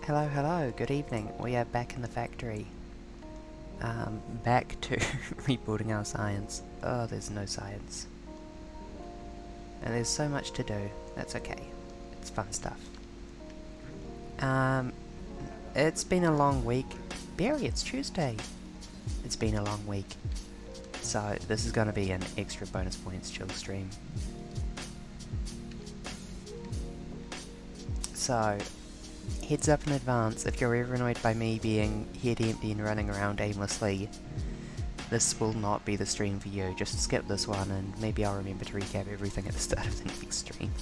Hello, hello, good evening. We are back in the factory. Back to rebuilding our science. Oh, there's no science. And there's so much to do. That's okay. It's fun stuff. Um, it's been a long week. Barry, it's Tuesday. It's been a long week. So, this is going to be an extra bonus points chill stream. So, heads up in advance, if you're ever annoyed by me being head empty and running around aimlessly, this will not be the stream for you. Just skip this one and maybe I'll remember to recap everything at the start of the next stream.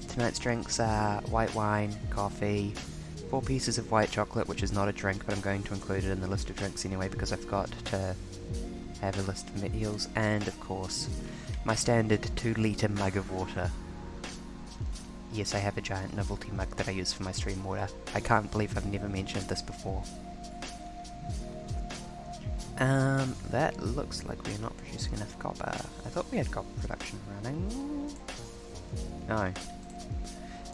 Tonight's drinks are white wine, coffee, 4 pieces of white chocolate, which is not a drink, but I'm going to include it in the list of drinks anyway because I've got to have a list of meals, and of course, my standard 2-litre mug of water. Yes, I have a giant novelty mug that I use for my stream water. I can't believe I've never mentioned this before. That looks like we're not producing enough copper. I thought we had copper production running. No.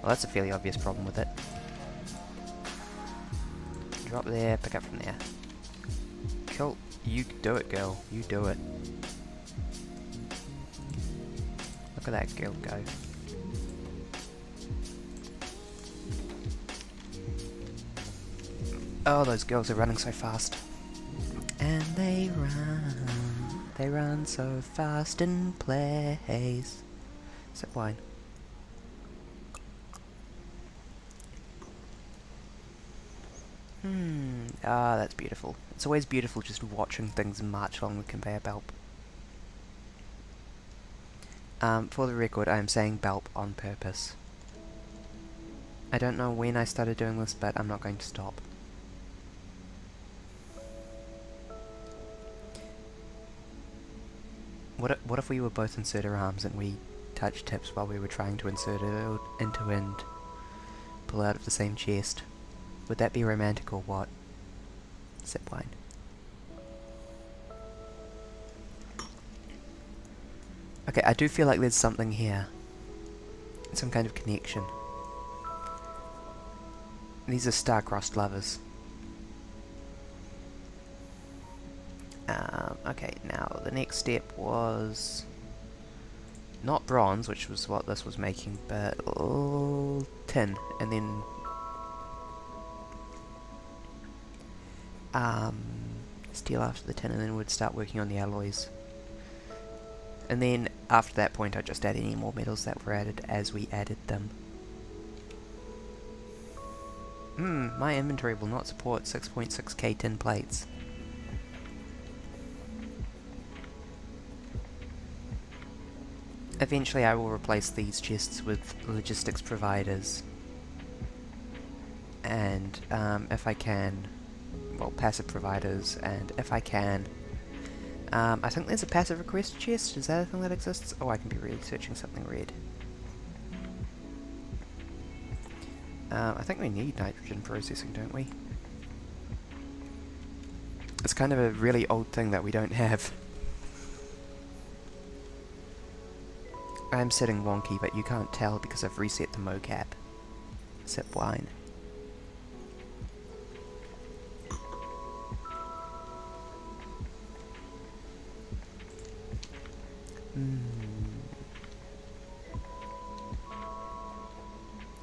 Well, that's a fairly obvious problem with it. Drop there, pick up from there. Cool. You do it, girl. You do it. Look at that girl go. Oh, those girls are running so fast. And they run so fast in place. Sip wine. Ah, that's beautiful. It's always beautiful just watching things march along the conveyor belt. For the record, I am saying belp on purpose. I don't know when I started doing this, but I'm not going to stop. What if we were both inserter arms and we touched tips while we were trying to insert it into and pull out of the same chest? Would that be romantic or what? Sip wine. Okay, I do feel like there's something here. Some kind of connection. These are star-crossed lovers. Okay, now the next step was not bronze, which was what this was making, but tin, and then steel after the tin, and then we'd start working on the alloys. And then after that point I'd just add any more metals that were added as we added them. My inventory will not support 6.6k tin plates. Eventually I will replace these chests with logistics providers. And if I can, well, passive providers, and if I can, I think there's a passive request chest. Is that a thing that exists? Oh, I can be researching something red. I think we need nitrogen processing, don't we? It's kind of a really old thing that we don't have. I'm sitting wonky, but you can't tell because I've reset the mocap. Sip wine.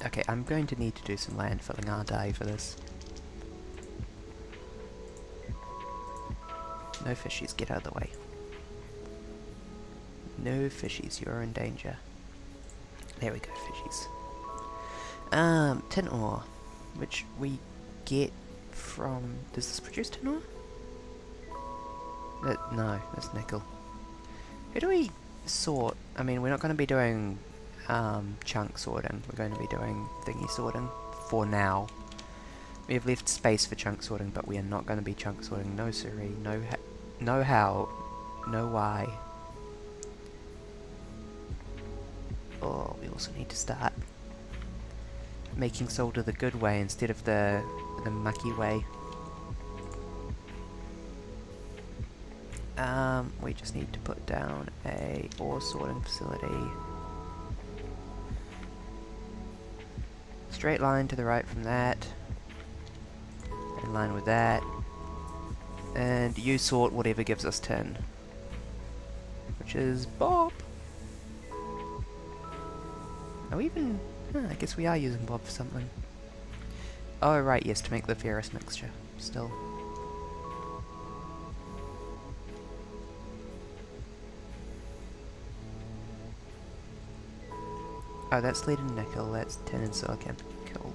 Okay, I'm going to need to do some land filling, aren't I, for this? No fishies, get out of the way. No fishies, you're in danger. There we go, fishies. Tin ore, which we get from... Does this produce tin ore? No, that's nickel. Who do we sort? I mean, we're not going to be doing chunk sorting. We're going to be doing thingy sorting for now. We have left space for chunk sorting, but we are not going to be chunk sorting. No siree, no how, no why. Oh, we also need to start making solder the good way instead of the mucky way. We just need to put down a ore sorting facility. Straight line to the right from that. In line with that. And you sort whatever gives us tin. Which is Bob. Oh, even... I guess we are using Bob for something. Oh, right, yes, to make the ferrous mixture. Still. Oh, that's lead and nickel, that's tin and silicon. Cool.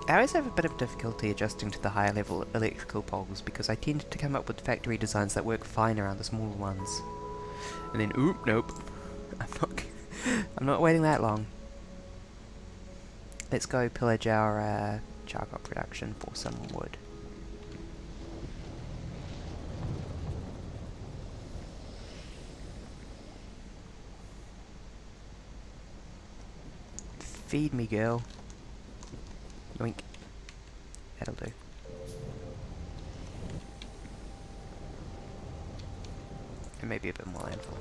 I always have a bit of difficulty adjusting to the higher level electrical poles because I tend to come up with factory designs that work fine around the smaller ones. And then, oop, nope. I'm not waiting that long. Let's go pillage our charcoal production for some wood. Feed me, girl. Yoink. That'll do. And maybe a bit more landfill.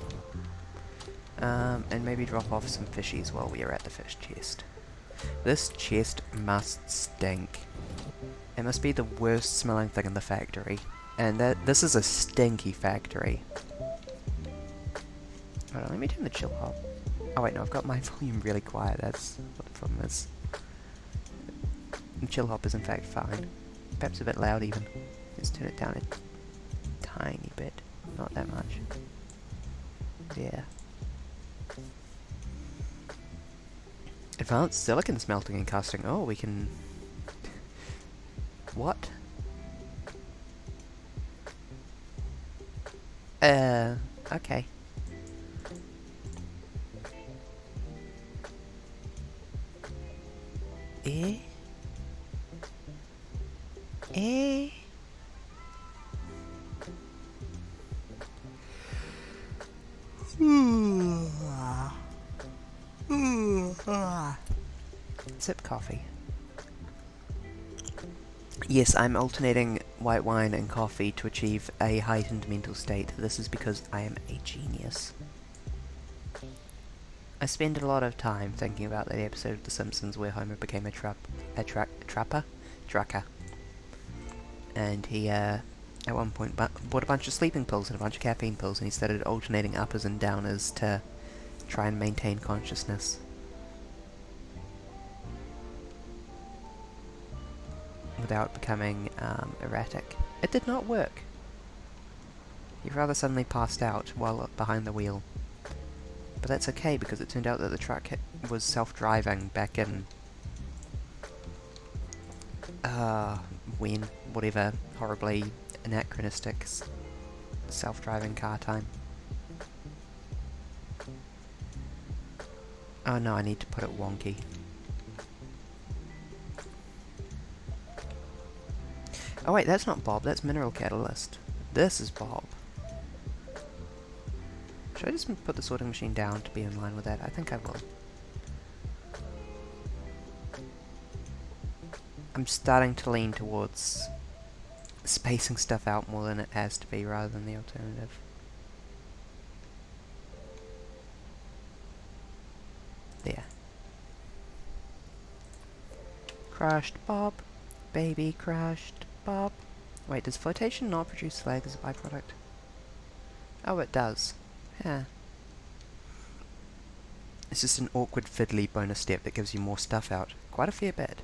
And maybe drop off some fishies while we are at the fish chest. This chest must stink. It must be the worst smelling thing in the factory. And this is a stinky factory. Hold on, let me turn the chill hop. Oh wait, no, I've got my volume really quiet, that's what the problem is. The chill hop is in fact fine. Perhaps a bit loud even. Let's turn it down a tiny bit. Not that much. Yeah. Advanced silicon smelting and casting. Oh, we can... What? Okay. Eh? Eh? Sip coffee. Yes, I'm alternating white wine and coffee to achieve a heightened mental state. This is because I am a genius. I spend a lot of time thinking about that episode of The Simpsons where Homer became a trucker. And he, at one point bought a bunch of sleeping pills and a bunch of caffeine pills, and he started alternating uppers and downers to try and maintain consciousness. Without becoming erratic. It did not work. He rather suddenly passed out while behind the wheel. But that's okay, because it turned out that the truck was self-driving back in... when? Whatever horribly anachronistic self-driving car time. Oh no, I need to put it wonky. Oh wait, that's not Bob, that's Mineral Catalyst. This is Bob. Should I just put the sorting machine down to be in line with that? I think I will. I'm starting to lean towards spacing stuff out more than it has to be rather than the alternative. There. Crushed Bob. Baby crushed Bob. Wait, does flotation not produce slag as a byproduct? Oh, it does. Yeah. It's just an awkward fiddly bonus step that gives you more stuff out. Quite a fair bit.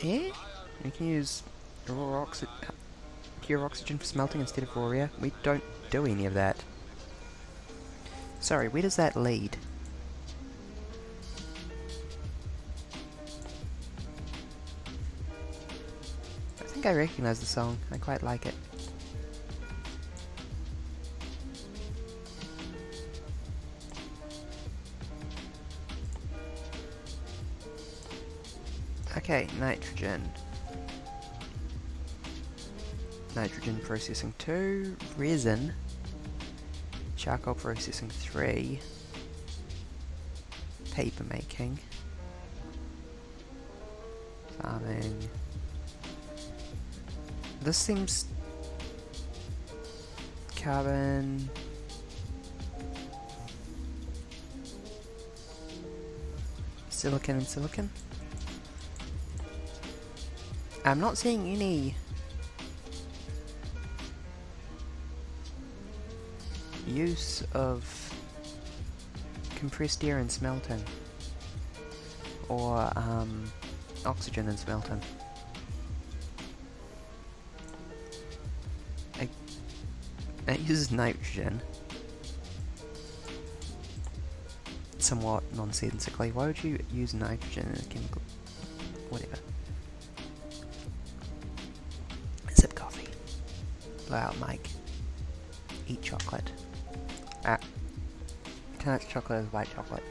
Yeah? You can use pure oxygen for smelting instead of raw air. We don't do any of that. Sorry, where does that lead? I think I recognise the song. I quite like it. Okay, nitrogen. Nitrogen processing 2, resin, charcoal processing 3, paper making, farming, This seems... carbon... silicon and silicon? I'm not seeing any... use of compressed air in smelting. Or, oxygen in smelting. It uses nitrogen. Somewhat nonsensically. Why would you use nitrogen in a chemical... whatever. Sip coffee. Blow out mic. Eat chocolate. Ah. Tonight's chocolate is white chocolate.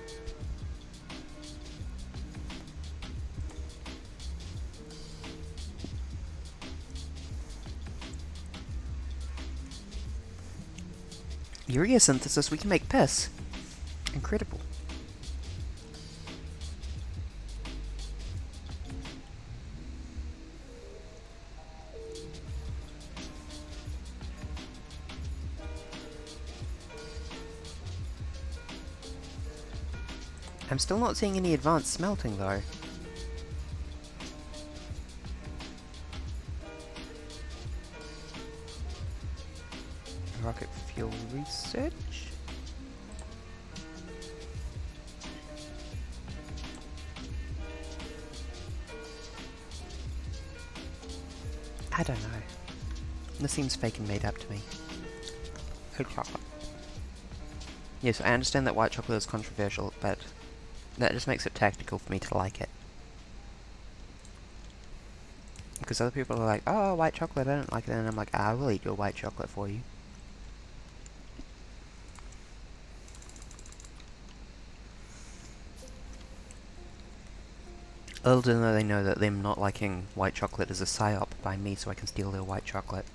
Urea synthesis, we can make piss. Incredible. I'm still not seeing any advanced smelting though. Rocket fuel research? I don't know. This seems fake and made up to me. Good chocolate. Yes, I understand that white chocolate is controversial, but that just makes it tactical for me to like it. Because other people are like, oh, white chocolate, I don't like it, and I'm like, I will eat your white chocolate for you. Little do they know that them not liking white chocolate is a psyop by me so I can steal their white chocolate.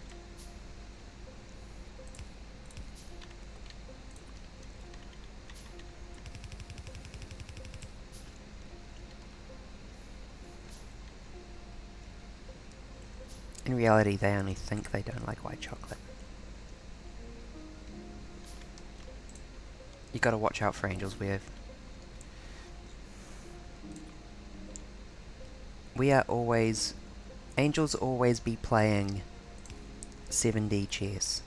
In reality, they only think they don't like white chocolate. You gotta watch out for angels, we are always... angels always be playing 7D chess.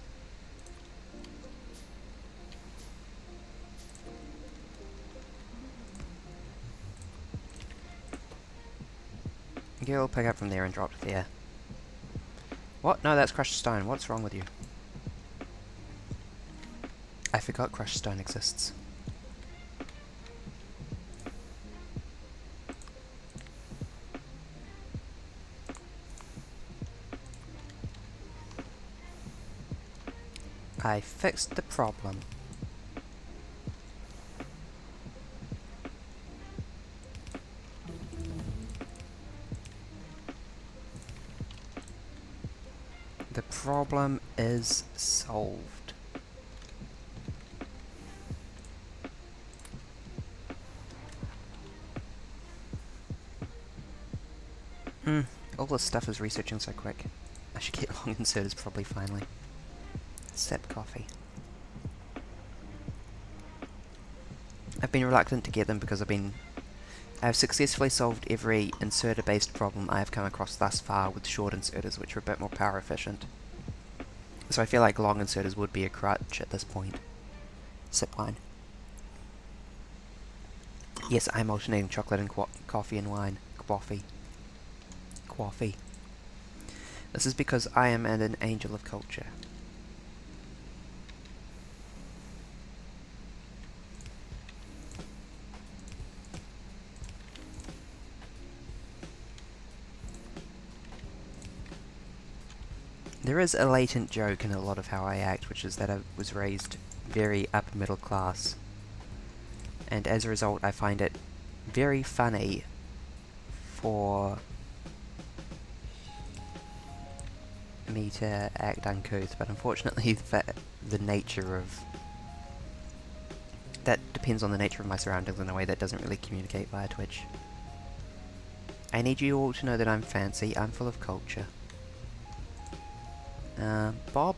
Okay, we'll pick up from there and drop there. What? No, that's crushed stone. What's wrong with you? I forgot crushed stone exists. I fixed the problem. The problem is solved. All this stuff is researching so quick. I should get long inserters probably finally. Sip coffee. I've been reluctant to get them because I've successfully solved every inserter-based problem I have come across thus far with short inserters, which are a bit more power efficient. So I feel like long inserters would be a crutch at this point. Sip wine. Yes, I'm alternating chocolate and coffee and wine. Coffee. Coffee. This is because I am an angel of culture. There is a latent joke in a lot of how I act, which is that I was raised very upper middle class. And as a result, I find it very funny for me to act uncouth, but unfortunately the nature of... that depends on the nature of my surroundings in a way that doesn't really communicate via Twitch. I need you all to know that I'm fancy, I'm full of culture. Bob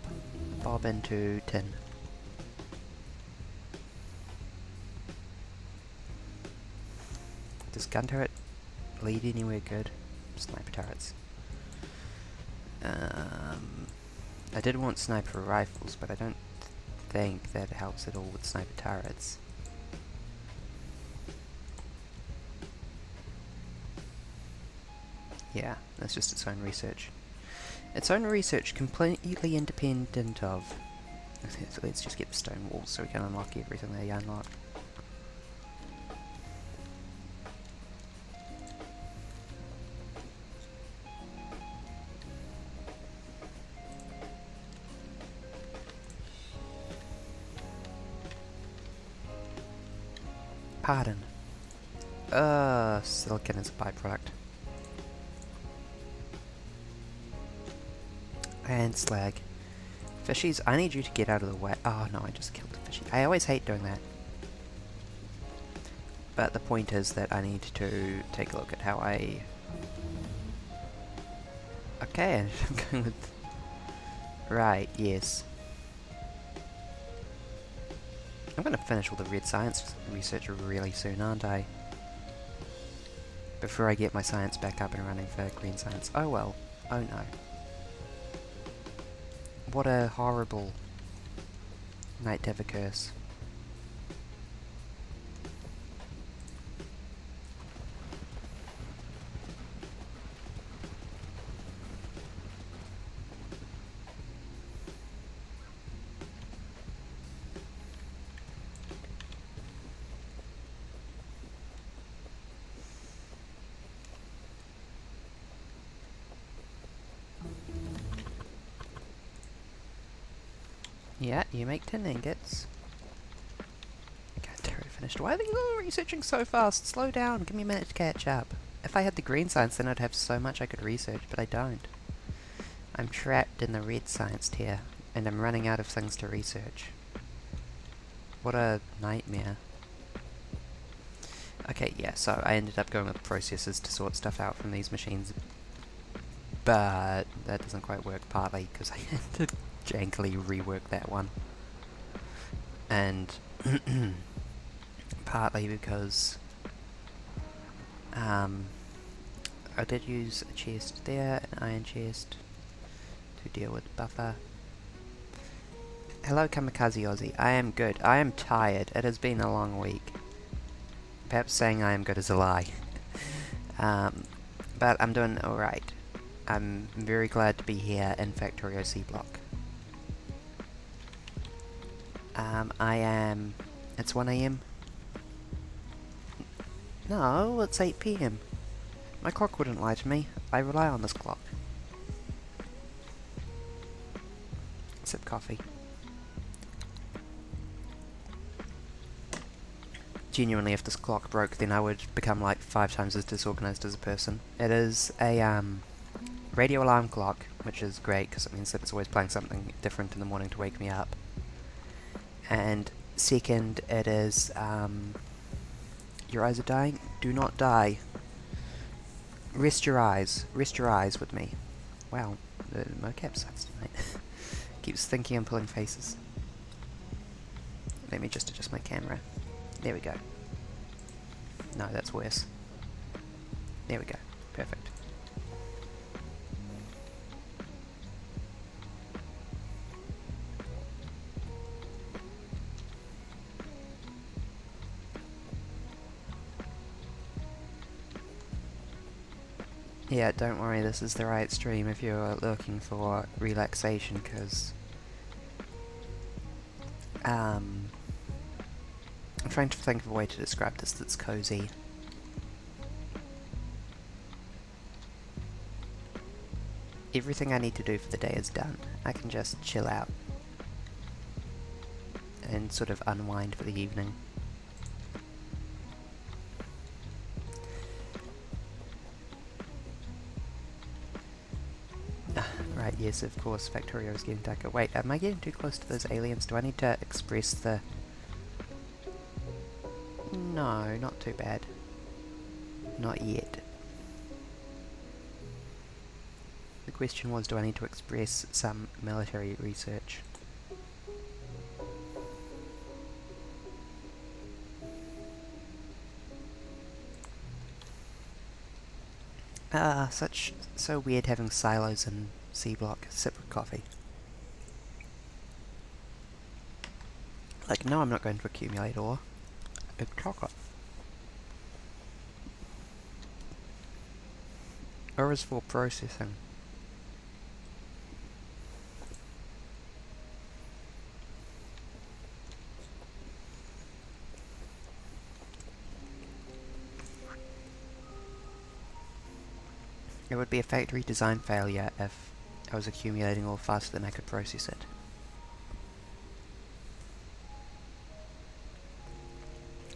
into tin. Does gun turret lead anywhere good? Sniper turrets. I did want sniper rifles, but I don't think that helps at all with sniper turrets. Yeah, that's just its own research. Its own research completely independent of... So let's just get the stone walls so we can unlock everything they unlock. Pardon. Silicon is a byproduct. And slag. Fishies, I need you to get out of the way. Oh no, I just killed the fishy. I always hate doing that. But the point is that I need to take a look at how I... Okay, I'm going with... Right, yes. I'm going to finish all the red science research really soon, aren't I? Before I get my science back up and running for green science. Oh well. Oh no. What a horrible night to have a curse. Yeah, you make 10 ingots. God, turret finished. Why are they all researching so fast? Slow down, give me a minute to catch up. If I had the green science, then I'd have so much I could research, but I don't. I'm trapped in the red science tier, and I'm running out of things to research. What a nightmare. Okay, yeah, so I ended up going with processors to sort stuff out from these machines, but that doesn't quite work, partly because I had to jankily rework that one, and partly because I did use a chest there, an iron chest, to deal with buffer. Hello Kamikaze Aussie, I am good. I am tired. It has been a long week. Perhaps saying I am good is a lie. But I'm doing alright. I'm very glad to be here in Factorio Seablock. It's 1 AM. No, it's 8 PM. My clock wouldn't lie to me. I rely on this clock. Sip coffee. Genuinely, if this clock broke, then I would become like 5 times as disorganized as a person. It is a radio alarm clock, which is great because it means that it's always playing something different in the morning to wake me up. And second, it is your eyes are dying. Do not die. Rest your eyes. Rest your eyes with me. Wow, the mocap sucks tonight. Keeps thinking I'm pulling faces. Let me just adjust my camera. There we go. No, that's worse. There we go. Perfect. Yeah, don't worry, this is the right stream if you're looking for relaxation, because I'm trying to think of a way to describe this that's cozy. Everything I need to do for the day is done. I can just chill out and sort of unwind for the evening. Right, yes, of course, Factorio is getting darker. Wait, am I getting too close to those aliens? Do I need to express the... No, not too bad. Not yet. The question was, do I need to express some military research? So weird having silos in Seablock. Sip with coffee. Like, no, I'm not going to accumulate ore. Big chocolate. Ore is for processing. It would be a factory design failure if I was accumulating ore faster than I could process it.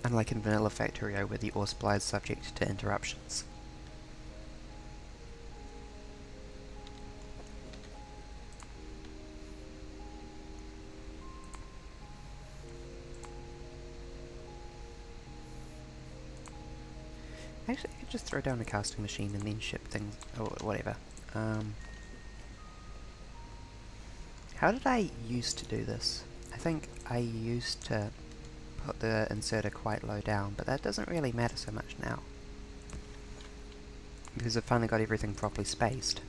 Unlike in vanilla Factorio, where the ore supply is subject to interruptions. Actually, I could just throw down a casting machine and then ship things, or whatever. How did I used to do this? I think I used to put the inserter quite low down, but that doesn't really matter so much now. Because I've finally got everything properly spaced.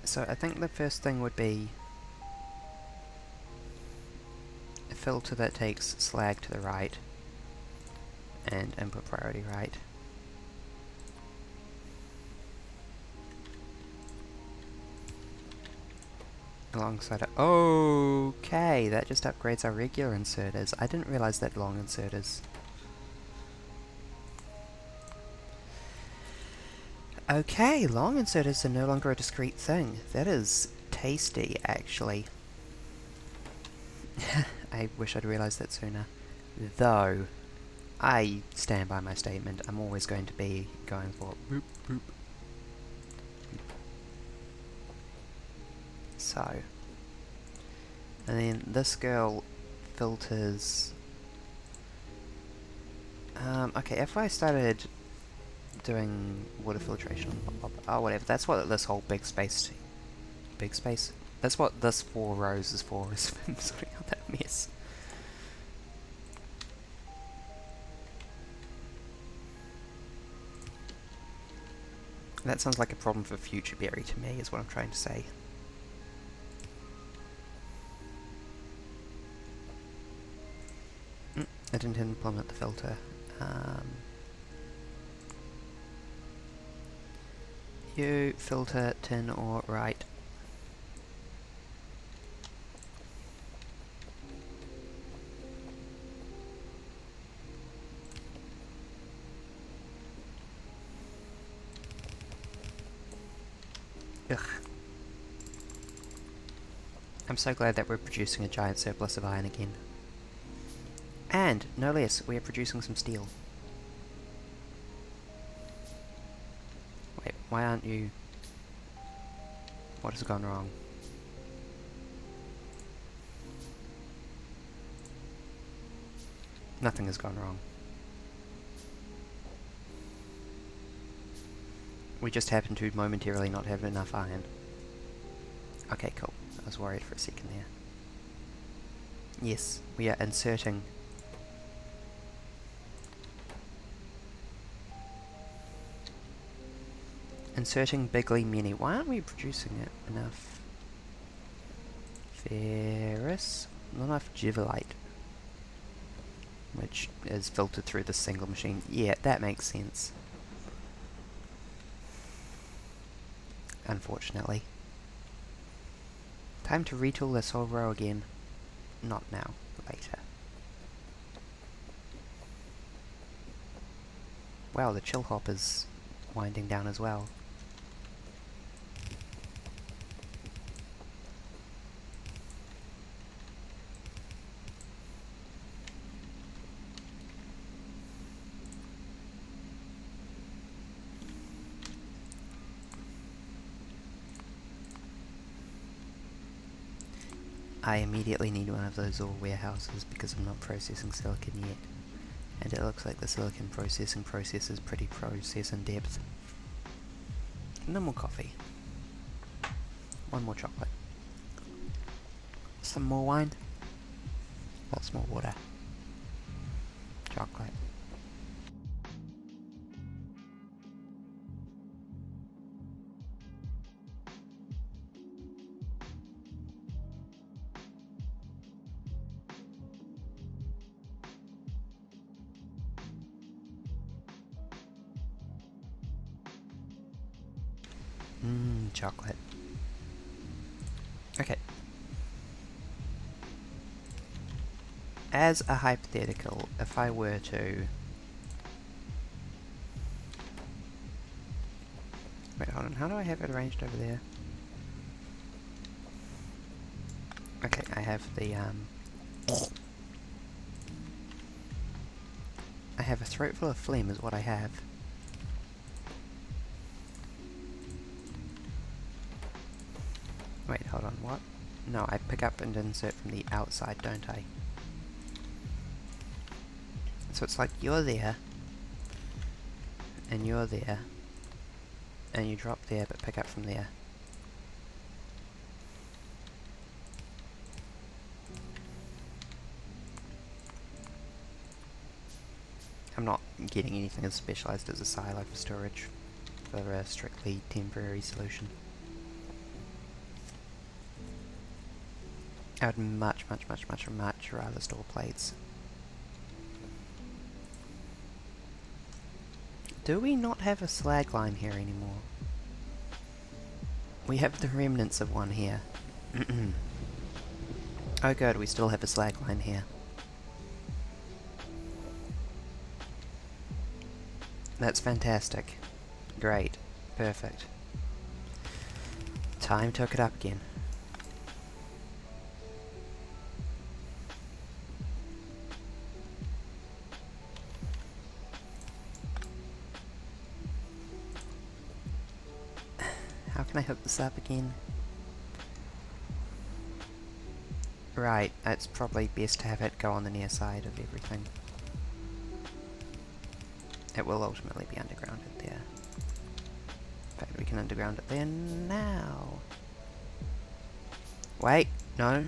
So I think the first thing would be a filter that takes slag to the right and input priority right. Alongside it. Okay, that just upgrades our regular inserters. I didn't realize that long inserters. Okay, long inserters are no longer a discrete thing. That is tasty, actually. I wish I'd realised that sooner. Though, I stand by my statement. I'm always going to be going for boop, boop. So. And then this girl filters... okay, if I started doing water filtration, oh whatever, that's what this whole big space, that's what this 4 rows is for, is sorting out that mess. That sounds like a problem for future berry to me, is what I'm trying to say. I didn't implement the filter. You filter tin or right. Ugh. I'm so glad that we're producing a giant surplus of iron again. And, no less, we are producing some steel. Wait, why aren't you... What has gone wrong? Nothing has gone wrong. We just happen to momentarily not have enough iron. Okay, cool. I was worried for a second there. Yes, we are inserting... Inserting bigly many. Why aren't we producing it enough? Ferrous? Not enough Givelite. Which is filtered through the single machine. Yeah, that makes sense. Unfortunately. Time to retool this whole row again. Not now, later. Wow, the chill hop is winding down as well. I immediately need one of those ore warehouses because I'm not processing silicon yet. And it looks like the silicon processing process is pretty process in depth. No more coffee. One more chocolate. Some more wine. Lots more water. Chocolate. Chocolate. Okay. As a hypothetical, if I were to... Wait, hold on. How do I have it arranged over there? Okay, I have the, I have a throat full of phlegm is what I have. Wait, hold on, what? No, I pick up and insert from the outside, don't I? So it's like you're there, and you're there, and you drop there but pick up from there. I'm not getting anything as specialised as a silo for storage for a strictly temporary solution. I would much rather store plates. Do we not have a slag line here anymore? We have the remnants of one here. Oh good, we still have a slag line here. That's fantastic. Great. Perfect. Time to hook it up again. How can I hook this up again? Right, it's probably best to have it go on the near side of everything. It will ultimately be undergrounded there. In fact, we can underground it there now. Wait, no.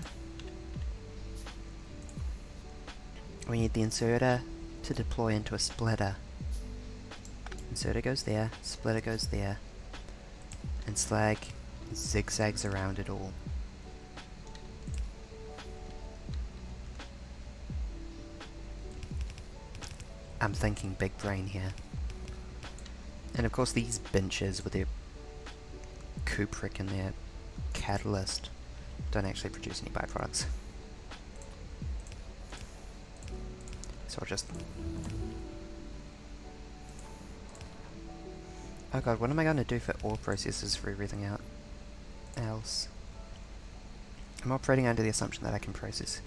We need the inserter to deploy into a splitter. Inserter goes there, splitter goes there, and slag zigzags around it all. I'm thinking big brain here. And of course these benches with their cupric and their catalyst don't actually produce any byproducts. So I'll just... Oh god, what am I going to do for ore processes for everything else? I'm operating under the assumption that I can process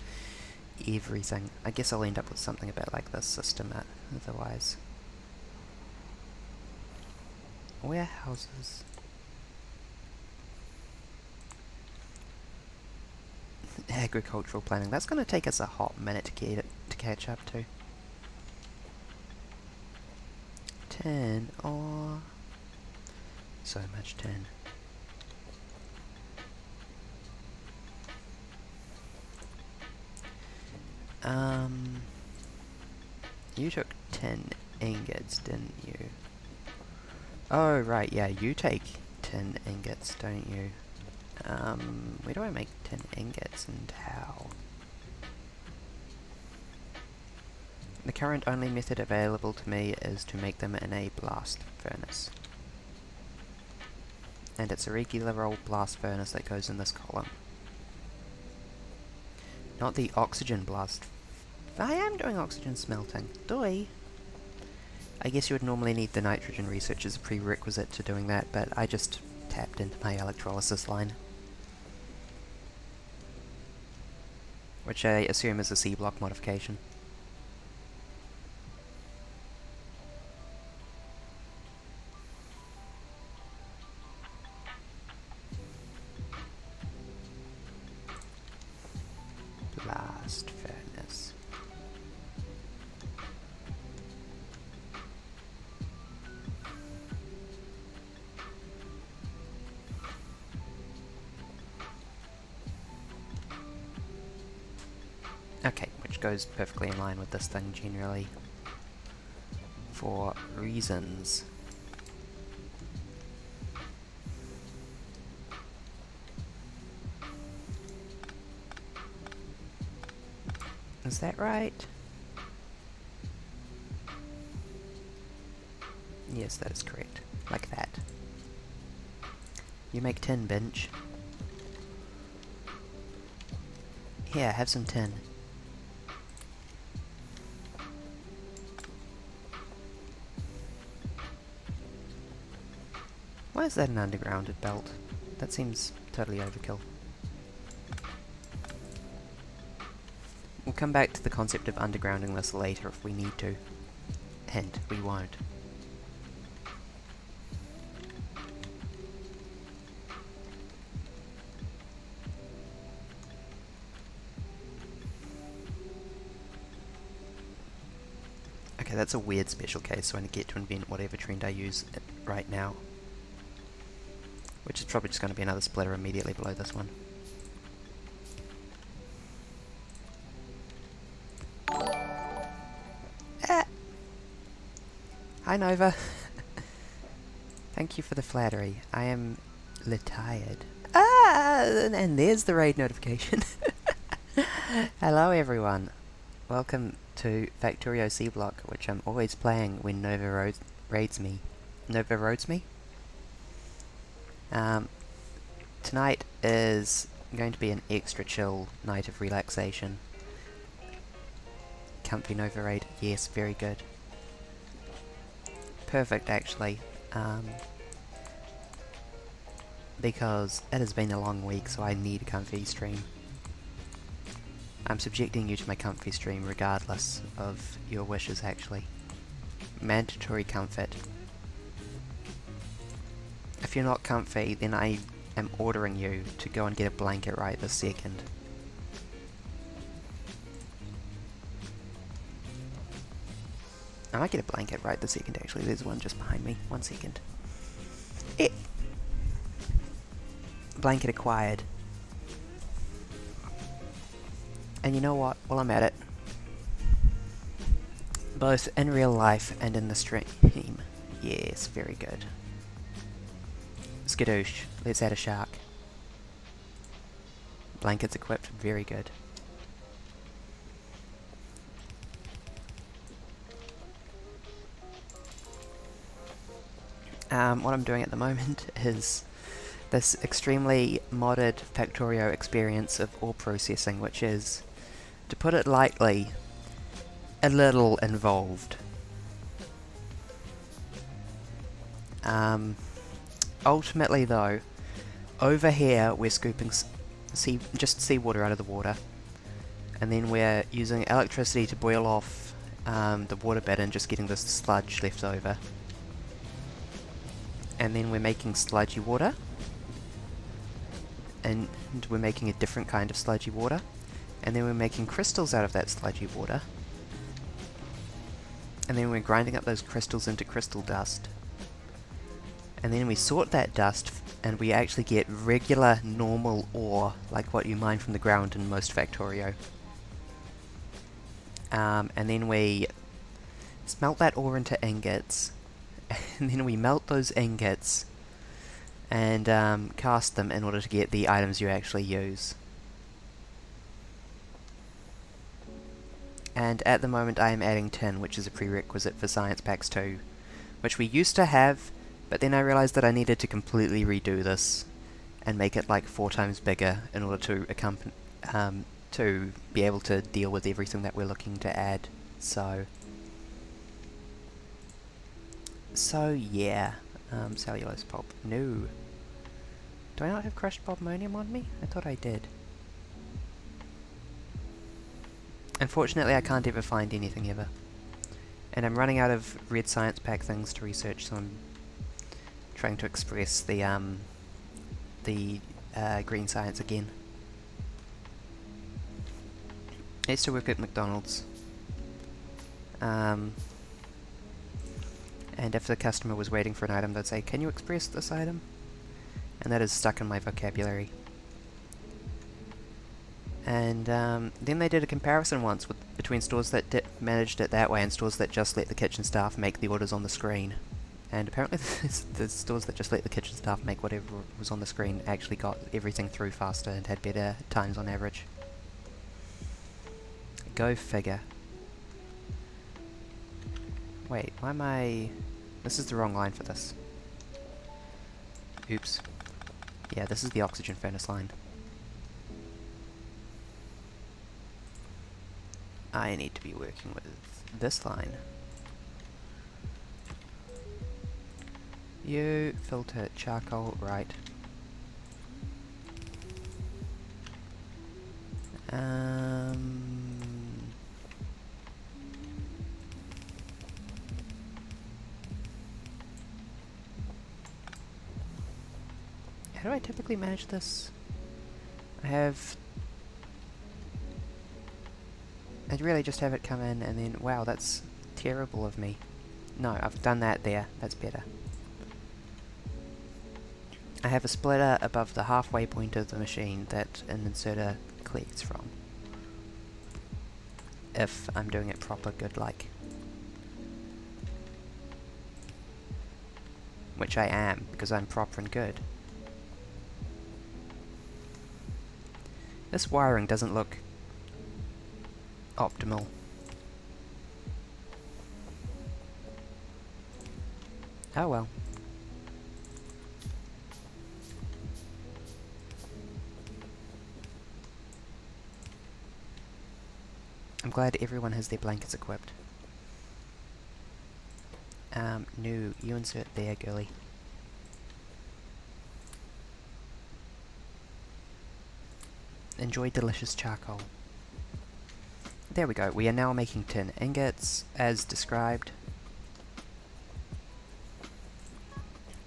everything. I guess I'll end up with something a bit like this system otherwise. Warehouses. Agricultural planning. That's going to take us a hot minute to catch up to. 10 or... So much 10. You took 10 ingots, didn't you? Oh, right, yeah, you take 10 ingots, don't you? Where do I make 10 ingots and how? The current only method available to me is to make them in a blast furnace. And it's a regular old blast furnace that goes in this column. Not the oxygen blast. I am doing oxygen smelting. Doi! I guess you would normally need the nitrogen research as a prerequisite to doing that, but I just tapped into my electrolysis line. Which I assume is a Seablock modification. goes perfectly in line with this thing generally, for reasons. Is that right? Yes, that is correct. Like that. You make tin, Binch. Here, have some tin. Why is that an undergrounded belt? That seems totally overkill. We'll come back to the concept of undergrounding this later if we need to. Hint, we won't. Okay, that's a weird special case, so I get to invent whatever trend I use right now. Which is probably just going to be another splitter immediately below this one. Ah! Hi Nova! Thank you for the flattery. I am tired. Ah! And there's the raid notification. Hello everyone. Welcome to Factorio Seablock, which I'm always playing when Nova raids me. Nova roads me? Tonight is going to be an extra chill night of relaxation. Comfy Nova raid, yes, very good. Perfect, actually. Because it has been a long week, so I need a comfy stream. I'm subjecting you to my comfy stream regardless of your wishes, actually. Mandatory comfort. If you're not comfy, then I am ordering you to go and get a blanket right this second. I might get a blanket right this second, actually. There's one just behind me. 1 second. Blanket acquired. And you know what? While I'm at it, both in real life and in the stream. Yes, very good. Skadoosh. Let's add a shark. Blankets equipped. Very good. What I'm doing at the moment is this extremely modded Factorio experience of ore processing, which is, to put it lightly, a little involved. Ultimately though, over here we're scooping just seawater out of the water, and then we're using electricity to boil off the water bed and just getting this sludge left over. And then we're making sludgy water, and we're making a different kind of sludgy water, and then we're making crystals out of that sludgy water, and then we're grinding up those crystals into crystal dust, and then we sort that dust and we actually get regular normal ore like what you mine from the ground in most Factorio. And then we smelt that ore into ingots, and then we melt those ingots and cast them in order to get the items you actually use. And at the moment I am adding tin, which is a prerequisite for Science Packs 2, which we used to have, but then I realized that I needed to completely redo this and make it like 4 times bigger in order to be able to deal with everything that we're looking to add. So yeah, cellulose pulp. No. Do I not have crushed bobmonium on me? I thought I did. Unfortunately, I can't ever find anything ever. And I'm running out of red science pack things to research, so I'm trying to express the green science again. I used to work at McDonald's. And if the customer was waiting for an item, they'd say, "Can you express this item?" And that is stuck in my vocabulary. And then they did a comparison once between stores that managed it that way and stores that just let the kitchen staff make the orders on the screen. And apparently the stores that just let the kitchen staff make whatever was on the screen actually got everything through faster and had better times on average. Go figure. Wait, why am I... This is the wrong line for this. Oops. Yeah, this is the oxygen furnace line. I need to be working with this line. You filter charcoal, right. How do I typically manage this? I'd really just have it come in and then... Wow, that's terrible of me. No, I've done that there. That's better. I have a splitter above the halfway point of the machine that an inserter collects from. If I'm doing it proper good like. Which I am, because I'm proper and good. This wiring doesn't look optimal. Oh well. I'm glad everyone has their blankets equipped. No, you insert there, girly. Enjoy delicious charcoal. There we go, we are now making tin ingots, as described.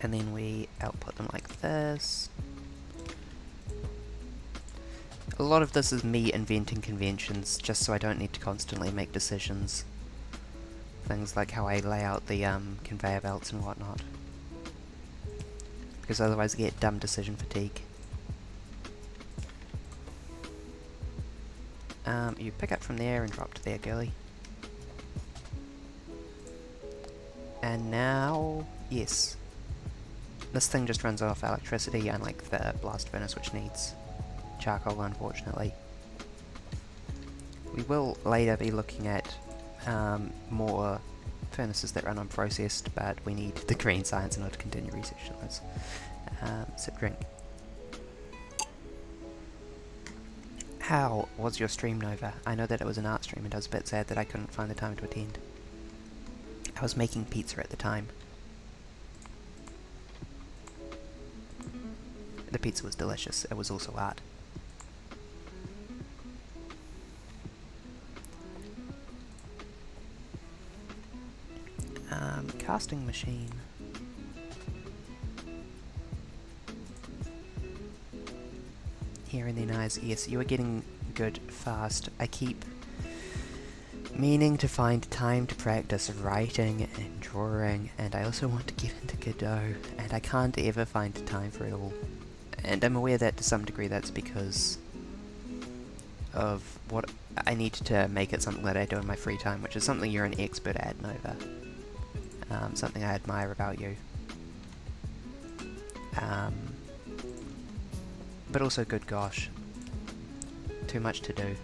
And then we output them like this. A lot of this is me inventing conventions, just so I don't need to constantly make decisions. Things like how I lay out the conveyor belts and whatnot. Because otherwise I get dumb decision fatigue. You pick up from there and drop to there, girly. And now... yes. This thing just runs off electricity, unlike the blast furnace, which needs charcoal, unfortunately. We will later be looking at more furnaces that run on processed, but we need the green science in order to continue research on this. Sip drink. How was your stream, Nova? I know that it was an art stream and I was a bit sad that I couldn't find the time to attend. I was making pizza at the time. The pizza was delicious, it was also art. Casting machine. Here and then eyes, yes, you are getting good fast. I keep meaning to find time to practice writing and drawing, and I also want to get into Godot, and I can't ever find time for it all. And I'm aware that to some degree that's because of what I need to make it something that I do in my free time, which is something you're an expert at, Nova. Something I admire about you. But also, good gosh, too much to do.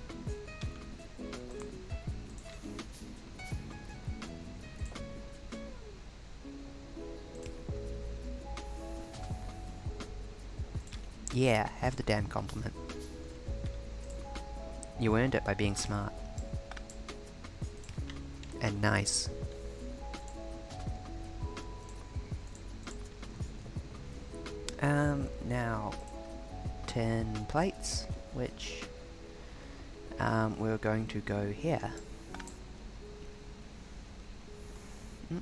Yeah, have the damn compliment. You earned it by being smart. And nice. Now, 10 plates, which we're going to go here.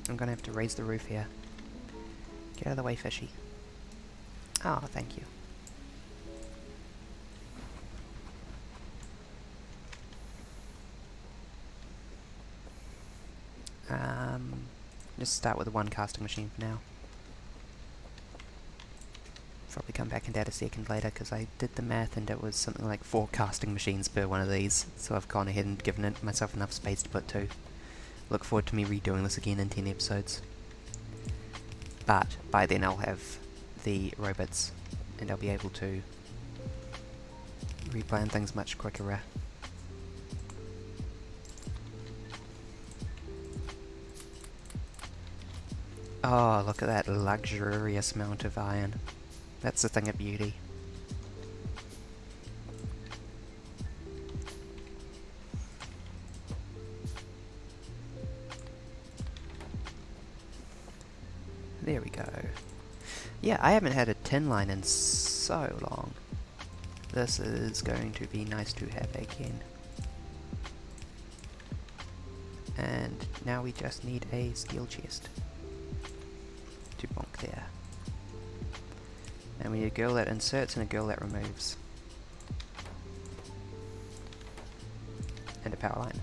I'm gonna have to raise the roof here. Get out of the way, fishy. Oh, thank you. Just start with one casting machine for now. Probably come back and add a second later, because I did the math and it was something like 4 casting machines per one of these, so I've gone ahead and given myself enough space to put 2. Look forward to me redoing this again in 10 episodes. But by then I'll have the robots, and I'll be able to replan things much quicker. Oh, look at that luxurious amount of iron. That's the thing of beauty. There we go. Yeah, I haven't had a tin line in so long. This is going to be nice to have again. And now we just need a steel chest to bonk there. And we need a girl that inserts and a girl that removes. And a power line.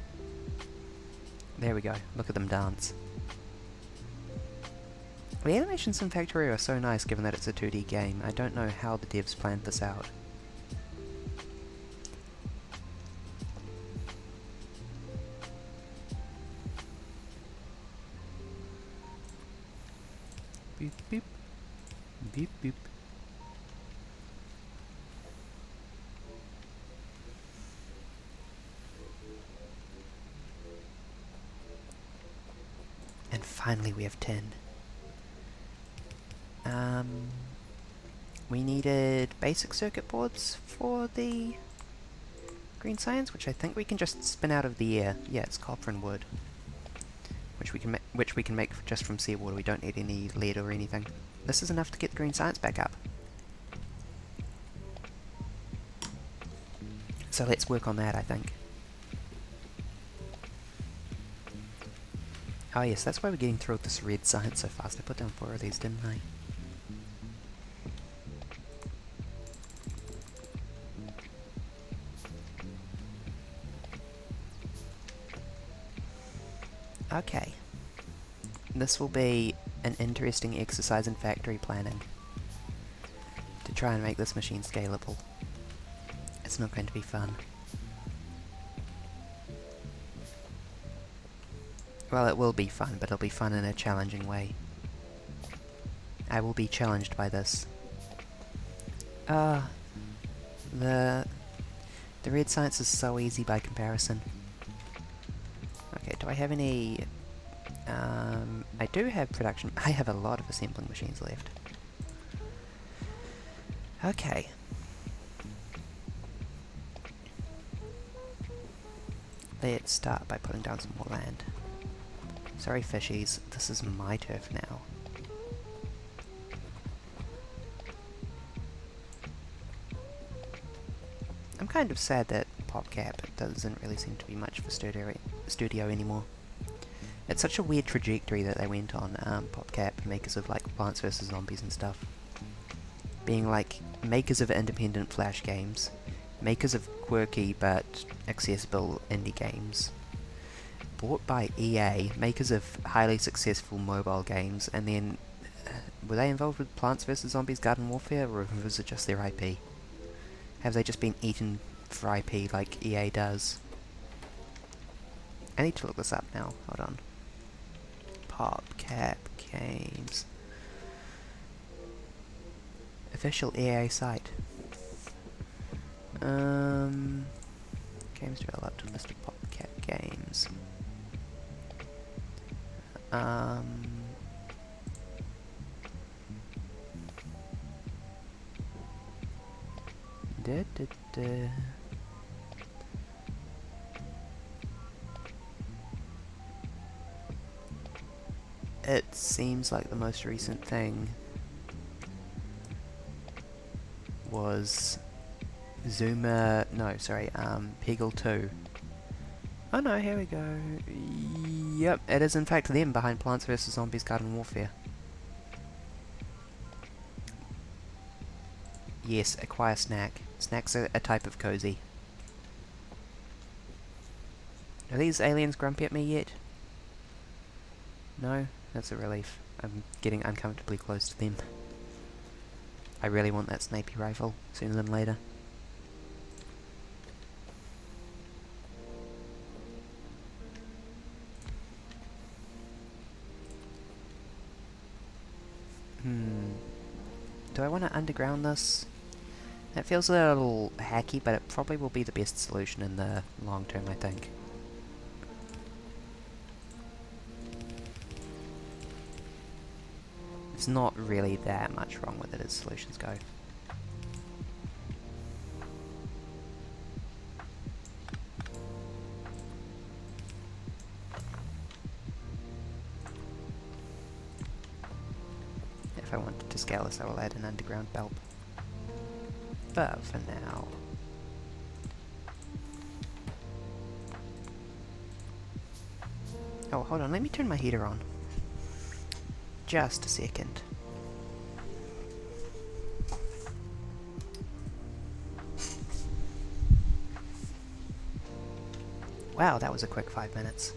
There we go, look at them dance. The animations in Factorio are so nice given that it's a 2D game. I don't know how the devs planned this out. Boop boop. Boop boop. And finally we have 10. We needed basic circuit boards for the green science, which I think we can just spin out of the air. Yeah, it's copper and wood, which we can make just from seawater. We don't need any lead or anything. This is enough to get the green science back up. So let's work on that, I think. Oh yes, that's why we're getting through with this red science so fast. I put down 4 of these, didn't I? Okay. This will be an interesting exercise in factory planning to try and make this machine scalable. It's not going to be fun. Well, it will be fun, but it'll be fun in a challenging way. I will be challenged by this. The red science is so easy by comparison. Okay, do I have any... I do have production... I have a lot of assembling machines left. Okay. Let's start by putting down some more land. Sorry fishies, this is my turf now. I'm kind of sad that PopCap doesn't really seem to be much for studio anymore. It's such a weird trajectory that they went on, PopCap, makers of like Plants vs Zombies and stuff. Being like makers of independent Flash games, makers of quirky but accessible indie games, bought by EA, makers of highly successful mobile games, and then were they involved with Plants vs Zombies Garden Warfare, or was it just their IP? Have they just been eaten for IP like EA does? I need to look this up now, hold on. PopCap Games. Official EA site. Games developed, list of PopCap games. It seems like the most recent thing was Peggle 2. Oh no, here we go. Yep, it is in fact them behind Plants vs Zombies Garden Warfare. Yes, acquire snack. Snack's a type of cozy. Are these aliens grumpy at me yet? No? That's a relief. I'm getting uncomfortably close to them. I really want that snipey rifle sooner than later. Do I want to underground this? That feels a little hacky, but it probably will be the best solution in the long term, I think. There's not really that much wrong with it as solutions go. If I wanted to scale this, I will add an underground belt. But for now... Oh, hold on, let me turn my heater on. Just a second. Wow, that was a quick 5 minutes.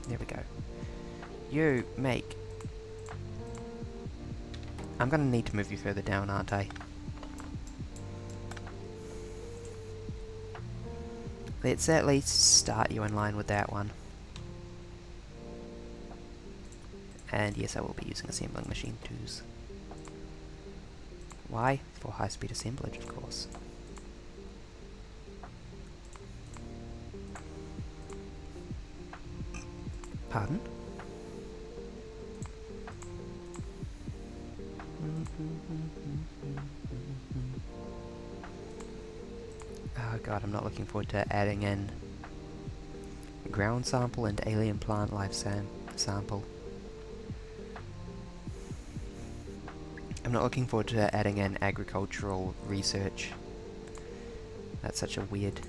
There we go. You make... I'm gonna need to move you further down, aren't I? Let's at least start you in line with that one. And yes, I will be using assembling machine tools. Why? For high-speed assemblage, of course. Pardon? Oh god, I'm not looking forward to adding in ground sample and alien plant life sample. I'm not looking forward to adding in agricultural research. That's such a weird...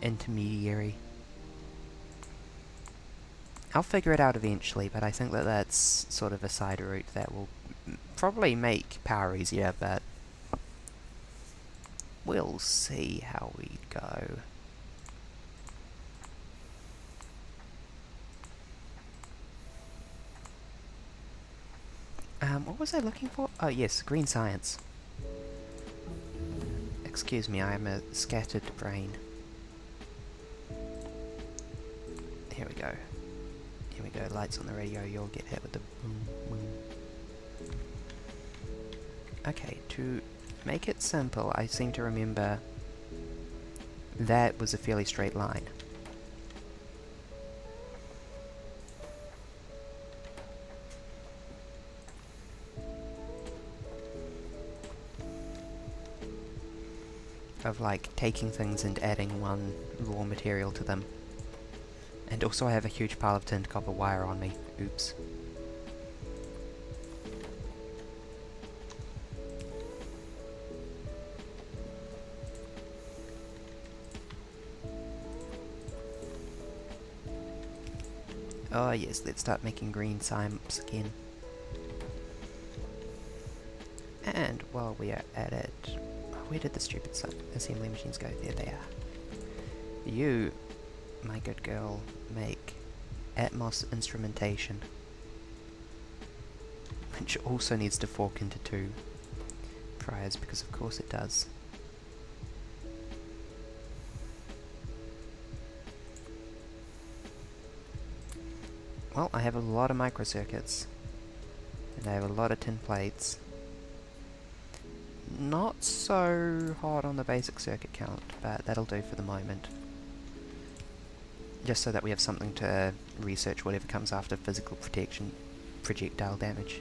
intermediary. I'll figure it out eventually, but I think that that's sort of a side route that will probably make power easier, but we'll see how we go. What was I looking for? Oh yes, green science. Excuse me, I am a scattered brain. Here we go. Here we go, lights on the radio, you'll get hit with the boom, boom. Okay, to make it simple, I seem to remember that was a fairly straight line. Of like taking things and adding one raw material to them. And also I have a huge pile of tinned copper wire on me. Oops. Oh yes, let's start making green science again. And while we are at it... where did the stupid assembly machines go? There they are. You, my good girl, make Atmos instrumentation. Which also needs to fork into 2 priors, because of course it does. Well, I have a lot of microcircuits. And I have a lot of tin plates. Not so hot on the basic circuit count, but that'll do for the moment. Just so that we have something to research whatever comes after physical protection, projectile damage.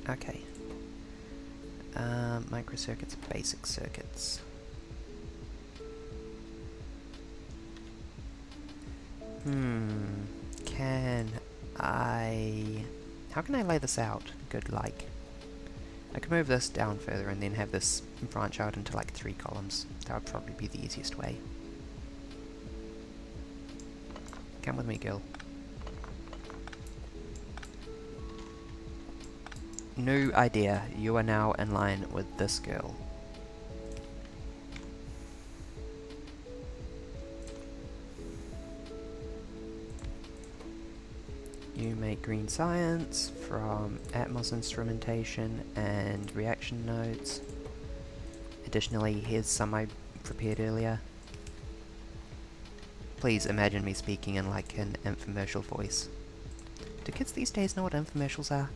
Okay. Microcircuits, basic circuits. Can I... how can I lay this out? Good, like... I could move this down further and then have this branch out into like 3 columns. That would probably be the easiest way. Come with me, girl. New idea. You are now in line with this girl. You make green science from Atmos instrumentation and reaction nodes. Additionally, here's some I prepared earlier. Please imagine me speaking in like an infomercial voice. Do kids these days know what infomercials are?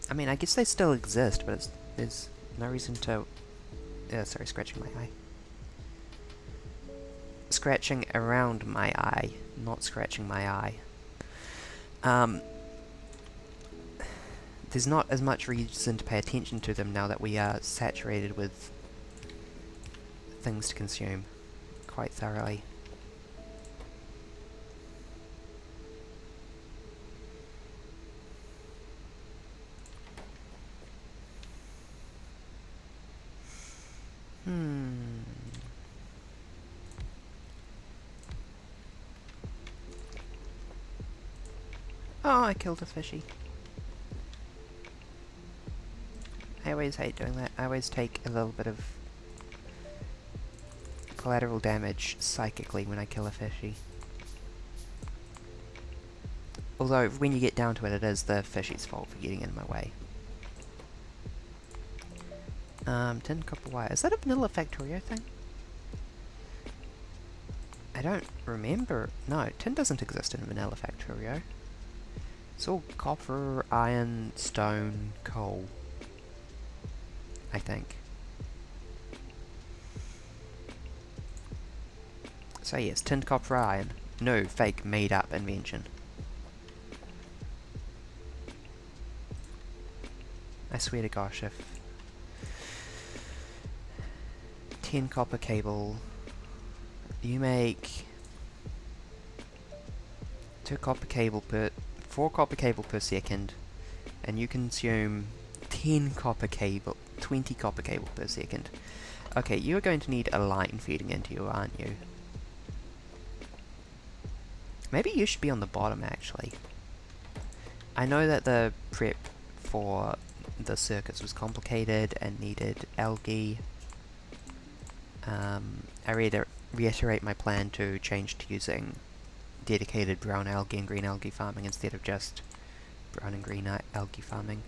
I mean, I guess they still exist, but there's no reason to... sorry, scratching my eye. Scratching around my eye, not scratching my eye. There's not as much reason to pay attention to them now that we are saturated with things to consume quite thoroughly. Oh, I killed a fishy. I always hate doing that. I always take a little bit of collateral damage psychically when I kill a fishy. Although, when you get down to it, it is the fishy's fault for getting in my way. Tin copper wire. Is that a vanilla Factorio thing? I don't remember. No, tin doesn't exist in vanilla Factorio. It's all copper, iron, stone, coal. I think. So yes, tin, copper, iron. No fake made up invention. I swear to gosh, if 10 copper cable, you make 4 copper cable per second, and you consume 10 copper cable, 20 copper cable per second. Okay, you are going to need a line feeding into you, aren't you? Maybe you should be on the bottom, actually. I know that the prep for the circuits was complicated and needed algae. I reiterate my plan to change to using dedicated brown algae and green algae farming instead of just brown and green algae farming.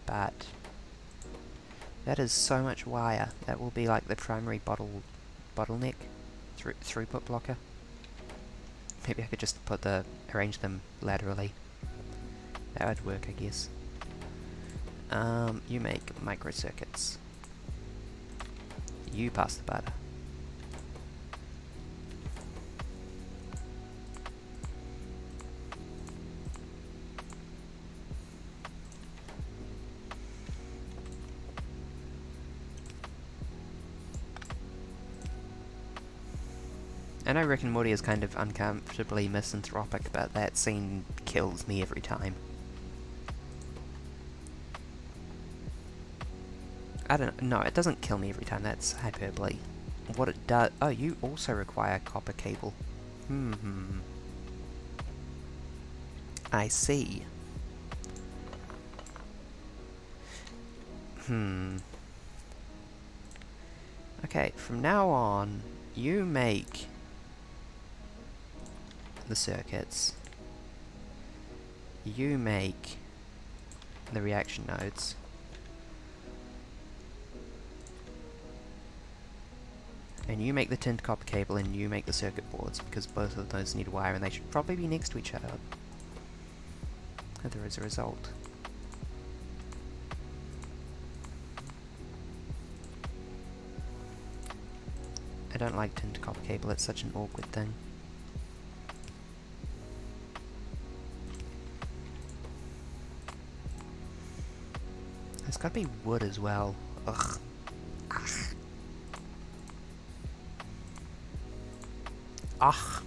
But that is so much wire. That will be like the primary bottleneck throughput blocker. Maybe I could just arrange them laterally. That would work, I guess. You make microcircuits. You pass the butter. And I reckon Morty is kind of uncomfortably misanthropic, but that scene kills me every time. I don't know, it doesn't kill me every time, that's hyperbole. What it does... Oh, you also require copper cable. I see. Okay, from now on, you make the circuits. You make the reaction nodes. And you make the tin copper cable and you make the circuit boards, because both of those need wire and they should probably be next to each other. There is a result. I don't like tin to copper cable, it's such an awkward thing. There's gotta be wood as well. Ugh. Ugh.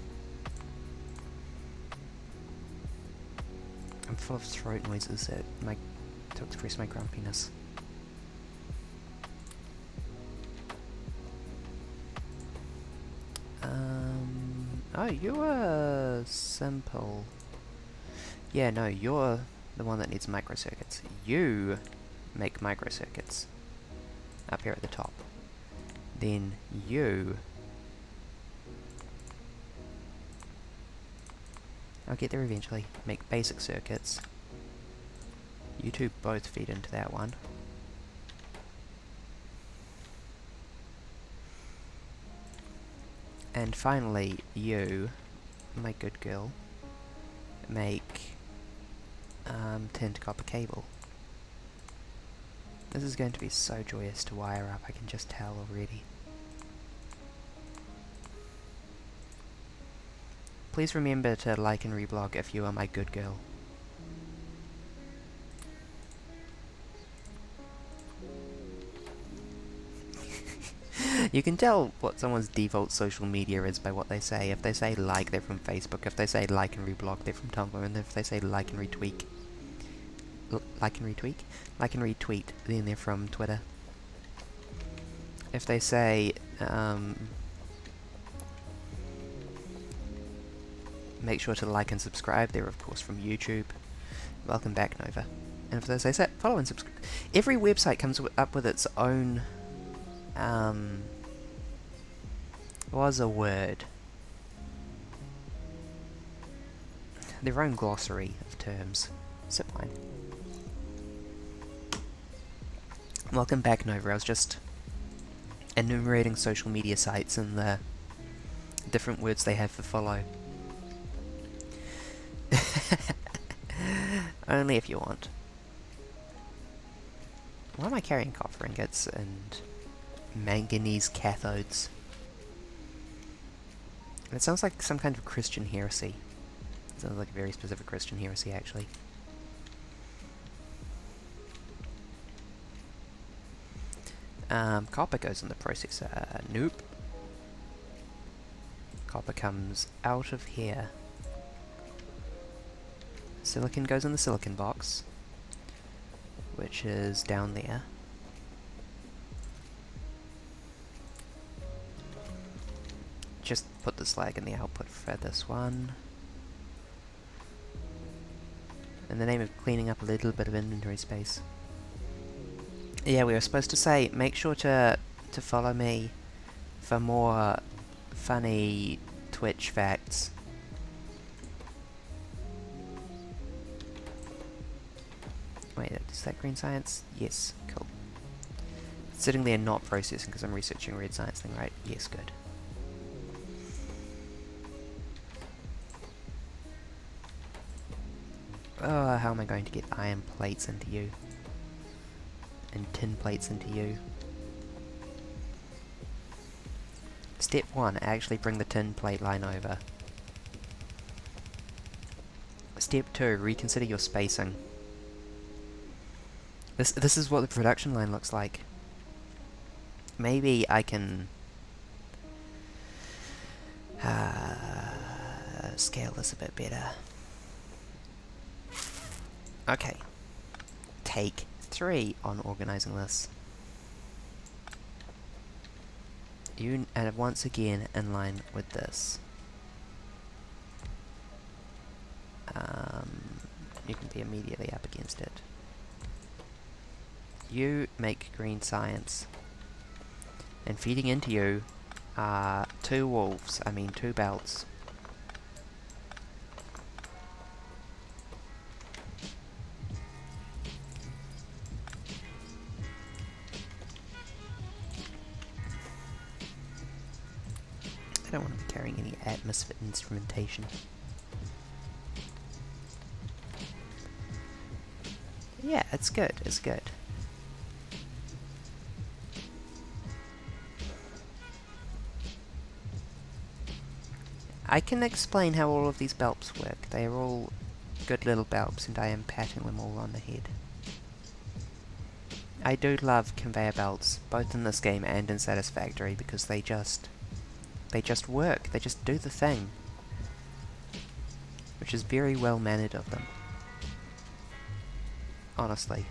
I'm full of throat noises to express my grumpiness. Oh, you are simple. Yeah, no, you're the one that needs microcircuits. You make microcircuits up here at the top. Then you... I'll get there eventually. Make basic circuits. You two both feed into that one. And finally, you, my good girl, make tinned copper cable. This is going to be so joyous to wire up, I can just tell already. Please remember to like and reblog if you are my good girl. You can tell what someone's default social media is by what they say. If they say like, they're from Facebook. If they say like and reblog, they're from Tumblr. And if they say like and retweet, like and retweet, then they're from Twitter. If they say make sure to like and subscribe, they're of course from YouTube. Welcome back, Nova. And if they say follow and subscribe, every website comes up with its own was a word. Their own glossary of terms. Sip wine. Welcome back, Nova. I was just enumerating social media sites and the different words they have for follow. Only if you want. Why am I carrying copper ingots and manganese cathodes? It sounds like some kind of Christian heresy. It sounds like a very specific Christian heresy, actually. Copper goes in the processor. Nope. Copper comes out of here. Silicon goes in the silicon box, which is down there. Just put the slag in the output for this one. In the name of cleaning up a little bit of inventory space. Yeah, we were supposed to say, make sure to follow me for more funny Twitch facts. Wait, is that green science? Yes, cool. Sitting there not processing because I'm researching red science thing, right? Yes, good. Oh, how am I going to get iron plates into you? And tin plates into you? Step 1, actually bring the tin plate line over. Step 2, reconsider your spacing. This is what the production line looks like. Maybe I can scale this a bit better. Okay. Take 3 on organizing this. You and once again in line with this. You can be immediately up against it. You make green science. And feeding into you are 2 wolves, I mean 2 belts. I don't want to be carrying any atmosphere instrumentation. Yeah, it's good, it's good. I can explain how all of these bulbs work. They are all good little bulbs, and I am patting them all on the head. I do love conveyor belts, both in this game and in Satisfactory, because they just work. They just do the thing. Which is very well mannered of them. Honestly.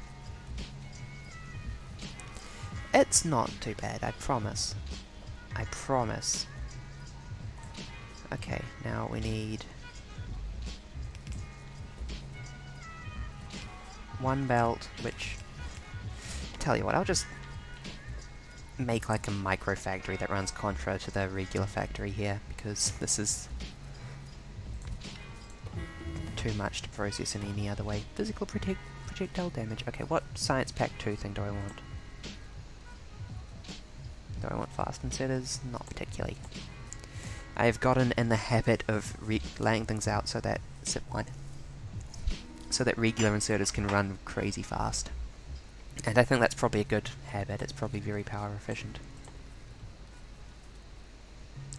It's not too bad, I promise. I promise. Okay, now we need one belt, which, tell you what, I'll just make like a micro factory that runs contra to the regular factory here, because this is too much to process in any other way. Physical projectile damage. Okay, what science pack 2 thing do I want? Do I want fast inserters? Not particularly. I've gotten in the habit of laying things out so that regular inserters can run crazy fast. And I think that's probably a good habit. It's probably very power efficient.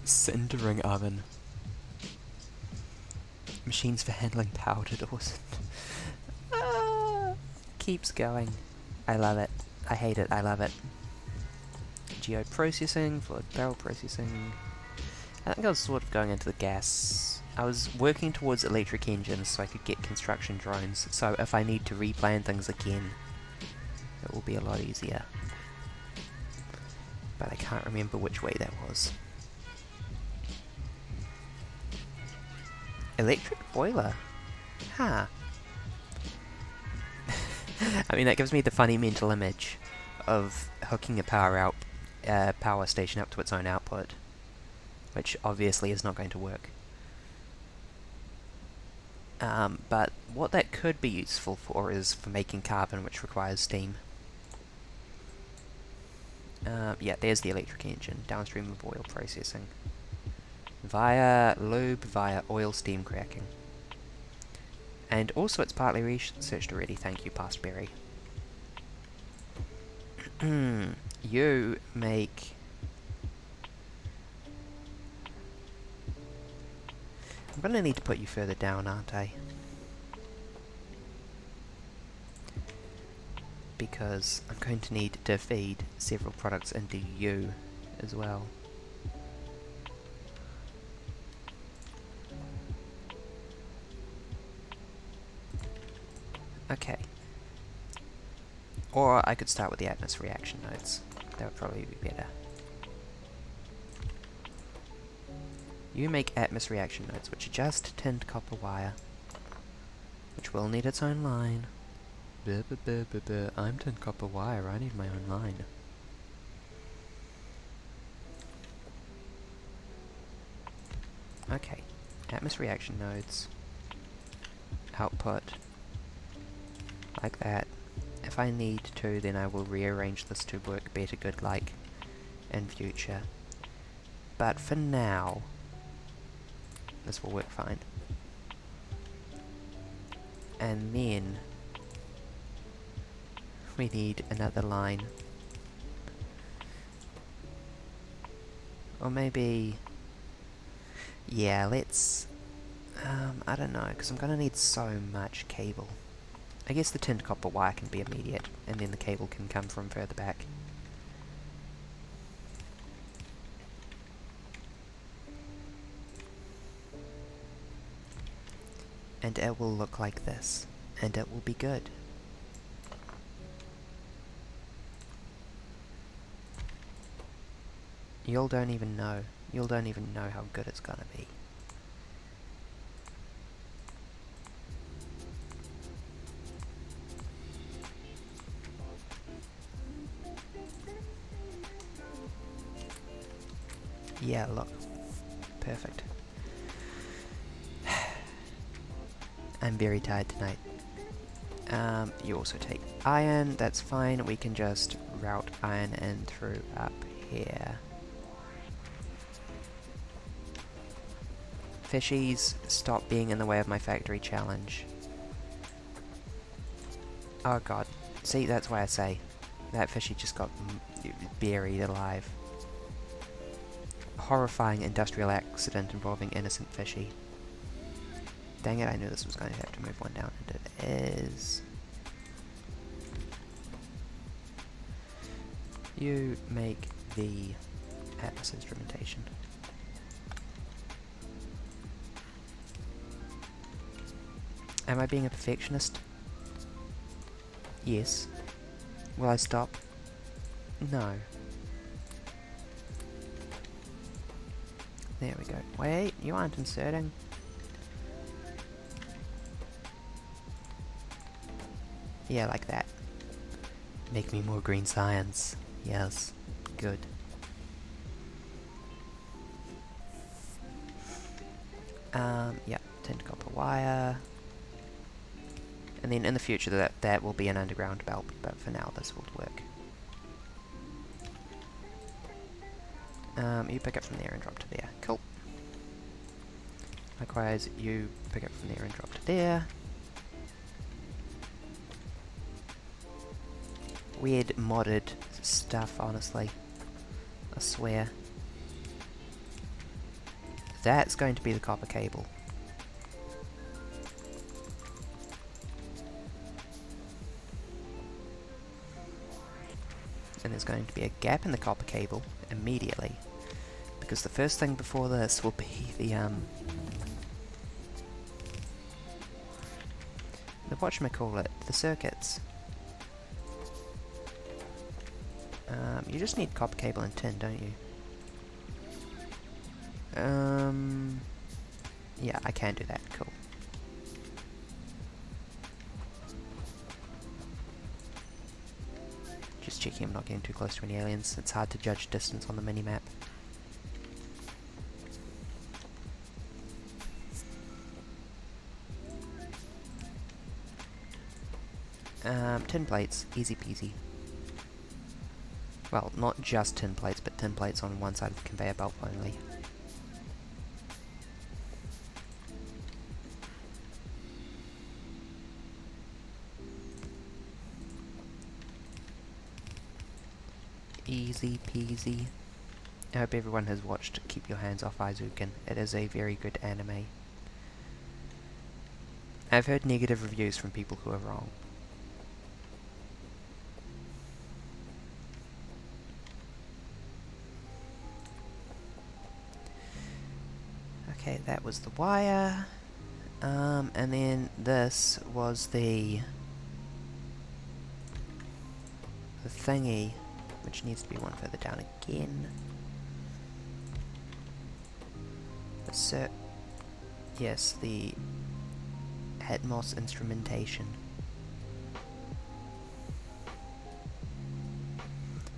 Cindering oven. Machines for handling powdered ores. Keeps going. I love it. I hate it. I love it. Geoprocessing, fluid barrel processing. I think I was sort of going into the gas. I was working towards electric engines so I could get construction drones, so if I need to replan things again, it will be a lot easier. But I can't remember which way that was. Electric boiler? Huh. I mean, that gives me the funny mental image of hooking a power station up to its own output, which obviously is not going to work. But what that could be useful for is for making carbon, which requires steam. Yeah, there's the electric engine, downstream of oil processing. Via lube, via oil steam cracking. And also it's partly researched already, thank you, Past Berry. You make... I'm gonna need to put you further down, aren't I? Because I'm going to need to feed several products into you as well. Okay. Or I could start with the Atmos reaction nodes. That would probably be better. You make Atmos reaction nodes, which are just tinned copper wire, which will need its own line. I'm tinned copper wire, I need my own line. Okay, Atmos reaction nodes. Output. Like that. If I need to, then I will rearrange this to work better good like in future. But for now, this will work fine. And then we need another line. Or maybe... yeah, let's... I don't know, because I'm going to need so much cable. I guess the tinned copper wire can be immediate, and then the cable can come from further back. And it will look like this, and it will be good. You'll don't even know how good it's gonna be. Yeah, look. Perfect. I'm very tired tonight. You also take iron, that's fine. We can just route iron in through up here. Fishies, stop being in the way of my factory challenge. Oh god. See, that's why I say. That fishy just got buried alive. Horrifying industrial accident involving innocent fishy. Dang it, I knew this was going to have to move one down, and it is. You make the Atmos instrumentation. Am I being a perfectionist? Yes. Will I stop? No. There we go. Wait, you aren't inserting. Yeah, like that. Make me more green science. Yes. Good. Yeah, tinned copper wire. And then in the future that will be an underground belt, but for now this will work. You pick up from there and drop to there. Cool. Likewise, you pick up from there and drop to there. Weird modded stuff, honestly. I swear. That's going to be the copper cable. And there's going to be a gap in the copper cable immediately, because the first thing before this will be the whatchamacallit, the circuits. You just need copper cable and tin, don't you? Yeah, I can do that, cool. Just checking I'm not getting too close to any aliens. It's hard to judge distance on the minimap. Tin plates, easy peasy. Well, not just tin plates, but tin plates on one side of the conveyor belt only. Easy peasy. I hope everyone has watched Keep Your Hands Off Aizuken. It is a very good anime. I've heard negative reviews from people who are wrong. Okay, that was the wire. And then this was the thingy, which needs to be one further down again. So, yes, the Atmos instrumentation,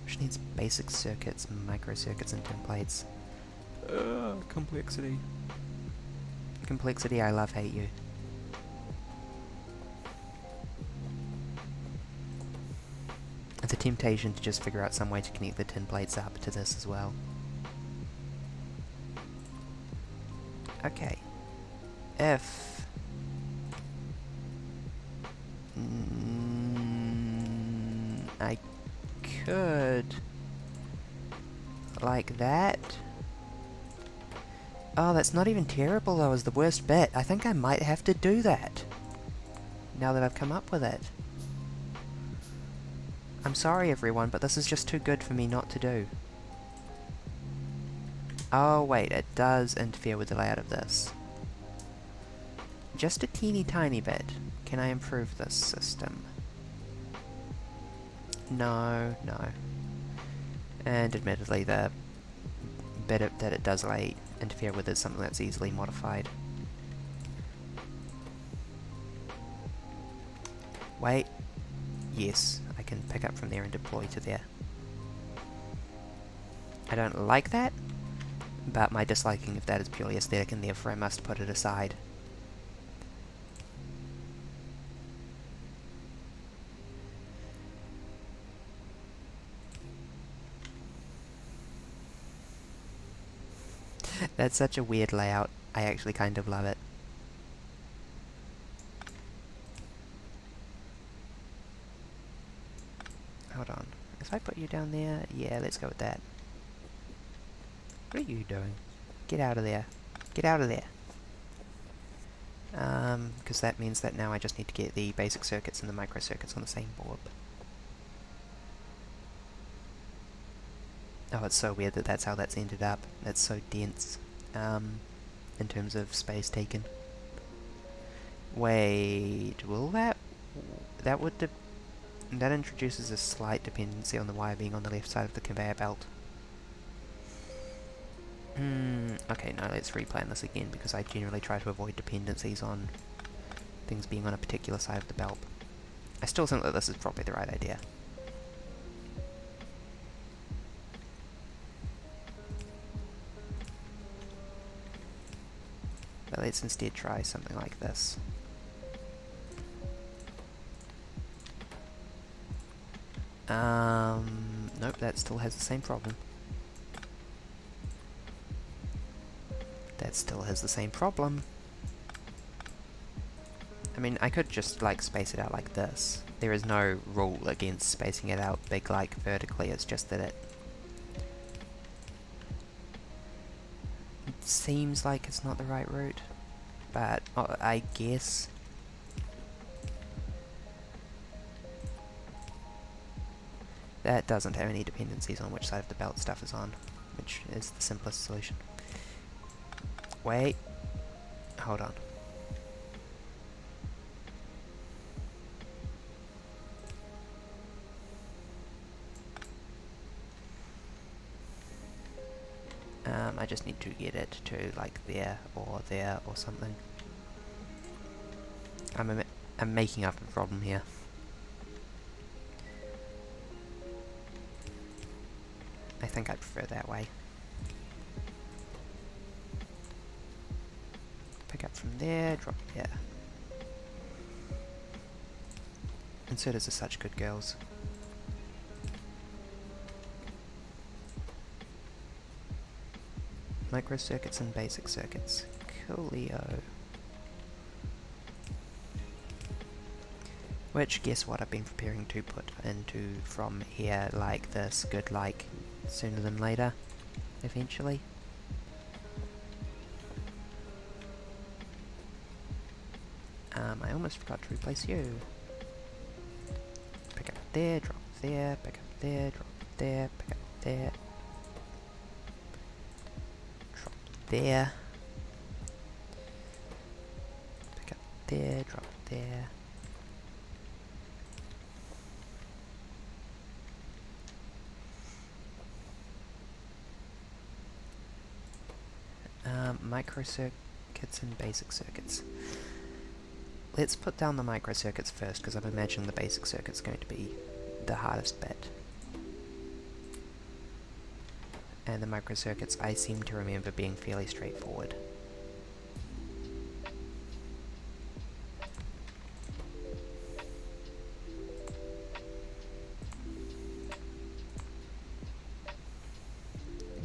which needs basic circuits, microcircuits, and templates. Complexity. Complexity, I love, hate you. It's a temptation to just figure out some way to connect the tin plates up to this as well. Okay. If... I could... like that... Oh, that's not even terrible though, is the worst bit. I think I might have to do that, now that I've come up with it. I'm sorry everyone, but this is just too good for me not to do. Oh wait, it does interfere with the layout of this. Just a teeny tiny bit. Can I improve this system? No, no. And admittedly the bit that it does interfere with is something that's easily modified. Wait. Yes, I can pick up from there and deploy to there. I don't like that, but my disliking of that is purely aesthetic, and therefore I must put it aside. That's such a weird layout. I actually kind of love it. Hold on. If I put you down there... yeah, let's go with that. What are you doing? Get out of there. Get out of there. Because that means that now I just need to get the basic circuits and the microcircuits on the same board. Oh, it's so weird that that's how that's ended up. That's so dense, in terms of space taken. Wait, will that... that would... that introduces a slight dependency on the wire being on the left side of the conveyor belt. Okay, no, let's replan this again, because I generally try to avoid dependencies on things being on a particular side of the belt. I still think that this is probably the right idea. But let's instead try something like this. Nope, that still has the same problem. That still has the same problem. I mean, I could just, like, space it out like this. There is no rule against spacing it out big, like, vertically, it's just that it seems like it's not the right route. But, I guess... that doesn't have any dependencies on which side of the belt stuff is on, which is the simplest solution. Wait. Hold on. I just need to get it to, like, there or something. I'm making up a problem here. I think I prefer that way. Pick up from there, drop there. Inserters are such good girls. Microcircuits and basic circuits. Coolio. Which, guess what, I've been preparing to put into from here like this, good like sooner than later, eventually. I almost forgot to replace you. Pick up there, drop there, pick up there, drop there, pick up there. Drop there. Pick up there, drop there. Microcircuits and basic circuits. Let's put down the microcircuits first, because I'm imagining the basic circuit's going to be the hardest bit. And the microcircuits I seem to remember being fairly straightforward.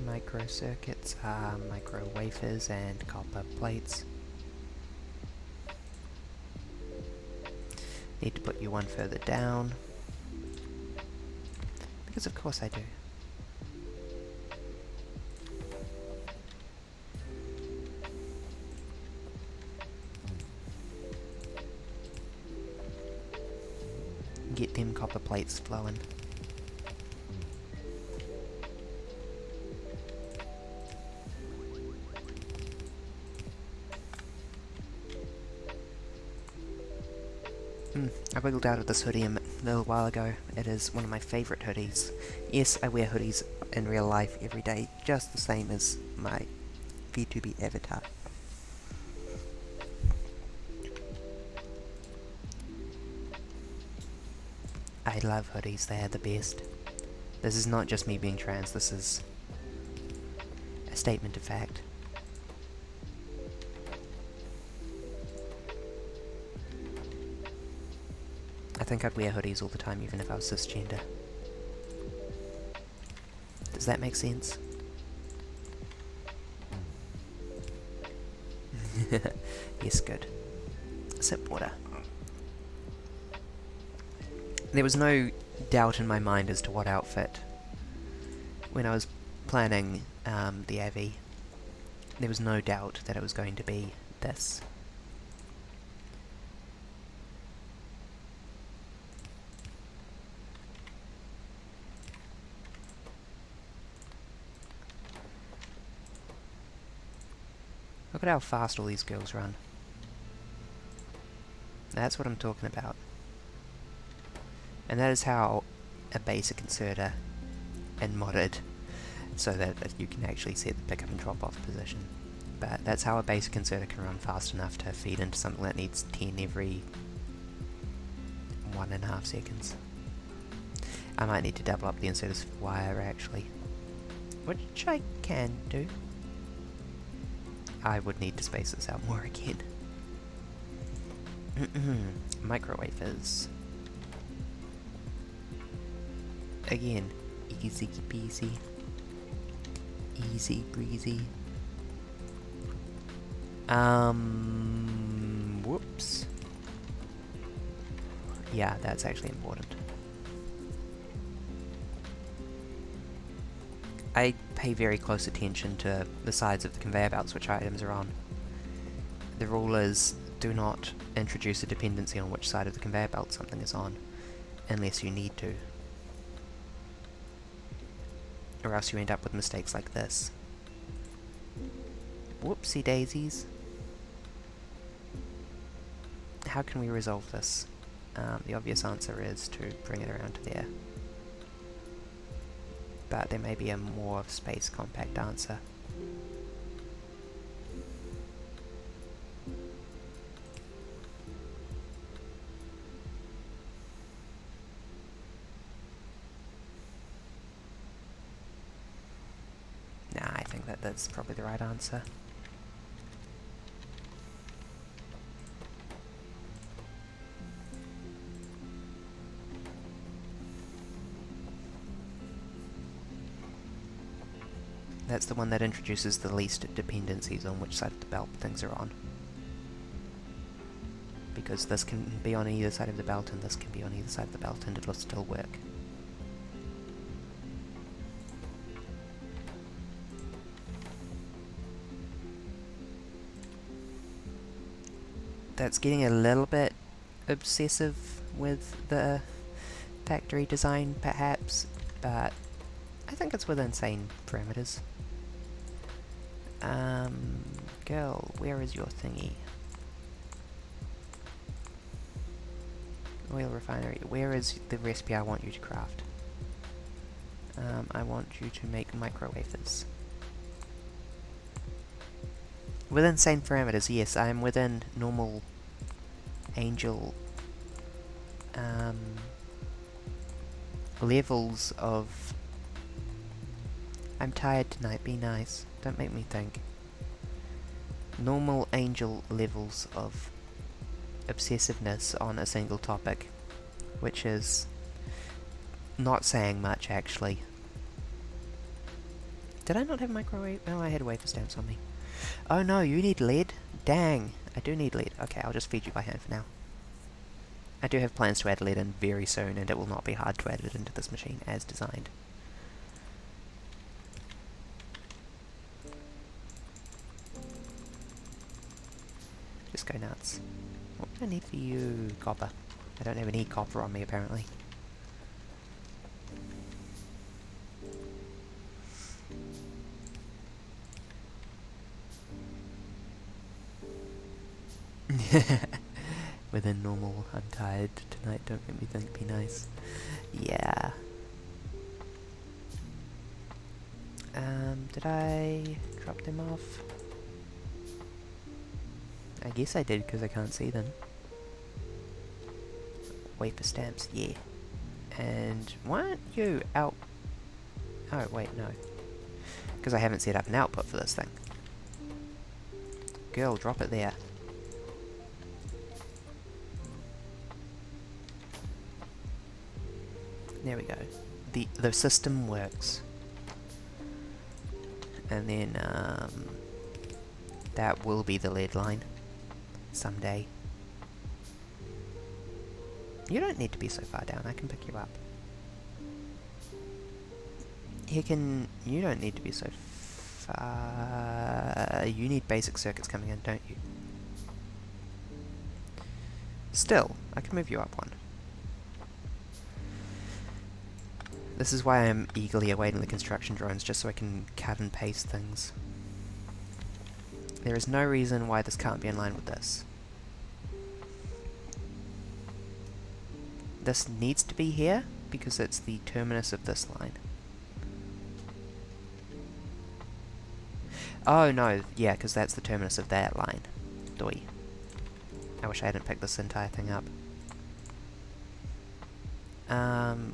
Microcircuits are micro wafers and copper plates. Need to put you one further down, because of course I do. Get them copper plates flowing. I wiggled out of this hoodie a little while ago. It is one of my favourite hoodies. Yes, I wear hoodies in real life every day, just the same as my VTuber avatar. I love hoodies, they are the best. This is not just me being trans, this is a statement of fact. I think I'd wear hoodies all the time even if I was cisgender. Does that make sense? Yes, good. Sip water. There was no doubt in my mind as to what outfit. When I was planning the AV, there was no doubt that it was going to be this. Look at how fast all these girls run. That's what I'm talking about. And that is how a basic inserter in modded so that you can actually set the pick up and drop off position. But that's how a basic inserter can run fast enough to feed into something that needs 10 every 1.5 seconds. I might need to double up the inserter's wire actually, which I can do. I would need to space this out more again. Microwafers. Again, easy peasy. Easy breezy. Whoops. Yeah, that's actually important. I pay very close attention to the sides of the conveyor belts which items are on. The rule is, do not introduce a dependency on which side of the conveyor belt something is on, unless you need to. Or else you end up with mistakes like this. Whoopsie daisies. How can we resolve this? The obvious answer is to bring it around to there. But there may be a more space compact answer. Nah, I think that's probably the right answer. That's the one that introduces the least dependencies on which side of the belt things are on. Because this can be on either side of the belt and this can be on either side of the belt and it'll still work. That's getting a little bit obsessive with the factory design perhaps, but I think it's within sane parameters. Girl, where is your thingy? Oil refinery. Where is the recipe I want you to craft? I want you to make microwafers. Within sane parameters, yes, I am within normal angel levels of I'm tired tonight, be nice, don't make me think. Normal angel levels of obsessiveness on a single topic, which is not saying much actually. Did I not have microwave? Oh, I had wafer stamps on me. Oh no, you need lead? Dang, I do need lead. Okay, I'll just feed you by hand for now. I do have plans to add lead in very soon, and it will not be hard to add it into this machine as designed. Just go nuts. What do I need for you? Copper. I don't have any copper on me apparently. Within normal, I'm tired tonight, don't make me think, be nice. Yeah. Did I drop them off? I guess I did, because I can't see them. Wafer stamps, yeah. And why aren't you out? Oh, wait, no. Because I haven't set up an output for this thing. Girl, drop it there. There we go. The system works. And then, that will be the lead line. Someday. You don't need to be so far down, I can pick you up. You don't need to be so far... You need basic circuits coming in, don't you? Still, I can move you up one. This is why I'm eagerly awaiting the construction drones, just so I can cut and paste things. There is no reason why this can't be in line with this. This needs to be here, because it's the terminus of this line. Oh no, yeah, because that's the terminus of that line. Doi. I wish I hadn't picked this entire thing up.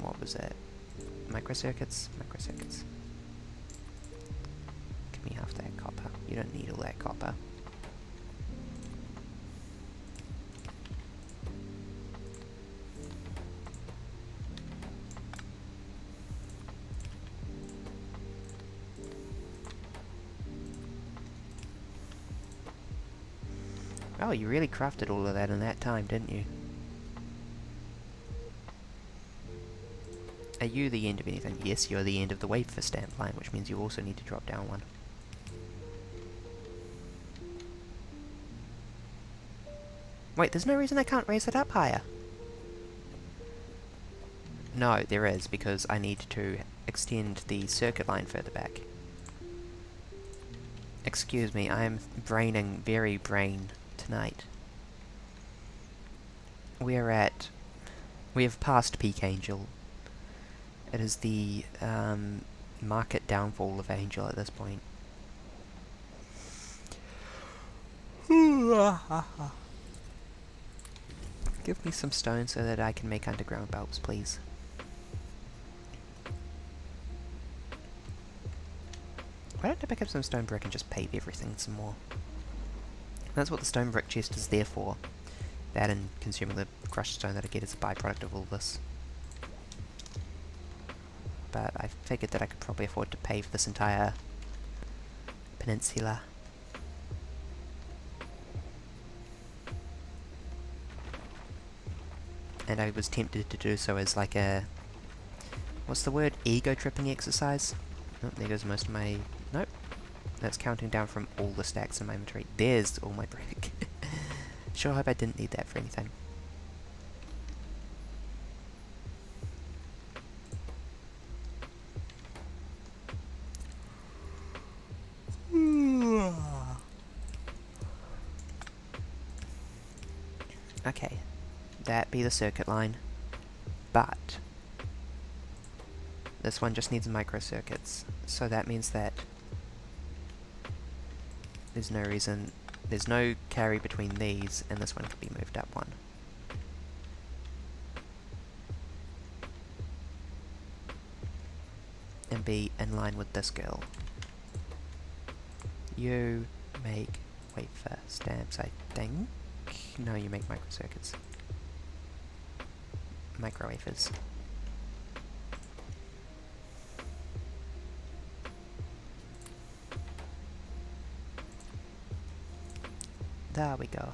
What was it? Microcircuits? Microcircuits. Give me half that copper. You don't need all that copper. Oh, you really crafted all of that in that time, didn't you? Are you the end of anything? Yes, you're the end of the wafer stamp line, which means you also need to drop down one. Wait, there's no reason I can't raise it up higher. No, there is, because I need to extend the circuit line further back. Excuse me, I am braining very brain tonight. We have passed Peak Angel. It is the market downfall of Angel at this point. Give me some stone so that I can make underground bulbs, please. Why don't I pick up some stone brick and just pave everything some more? That's what the stone brick chest is there for. That and consuming the crushed stone that I get as a byproduct of all this. But I figured that I could probably afford to pave this entire peninsula. And I was tempted to do so as like a... what's the word? Ego-tripping exercise? Oh, there goes most of my... nope. That's counting down from all the stacks in my inventory. There's all my brick. Sure hope I didn't need that for anything. Okay, that be the circuit line, but this one just needs microcircuits, so that means that there's no reason, there's no carry between these, and this one can be moved up one. And be in line with this girl. You make wafer stamps, I think. No, you make microcircuits. Microwafers. There we go.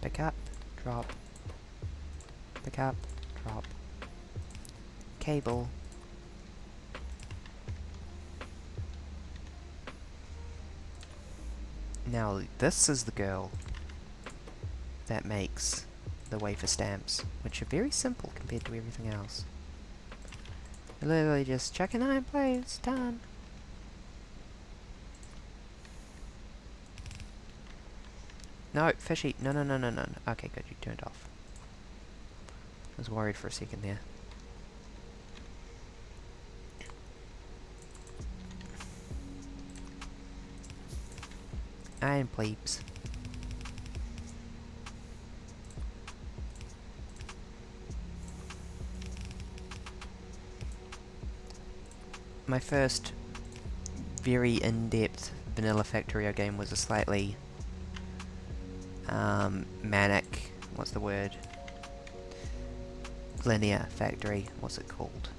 Pick up, drop. Pick up, drop. Cable. Now, this is the girl that makes the wafer stamps, which are very simple compared to everything else. Literally just chuck an iron plate, it's done. No, fishy. No, no, no, no, no. Okay, good, you turned off. I was worried for a second there. Iron plebes. My first very in-depth vanilla Factorio game was a slightly manic, what's the word? Linear factory, what's it called?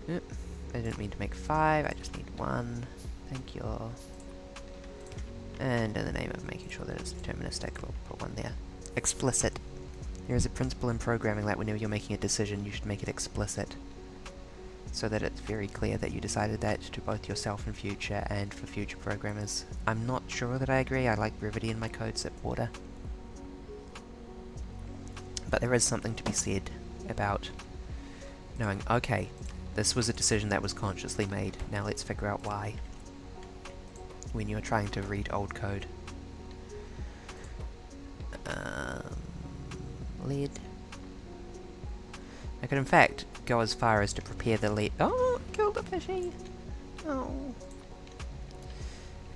Yep, I didn't mean to make 5, I just need 1. Thank you. And in the name of making sure that it's deterministic, we'll put 1 there. Explicit. There is a principle in programming that whenever you're making a decision, you should make it explicit. So that it's very clear that you decided that to both yourself in future and for future programmers. I'm not sure that I agree, I like brevity in my code, zip water. But there is something to be said about knowing, okay, this was a decision that was consciously made, now let's figure out why. When you're trying to read old code. Lead. I could in fact go as far as to prepare the lead. Oh, killed the fishy! Oh,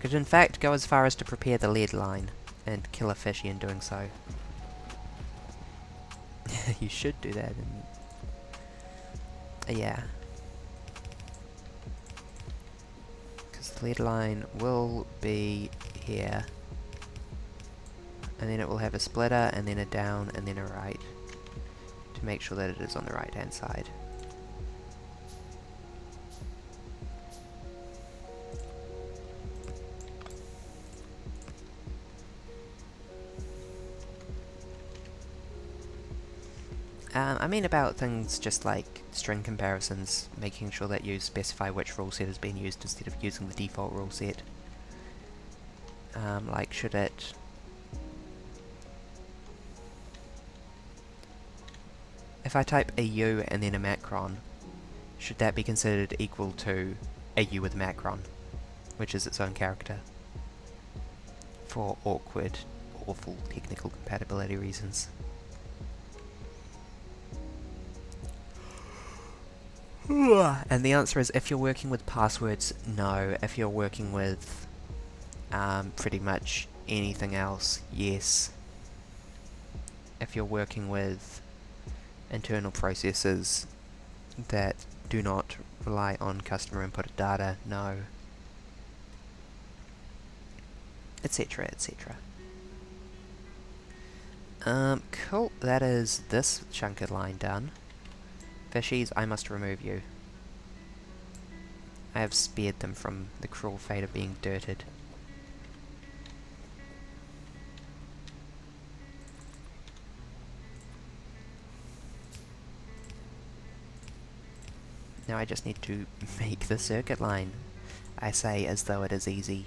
Could in fact go as far as to prepare the lead line and kill a fishy in doing so. You should do that. Yeah. Because the lead line will be here. And then it will have a splitter, and then a down, and then a right. To make sure that it is on the right hand side. I mean about things just like string comparisons, making sure that you specify which rule set has been used instead of using the default rule set. Like should it... If I type a U and then a macron, should that be considered equal to a U with a macron, which is its own character? For awkward, awful technical compatibility reasons. And the answer is, if you're working with passwords, no. If you're working with pretty much anything else, yes. If you're working with internal processes that do not rely on customer input data, no. Etc, etc. Cool, that is this chunk of line done. Fishies, I must remove you. I have spared them from the cruel fate of being dirted. Now I just need to make the circuit line. I say as though it is easy.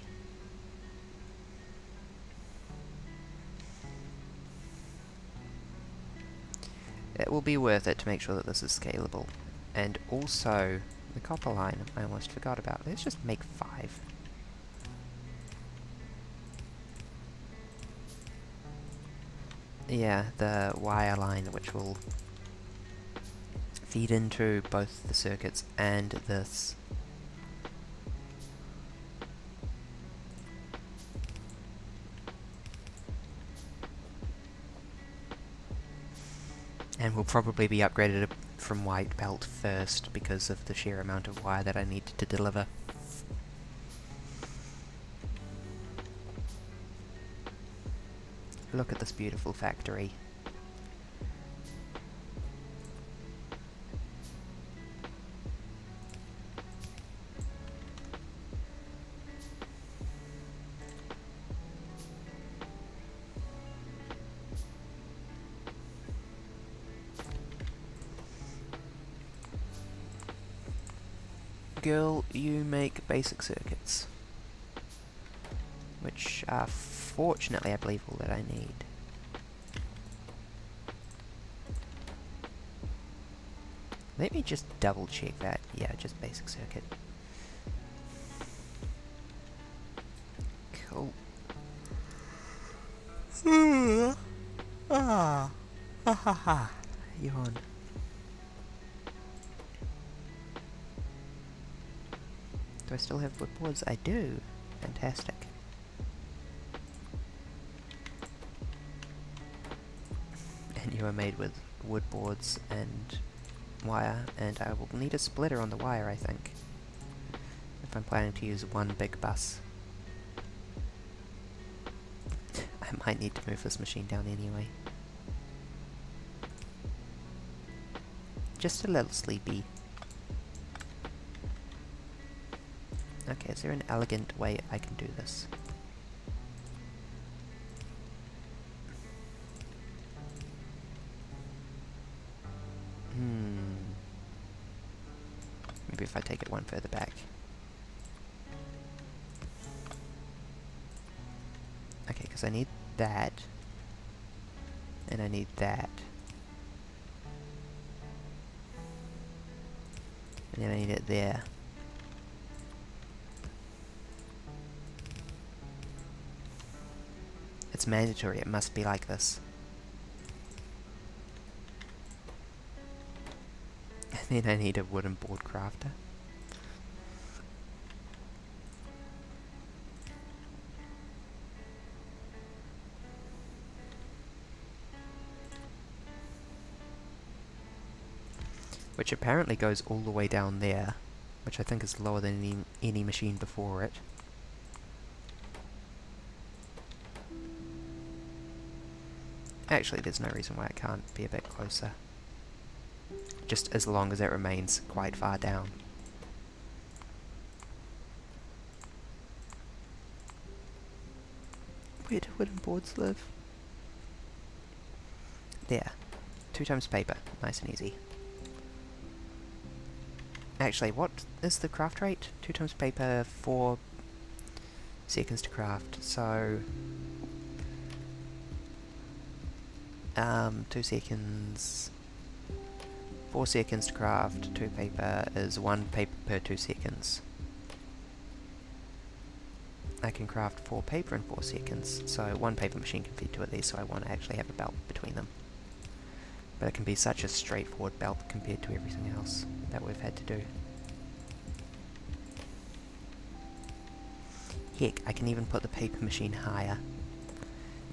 It will be worth it to make sure that this is scalable. And also, the copper line, I almost forgot about. Let's just make 5. Yeah, the wire line which will feed into both the circuits and this. And will probably be upgraded from white belt first because of the sheer amount of wire that I need to deliver. Look at this beautiful factory. Girl, you make basic circuits, which are fortunately I believe all that I need. Let me just double check that. Yeah, just basic circuit. Cool. Ah, ha ha ha. Yawn. Do I still have wood boards? I do. Fantastic. And you are made with wood boards and wire, and I will need a splitter on the wire, I think, if I'm planning to use one big bus. I might need to move this machine down anyway. Just a little sleepy. Okay, is there an elegant way I can do this? Maybe if I take it one further back. Okay, because I need that. And I need that. And then I need it there. It's mandatory, it must be like this. And then I need a wooden board crafter. which apparently goes all the way down there, which I think is lower than any machine before it. Actually, there's no reason why it can't be a bit closer, just as long as it remains quite far down. Where do wooden boards live? There. 2 times paper. Nice and easy. Actually, what is the craft rate? 2 times paper, 4 seconds to craft. So 2 seconds, 4 seconds to craft, 2 paper is 1 paper per 2 seconds. I can craft 4 paper in 4 seconds, so 1 paper machine can feed 2 of these, so I want to actually have a belt between them. But it can be such a straightforward belt compared to everything else that we've had to do. Heck, I can even put the paper machine higher.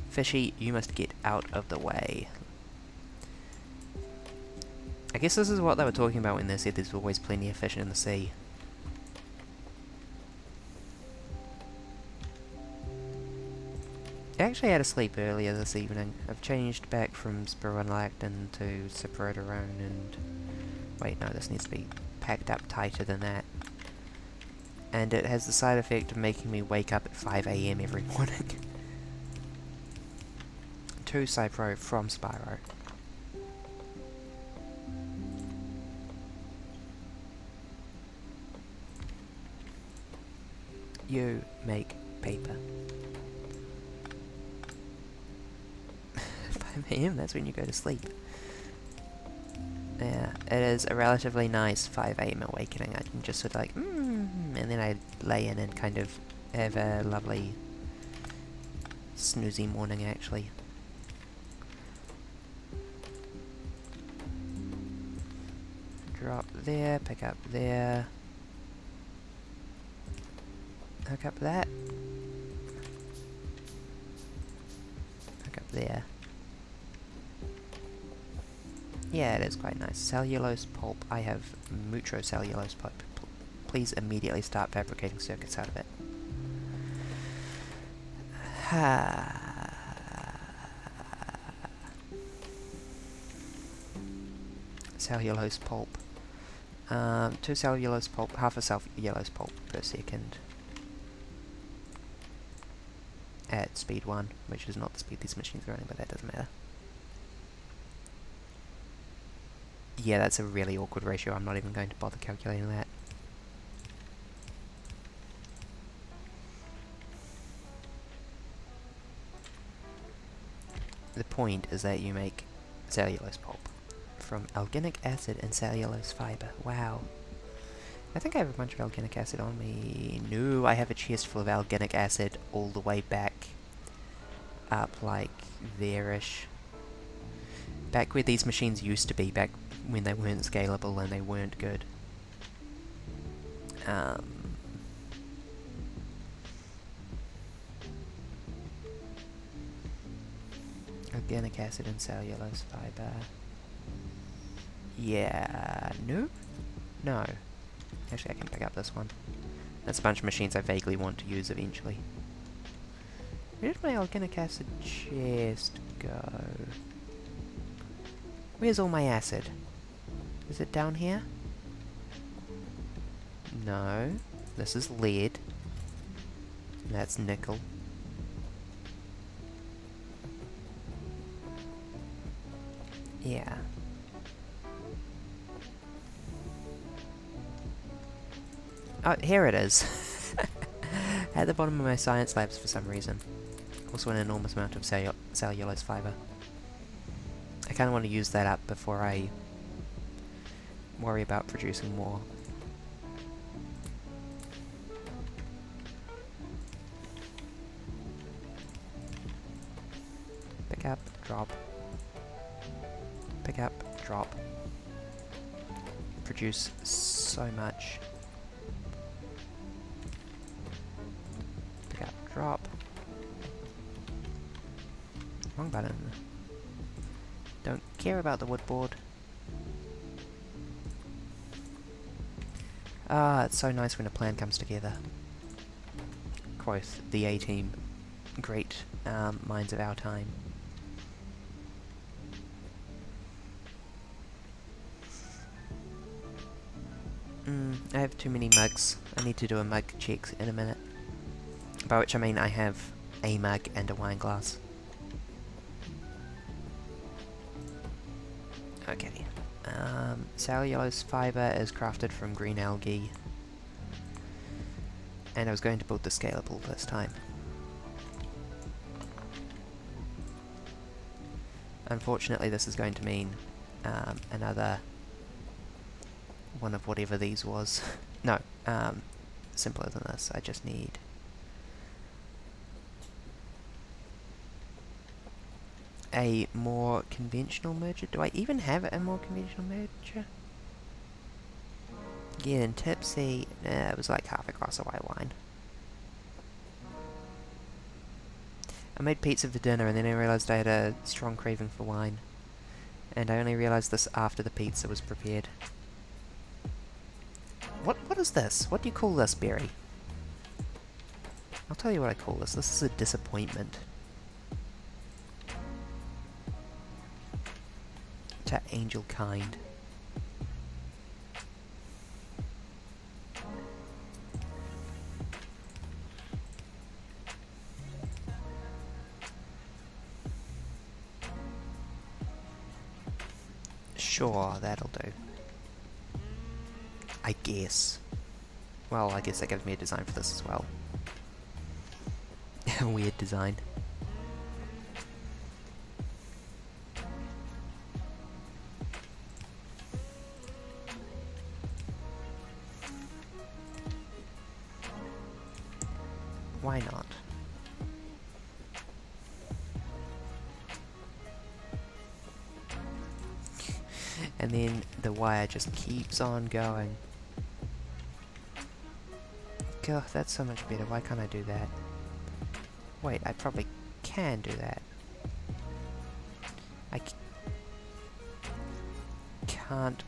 Fishy, you must get out of the way. I guess this is what they were talking about when they said there's always plenty of fish in the sea. I actually had a sleep earlier this evening. I've changed back from spironolactone to cyproterone and... wait, no, this needs to be packed up tighter than that. And it has the side effect of making me wake up at 5 AM every morning. To Cypro from Spyro. You make paper. 5 AM, that's when you go to sleep. Yeah, it is a relatively nice 5 AM awakening. I can just sort of like, and then I lay in and kind of have a lovely snoozy morning actually. Drop there, pick up there. Hook up that. Hook up there. Yeah, it is quite nice. Cellulose pulp. I have mucho cellulose pulp. Please immediately start fabricating circuits out of it. Cellulose pulp. 2 cellulose pulp, half a cellulose pulp per second. At speed 1, which is not the speed these machines are running, but that doesn't matter. Yeah, that's a really awkward ratio. I'm not even going to bother calculating that. The point is that you make cellulose pulp from alginic acid and cellulose fiber. Wow. I think I have a bunch of alginic acid on me. No, I have a chest full of alginic acid all the way back up, like, there-ish. Back where these machines used to be, back when they weren't scalable and they weren't good. Organic acid and cellulose fiber. Yeah, no? No. Actually, I can pick up this one. That's a bunch of machines I vaguely want to use eventually. Where did my organic acid chest go? Where's all my acid? Is it down here? No. This is lead. That's nickel. Yeah. Oh, here it is. At the bottom of my science labs for some reason. Also an enormous amount of cellulose fiber. I kind of want to use that up before I worry about producing more. Pick up, drop. Pick up, drop. Produce so much. Pick up, drop. Wrong button. Don't care about the wood board. Ah, it's so nice when a plan comes together. Quoth the A-Team, great minds of our time. I have too many mugs. I need to do a mug check in a minute. By which I mean I have a mug and a wine glass. Okay. Cellulose fibre is crafted from green algae. And I was going to build the scalable this time. Unfortunately, this is going to mean another one of whatever these was. No, simpler than this. I just need a more conventional merger. Do I even have a more conventional merger? Getting tipsy. It was like half a glass of white wine. I made pizza for dinner and then I realised I had a strong craving for wine. And I only realised this after the pizza was prepared. What is this? What do you call this, berry? I'll tell you what I call this. This is a disappointment. To angel kind. Sure, that'll do. I guess. Well, I guess that gives me a design for this as well. Weird design. Why not? And then the wire just keeps on going. God, that's so much better. Why can't I do that? Wait, I probably can do that. I can't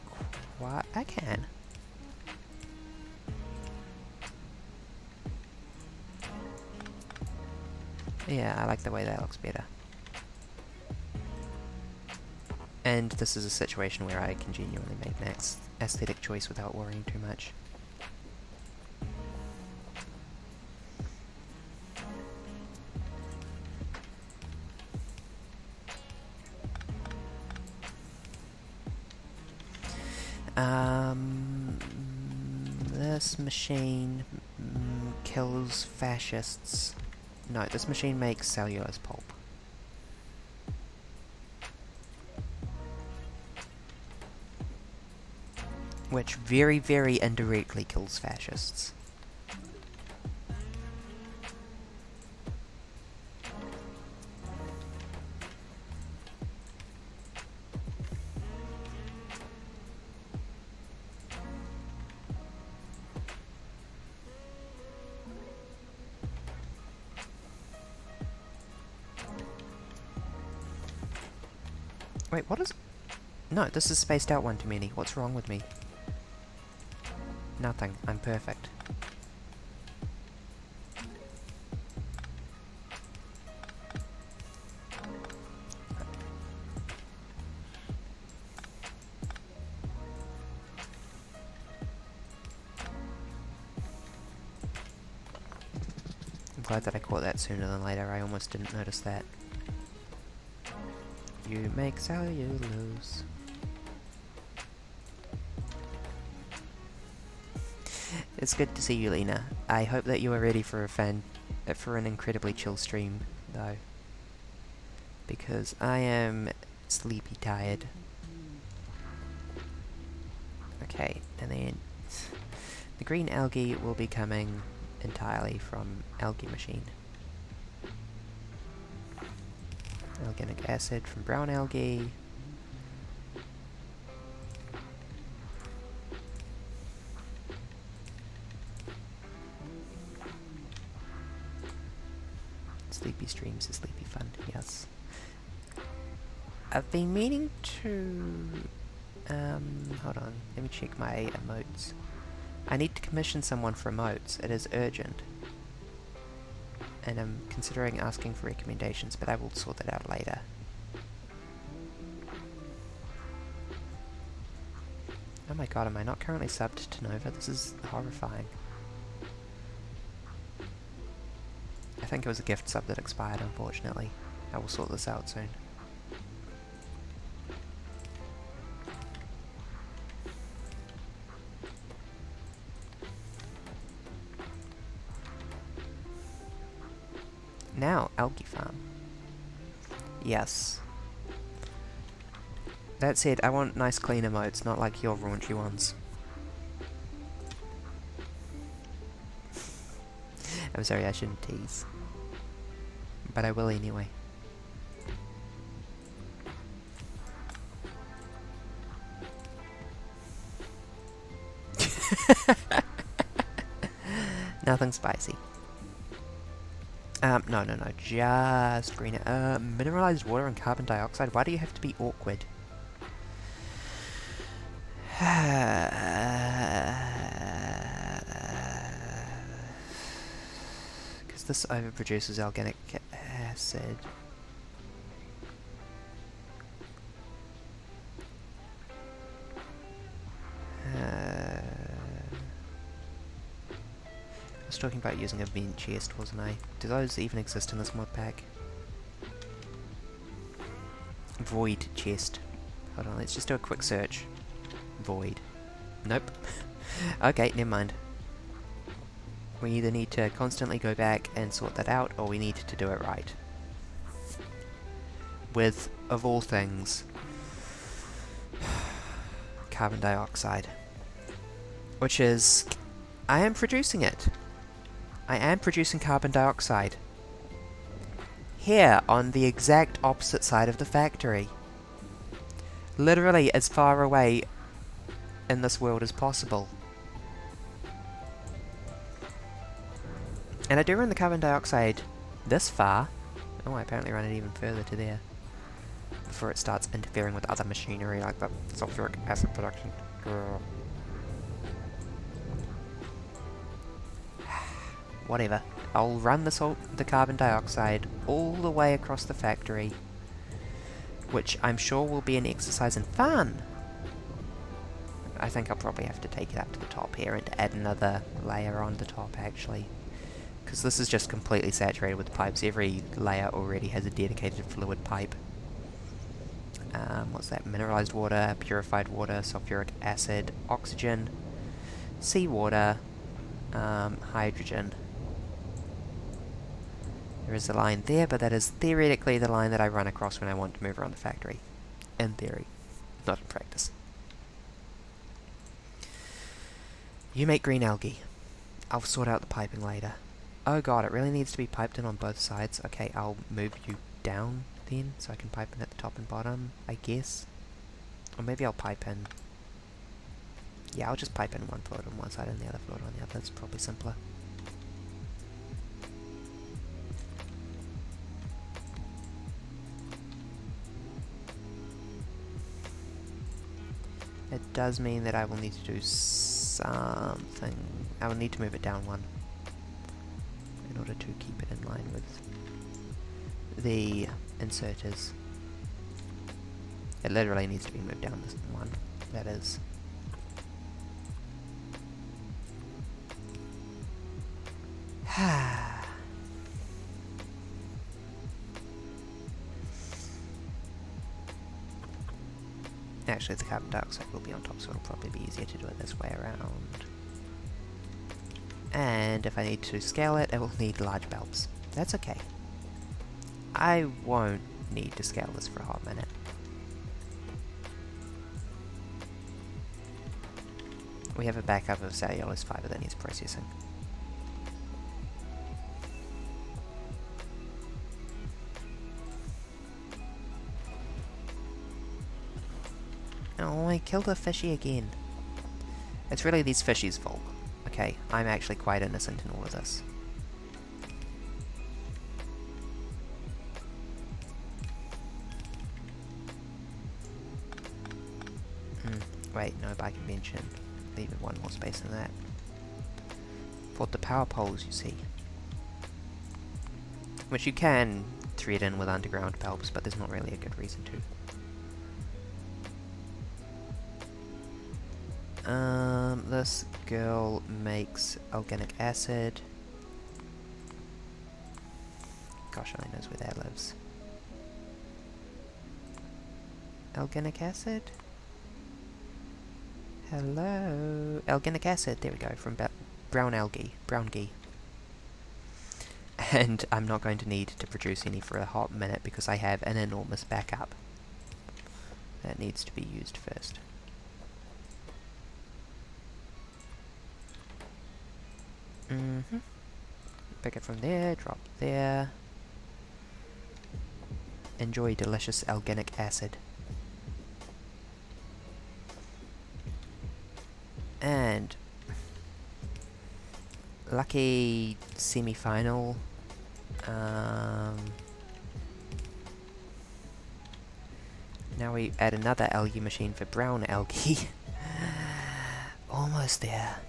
quite... I can. Yeah, I like the way that looks better. And this is a situation where I can genuinely make an aesthetic choice without worrying too much. This machine kills fascists. No, this machine makes cellulose pulp. Which very, very indirectly kills fascists. Wait, what is... No, this is spaced out one too many. What's wrong with me? Nothing. I'm perfect. I'm glad that I caught that sooner than later. I almost didn't notice that. You make cellulose. It's good to see you, Lena. I hope that you are ready for an incredibly chill stream, though. Because I am sleepy tired. Okay, and then the green algae will be coming entirely from algae machine. Organic acid from brown algae. Sleepy streams is sleepy fun, yes. I've been meaning to... hold on, let me check my emotes. I need to commission someone for moats. It is urgent. And I'm considering asking for recommendations, but I will sort that out later. Oh my god, am I not currently subbed to Nova? This is horrifying. I think it was a gift sub that expired, unfortunately. I will sort this out soon. Now, algae farm. Yes. That said, I want nice clean emotes, not like your raunchy ones. I'm sorry, I shouldn't tease. But I will anyway. Nothing spicy. No, just green. Mineralized water and carbon dioxide. Why do you have to be awkward? Because this overproduces organic acid. I was talking about using a vent chest, wasn't I? Do those even exist in this mod pack? Void chest. Hold on, let's just do a quick search. Void. Nope. Okay, never mind. We either need to constantly go back and sort that out, or we need to do it right. With, of all things, carbon dioxide. Which is... I am producing it. I am producing carbon dioxide. Here, on the exact opposite side of the factory. Literally as far away in this world as possible. And I do run the carbon dioxide this far. Oh, I apparently run it even further to there. Before it starts interfering with other machinery like the sulfuric acid production. Grr. Whatever. I'll run the carbon dioxide all the way across the factory, which I'm sure will be an exercise in fun. I think I'll probably have to take it up to the top here and add another layer on the top, actually. Because this is just completely saturated with pipes. Every layer already has a dedicated fluid pipe. What's that? Mineralized water, purified water, sulfuric acid, oxygen, seawater, hydrogen. There is a line there, but that is theoretically the line that I run across when I want to move around the factory. In theory, not in practice. You make green algae. I'll sort out the piping later. Oh god, it really needs to be piped in on both sides. Okay, I'll move you down then, so I can pipe in at the top and bottom, I guess. Or maybe I'll pipe in... Yeah, I'll just pipe in one fluid on one side and the other fluid on the other. That's probably simpler. It does mean that I will need to do something. I will need to move it down one in order to keep it in line with the inserters. It literally needs to be moved down this one. That is. Actually, the carbon dioxide will be on top, so it'll probably be easier to do it this way around. And if I need to scale it, it will need large bulbs. That's okay. I won't need to scale this for a hot minute. We have a backup of cellulose fiber that needs processing. Oh, I killed a fishy again. It's really these fishies' fault. Okay, I'm actually quite innocent in all of this. Wait, no, by convention. Leave it one more space than that. transport the power poles, you see. Which you can thread in with underground bulbs, but there's not really a good reason to. This girl makes organic acid. Gosh, only knows where that lives. Organic acid? Hello? Organic acid, there we go, from brown algae. Brown ghee. And I'm not going to need to produce any for a hot minute because I have an enormous backup. That needs to be used first. Pick it from there, drop there. Enjoy delicious organic acid. And lucky semi-final. Now we add another algae machine for brown algae. Almost there.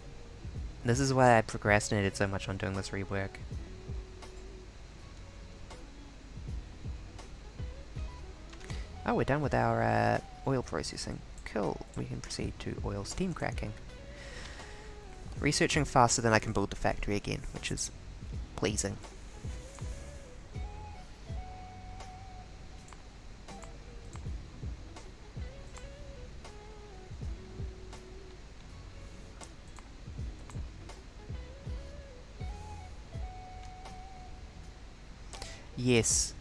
This is why I procrastinated so much on doing this rework. Oh, we're done with our oil processing. Cool, we can proceed to oil steam cracking. Researching faster than I can build the factory again, which is pleasing. Yes,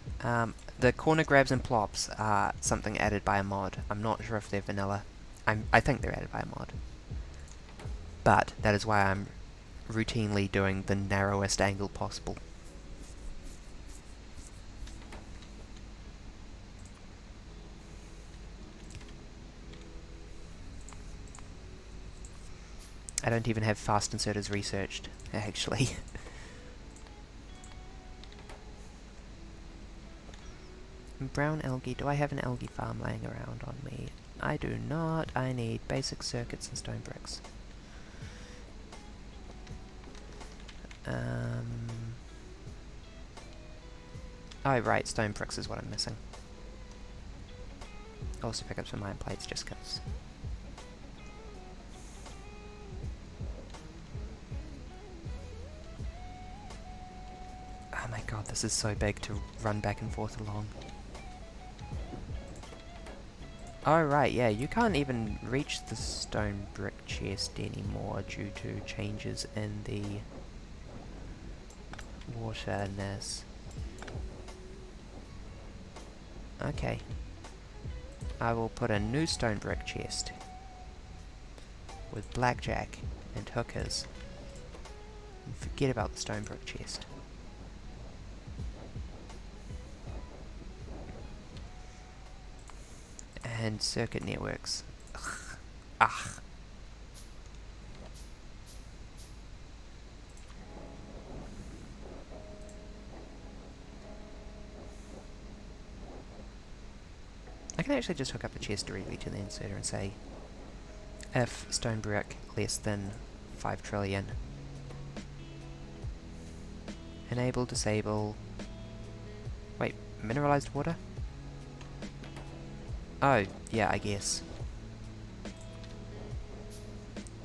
the corner grabs and plops are something added by a mod. I'm not sure if they're vanilla. I think they're added by a mod. But that is why I'm routinely doing the narrowest angle possible. I don't even have fast inserters researched, actually. Brown algae. Do I have an algae farm laying around on me? I do not. I need basic circuits and stone bricks. Oh, right, stone bricks is what I'm missing. Also pick up some iron plates just because. Oh my god, this is so big to run back and forth along. Oh right, yeah, you can't even reach the stone brick chest anymore due to changes in the waterness. Okay. I will put a new stone brick chest with blackjack and hookers. And forget about the stone brick chest. And circuit networks. Ugh. Ah. I can actually just hook up a chest directly to the inserter and say if stone brick less than 5 trillion, enable, disable, wait, mineralized water? Oh, yeah, I guess.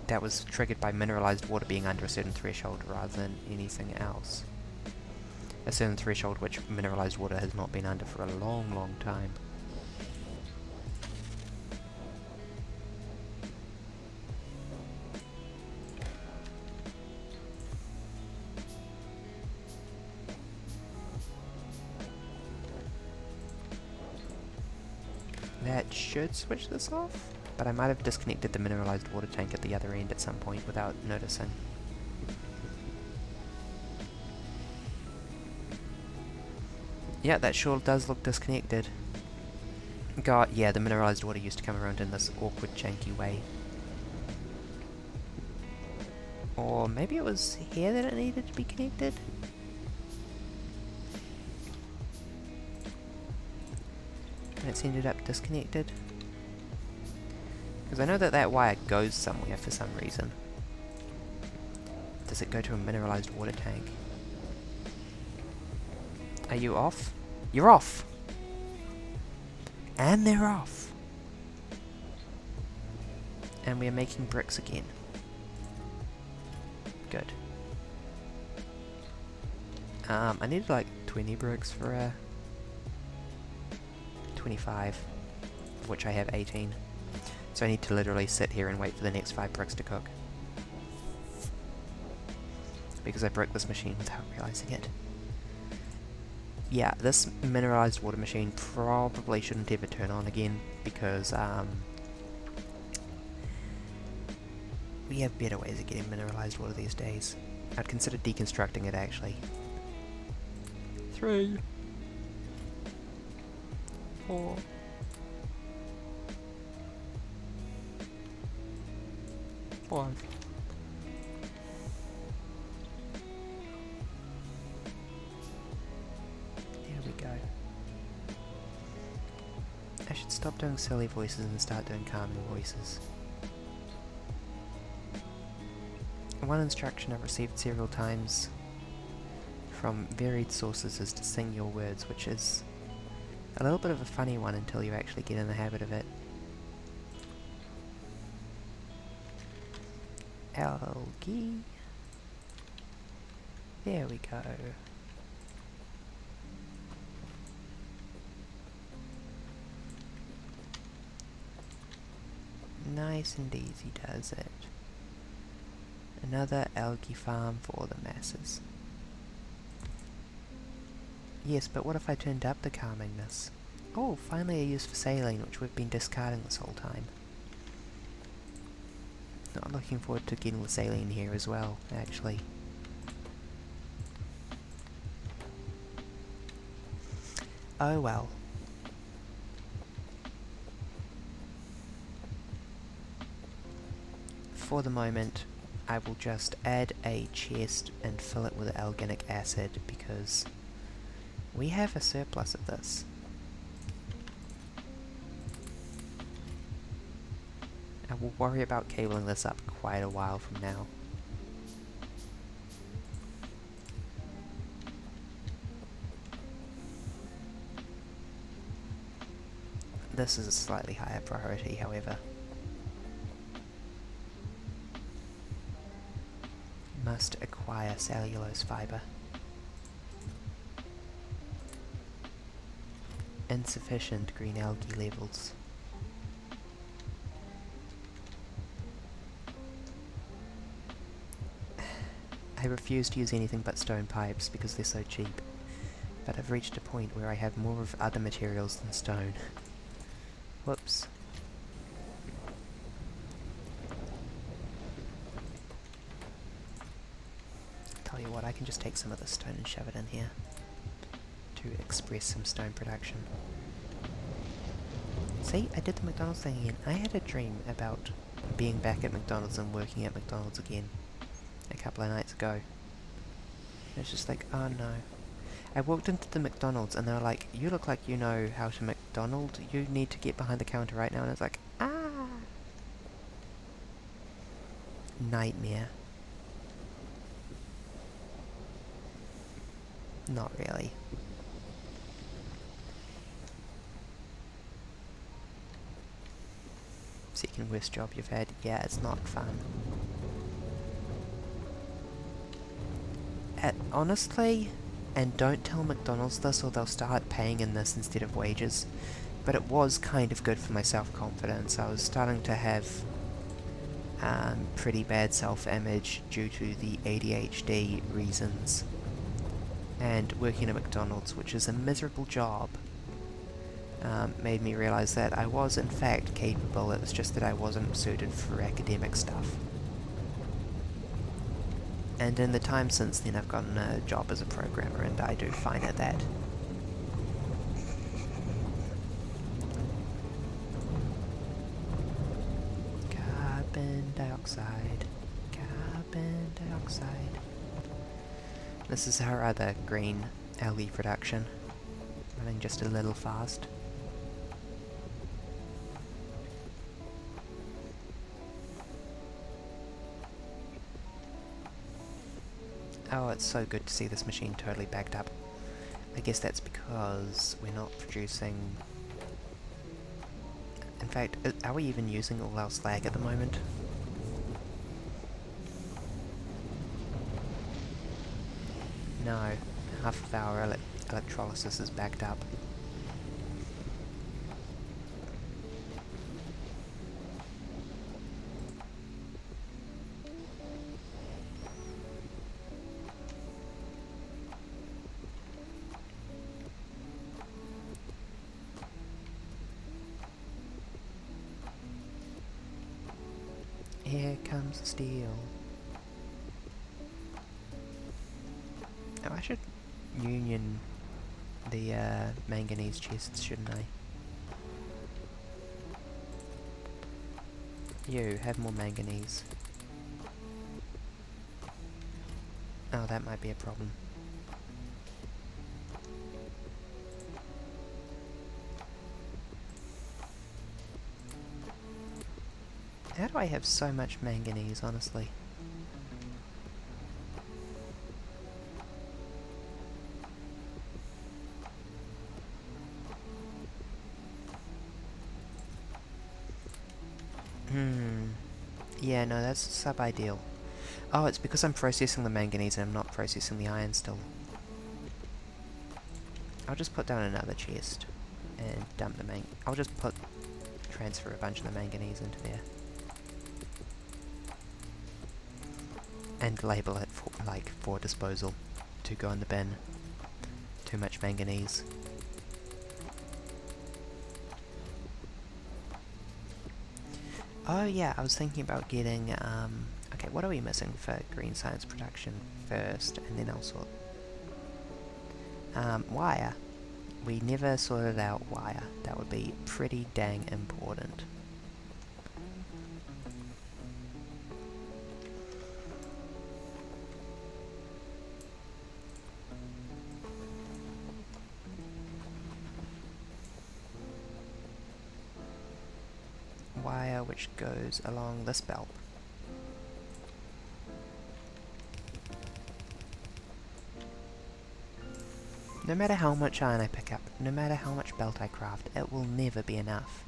That was triggered by mineralized water being under a certain threshold rather than anything else. A certain threshold which mineralized water has not been under for a long, long time. That should switch this off, but I might have disconnected the mineralized water tank at the other end at some point without noticing. Yeah, that sure does look disconnected. God, yeah, the mineralized water used to come around in this awkward, janky way. Or maybe it was here that it needed to be connected? And it's ended up disconnected. Because I know that that wire goes somewhere for some reason. To does it go to a mineralized water tank? Are you off? You're off! And they're off! And we are making bricks again. Good. I needed like 20 bricks for a 25, of which I have 18. So I need to literally sit here and wait for the next 5 bricks to cook. Because I broke this machine without realizing it. Yeah, this mineralized water machine probably shouldn't ever turn on again, because we have better ways of getting mineralized water these days. I'd consider deconstructing it, actually. 3, 4. There we go. I should stop doing silly voices and start doing calming voices. One instruction I've received several times from varied sources is to sing your words, which is a little bit of a funny one until you actually get in the habit of it. Algae. There we go. Nice and easy does it. Another algae farm for the masses. Yes, but what if I turned up the calmingness? Oh, finally a use for saline, which we've been discarding this whole time. Not looking forward to getting the saline here as well, actually. Oh well. For the moment, I will just add a chest and fill it with organic acid, because we have a surplus of this. I will worry about cabling this up quite a while from now. This is a slightly higher priority, however. Must acquire cellulose fibre. Insufficient green algae levels. I refuse to use anything but stone pipes because they're so cheap, but I've reached a point where I have more of other materials than stone. Whoops. Tell you what, I can just take some of this stone and shove it in here to express some stone production. See, I did the McDonald's thing again. I had a dream about being back at McDonald's and working at McDonald's again a couple of nights ago. It's just like, oh no. I walked into the McDonald's and they were like, you look like you know how to McDonald, you need to get behind the counter right now, and I was like, ah! Nightmare. Not really. Second worst job you've had? Yeah, it's not fun. Honestly, and don't tell McDonald's this or they'll start paying in this instead of wages, but it was kind of good for my self-confidence. I was starting to have pretty bad self-image due to the ADHD reasons, and working at McDonald's, which is a miserable job, made me realise that I was in fact capable. It was just that I wasn't suited for academic stuff. And in the time since then I've gotten a job as a programmer, and I do fine at that. Carbon dioxide. Carbon dioxide. This is our other green algae production. Running just a little fast. Oh, it's so good to see this machine totally backed up. I guess that's because we're not producing... In fact, are we even using all our slag at the moment? No, half of our electrolysis is backed up. Here comes the steel. Oh, I should union the manganese chests, shouldn't I? You, have more manganese. Oh, that might be a problem. How do I have so much manganese, honestly? Yeah, no, that's sub-ideal. Oh, it's because I'm processing the manganese and I'm not processing the iron still. I'll just put down another chest and dump the I'll just transfer a bunch of the manganese into there. And label it for, for disposal. To go in the bin. Too much manganese. Oh yeah, I was thinking about getting, okay, what are we missing for green science production first, and then I'll sort... wire. We never sorted out wire. That would be pretty dang important. Wire which goes along this belt. No matter how much iron I pick up, no matter how much belt I craft, it will never be enough.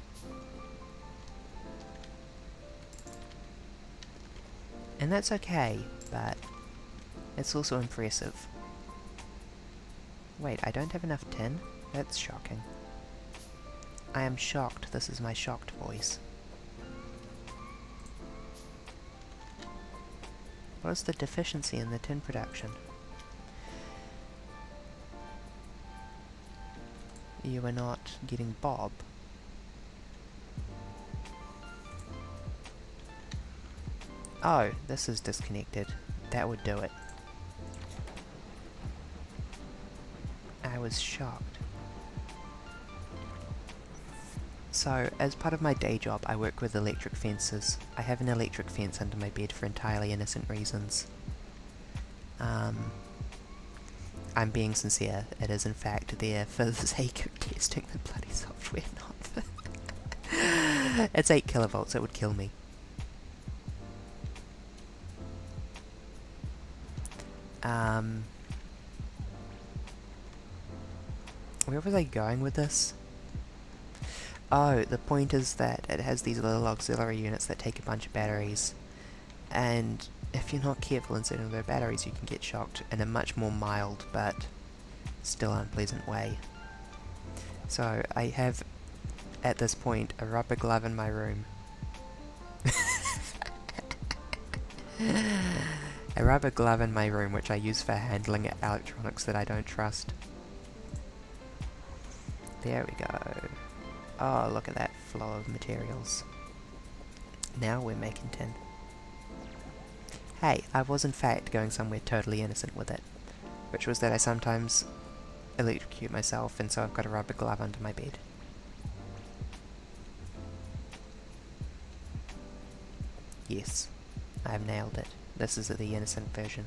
And that's okay, but it's also impressive. Wait, I don't have enough tin? That's shocking. I am shocked. This is my shocked voice. What is the deficiency in the tin production? You are not getting Bob. Oh, this is disconnected. That would do it. I was shocked. So, as part of my day job, I work with electric fences. I have an electric fence under my bed for entirely innocent reasons. I'm being sincere. It is in fact there for the sake of testing the bloody software, not for... It's 8 kilovolts, it would kill me. Where was I going with this? Oh, the point is that it has these little auxiliary units that take a bunch of batteries, and if you're not careful in setting their batteries, you can get shocked in a much more mild but still unpleasant way. So I have, at this point, a rubber glove in my room. A rubber glove in my room which I use for handling electronics that I don't trust. There we go. Oh, look at that flow of materials. Now we're making tin. Hey, I was in fact going somewhere totally innocent with it, which was that I sometimes electrocute myself, and so I've got a rubber glove under my bed. Yes, I've nailed it. This is the innocent version.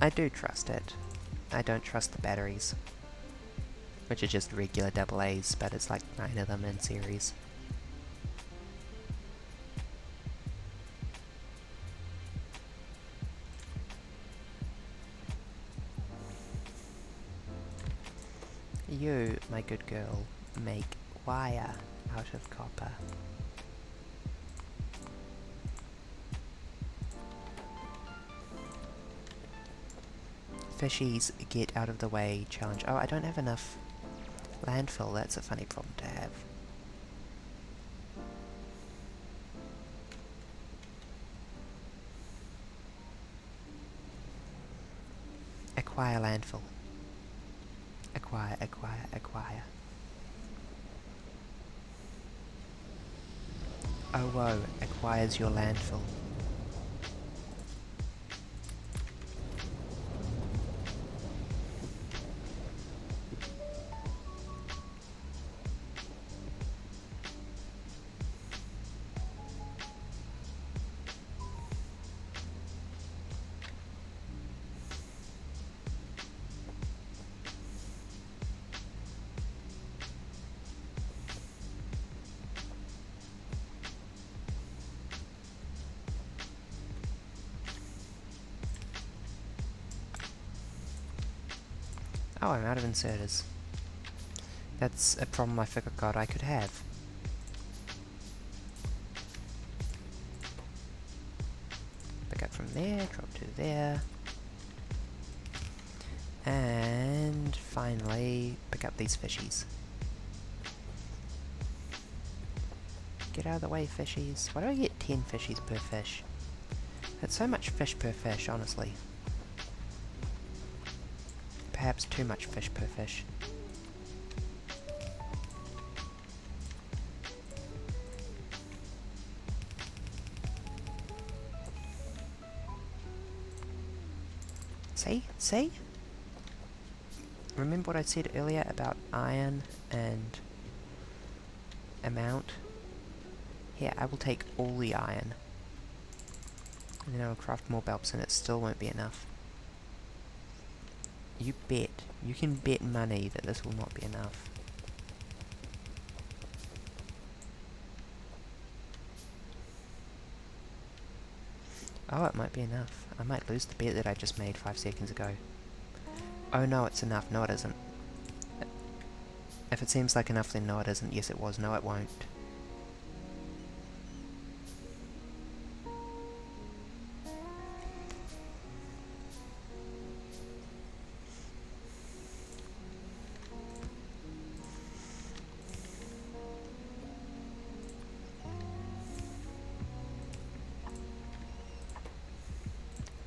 I do trust it. I don't trust the batteries. Which are just regular AA's, but it's like 9 of them in series. You, my good girl, make wire out of copper. Fishies, get out of the way challenge. Oh, I don't have enough landfill. That's a funny problem to have. Acquire landfill. Acquire, acquire, acquire. Oh whoa, acquires your landfill. Oh, I'm out of inserters. That's a problem I forgot I could have. Pick up from there, drop to there. And finally, pick up these fishies. Get out of the way, fishies. Why do I get 10 fishies per fish? That's so much fish per fish, honestly. Perhaps too much fish per fish. See? See? Remember what I said earlier about iron and amount? Here, I will take all the iron. And then I will craft more bulbs and it still won't be enough. You bet. You can bet money that this will not be enough. Oh, it might be enough. I might lose the bet that I just made 5 seconds ago. Oh no, it's enough. No, it isn't. If it seems like enough, then no, it isn't. Yes, it was. No, it won't.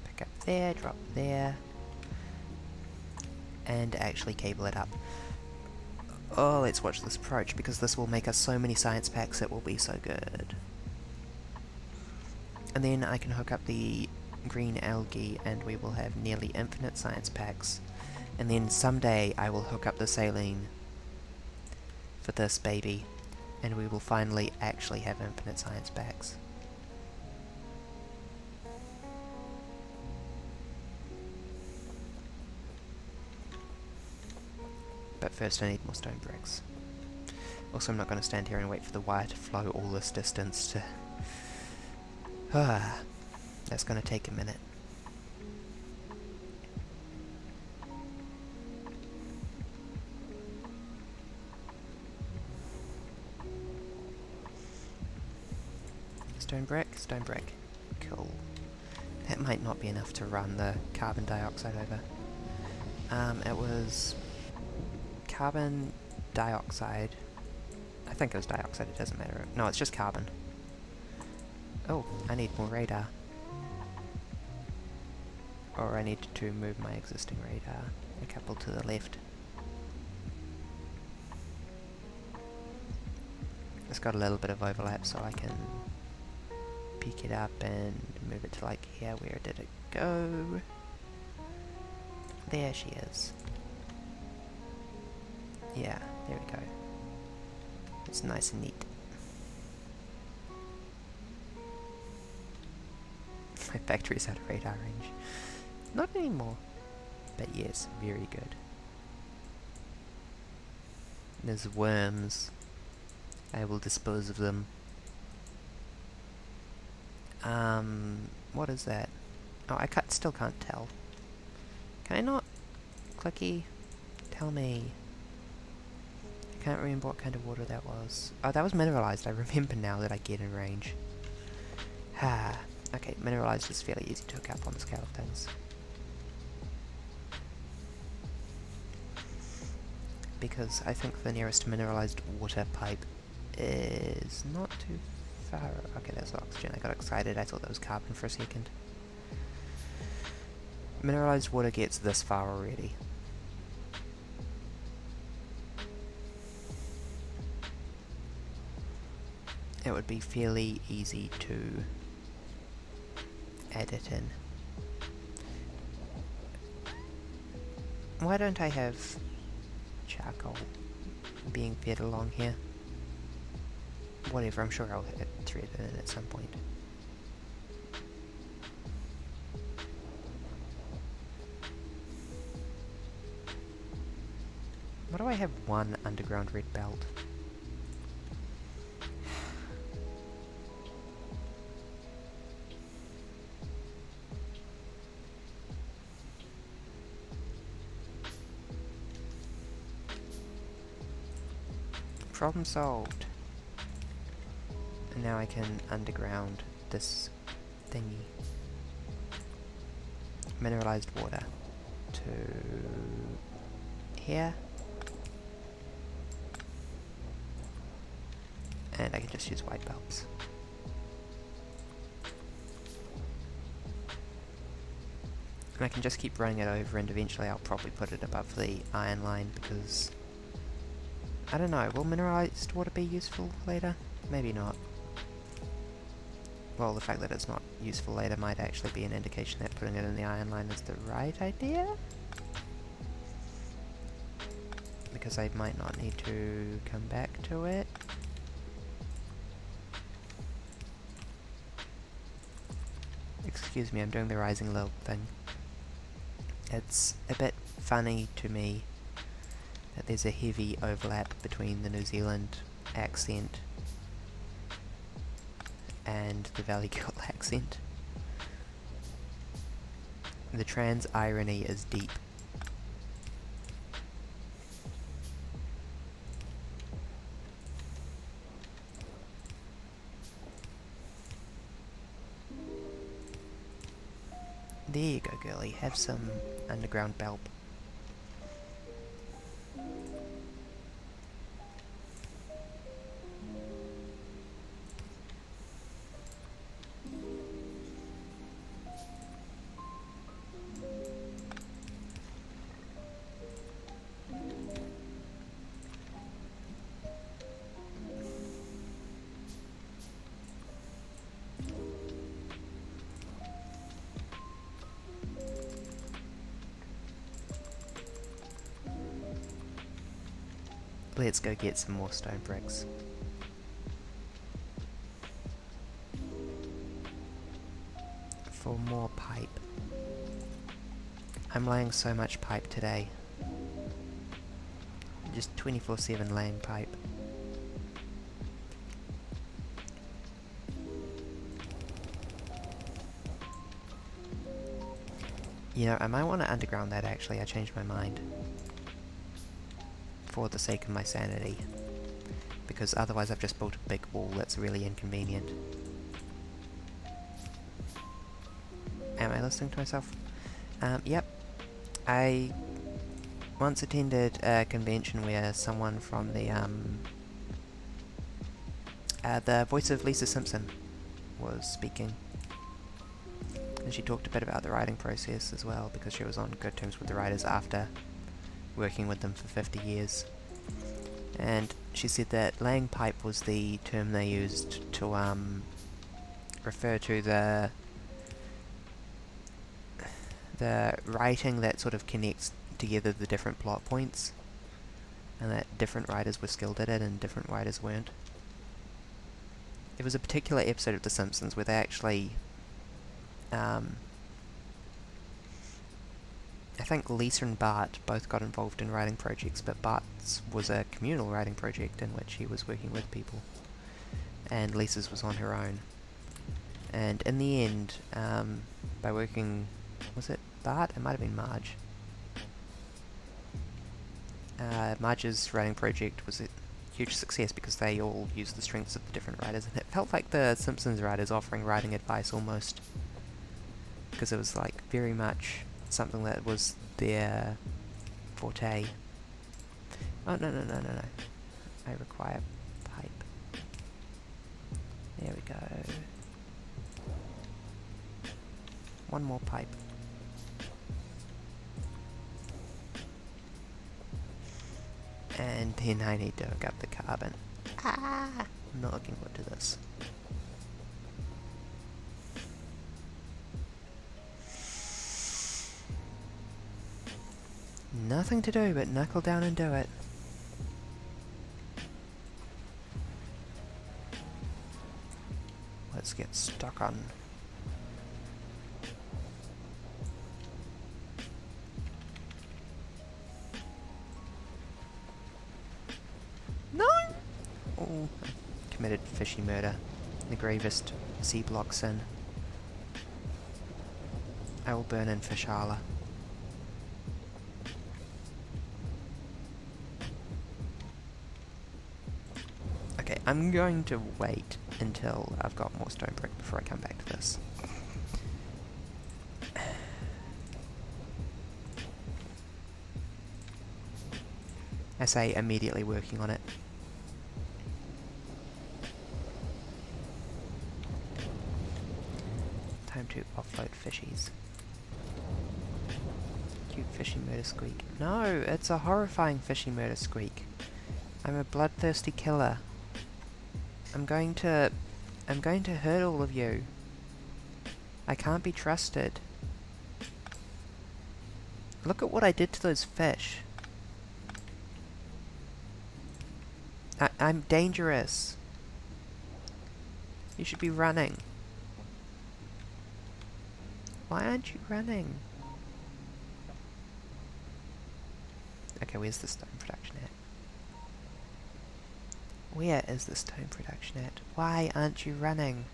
Pick up there, drop there. And actually cable it up. Oh, let's watch this approach, because this will make us so many science packs, it will be so good. And then I can hook up the green algae, and we will have nearly infinite science packs. And then someday I will hook up the saline for this baby, and we will finally actually have infinite science packs. But first I need more stone bricks. Also, I'm not going to stand here and wait for the wire to flow all this distance to... that's going to take a minute. Stone brick, stone brick. Cool. That might not be enough to run the carbon dioxide over. It was... carbon dioxide. I think it was dioxide, it doesn't matter. No, it's just carbon. Oh, I need more radar. Or I need to move my existing radar a couple to the left. It's got a little bit of overlap, so I can pick it up and move it to like here. Where did it go? There she is. Yeah, there we go. It's nice and neat. My factory's out of radar range. Not anymore. But yes, very good. There's worms. I will dispose of them. What is that? Oh, still can't tell. Can I not? Clicky? Tell me. I can't remember what kind of water that was. Oh, that was mineralized. I remember now that I get in range. Ah, okay, mineralized is fairly easy to hook up on the scale of things. Because I think the nearest mineralized water pipe is not too far. Okay, that's oxygen. I got excited. I thought that was carbon for a second. Mineralized water gets this far already. It would be fairly easy to add it in. Why don't I have charcoal being fed along here? Whatever, I'm sure I'll thread it in at some point. Why do I have one underground red belt? Problem solved. And now I can underground this thingy. Mineralized water to here. And I can just use white bulbs. And I can just keep running it over, and eventually I'll probably put it above the iron line because I don't know, will mineralized water be useful later? Maybe not. Well, the fact that it's not useful later might actually be an indication that putting it in the iron line is the right idea? Because I might not need to come back to it. Excuse me, I'm doing the rising log thing. It's a bit funny to me that there's a heavy overlap between the New Zealand accent and the Valley Girl accent. The trans irony is deep. There you go, girlie. Have some underground belp. Let's go get some more stone bricks. For more pipe. I'm laying so much pipe today. Just 24/7 laying pipe. You know, I might want to underground that actually. I changed my mind. For the sake of my sanity. Because otherwise I've just built a big wall that's really inconvenient. Am I listening to myself? Yep. I once attended a convention where someone from the voice of Lisa Simpson was speaking. And she talked a bit about the writing process as well, because she was on good terms with the writers after working with them for 50 years. And she said that laying pipe was the term they used to refer to the writing that sort of connects together the different plot points, and that different writers were skilled at it and different writers weren't. There was a particular episode of The Simpsons where they actually I think Lisa and Bart both got involved in writing projects, but Bart's was a communal writing project in which he was working with people, and Lisa's was on her own. And in the end, by working... was it Bart? It might have been Marge. Marge's writing project was a huge success because they all used the strengths of the different writers, and it felt like the Simpsons writers offering writing advice almost, because it was like very much something that was their forte. Oh, no. I require pipe. There we go. One more pipe. And then I need to hook up the carbon. I'm not looking forward to this. Nothing to do but knuckle down and do it. Let's get stuck on. No! Oh, I committed fishy murder. The gravest Seablock sin. I will burn in Fishala. Okay, I'm going to wait until I've got more stone brick before I come back to this. I say immediately working on it. Time to offload fishies. Cute fishy murder squeak. No, it's a horrifying fishy murder squeak. I'm a bloodthirsty killer. I'm going to hurt all of you. I can't be trusted. Look at what I did to those fish. I'm dangerous. You should be running. Why aren't you running? Okay, where's the stone production at? Where is the stone production at? Why aren't you running?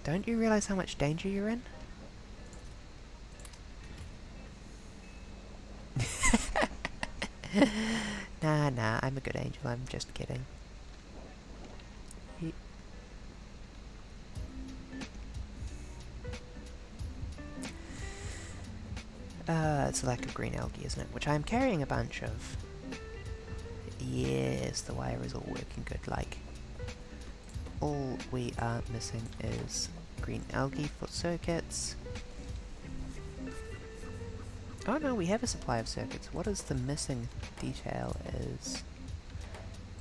Don't you realize how much danger you're in? Nah, I'm a good angel, I'm just kidding. It's a lack of green algae, isn't it? Which I'm carrying a bunch of. Yes, the wire is all working good, like. All we are missing is green algae for circuits. Oh no, we have a supply of circuits. What is the missing detail is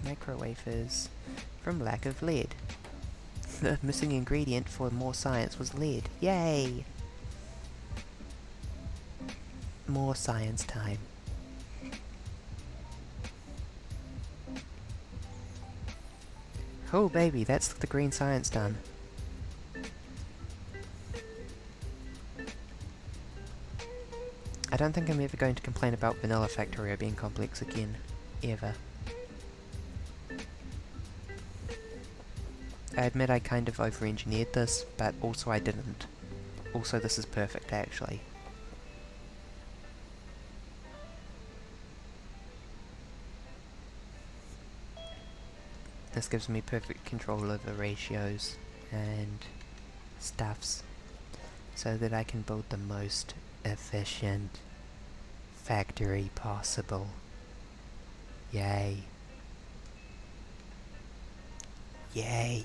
micro wafers from lack of lead. The missing ingredient for more science was lead. Yay! More science time. Oh baby, that's the green science done. I don't think I'm ever going to complain about vanilla Factorio being complex again. Ever. I admit I kind of over-engineered this, but also I didn't. Also this is perfect, actually. This gives me perfect control over ratios and stuffs, so that I can build the most efficient factory possible. Yay. Yay.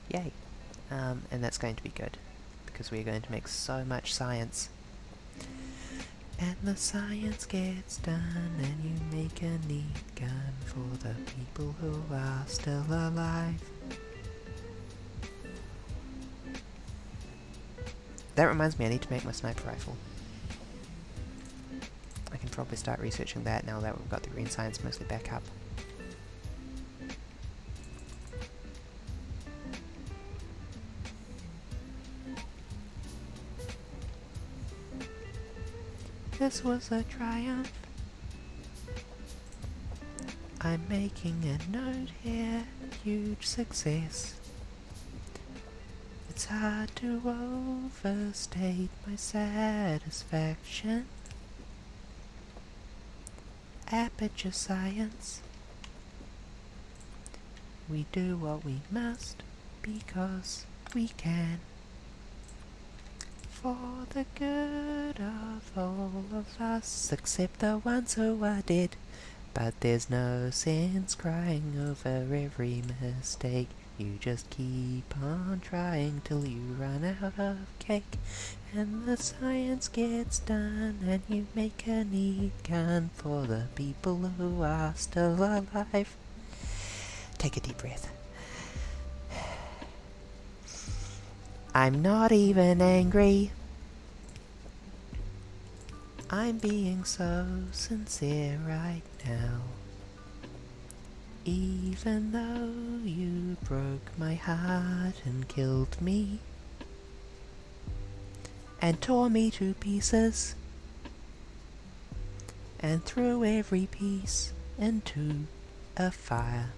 Yay. And that's going to be good, because we're going to make so much science. And the science gets done, and you make a neat gun for the people who are still alive. That reminds me, I need to make my sniper rifle. I can probably start researching that now that we've got the green science mostly back up. this was a triumph. I'm making a note here, huge success. It's hard to overstate my satisfaction. Aperture science. We do what we must because we can. For the good of all of us, except the ones who are dead. But there's no sense crying over every mistake. You just keep on trying till you run out of cake. And the science gets done and you make a neat gun for the people who are still alive. Take a deep breath. I'm not even angry. I'm being so sincere right now. Even though you broke my heart and killed me and tore me to pieces and threw every piece into a fire.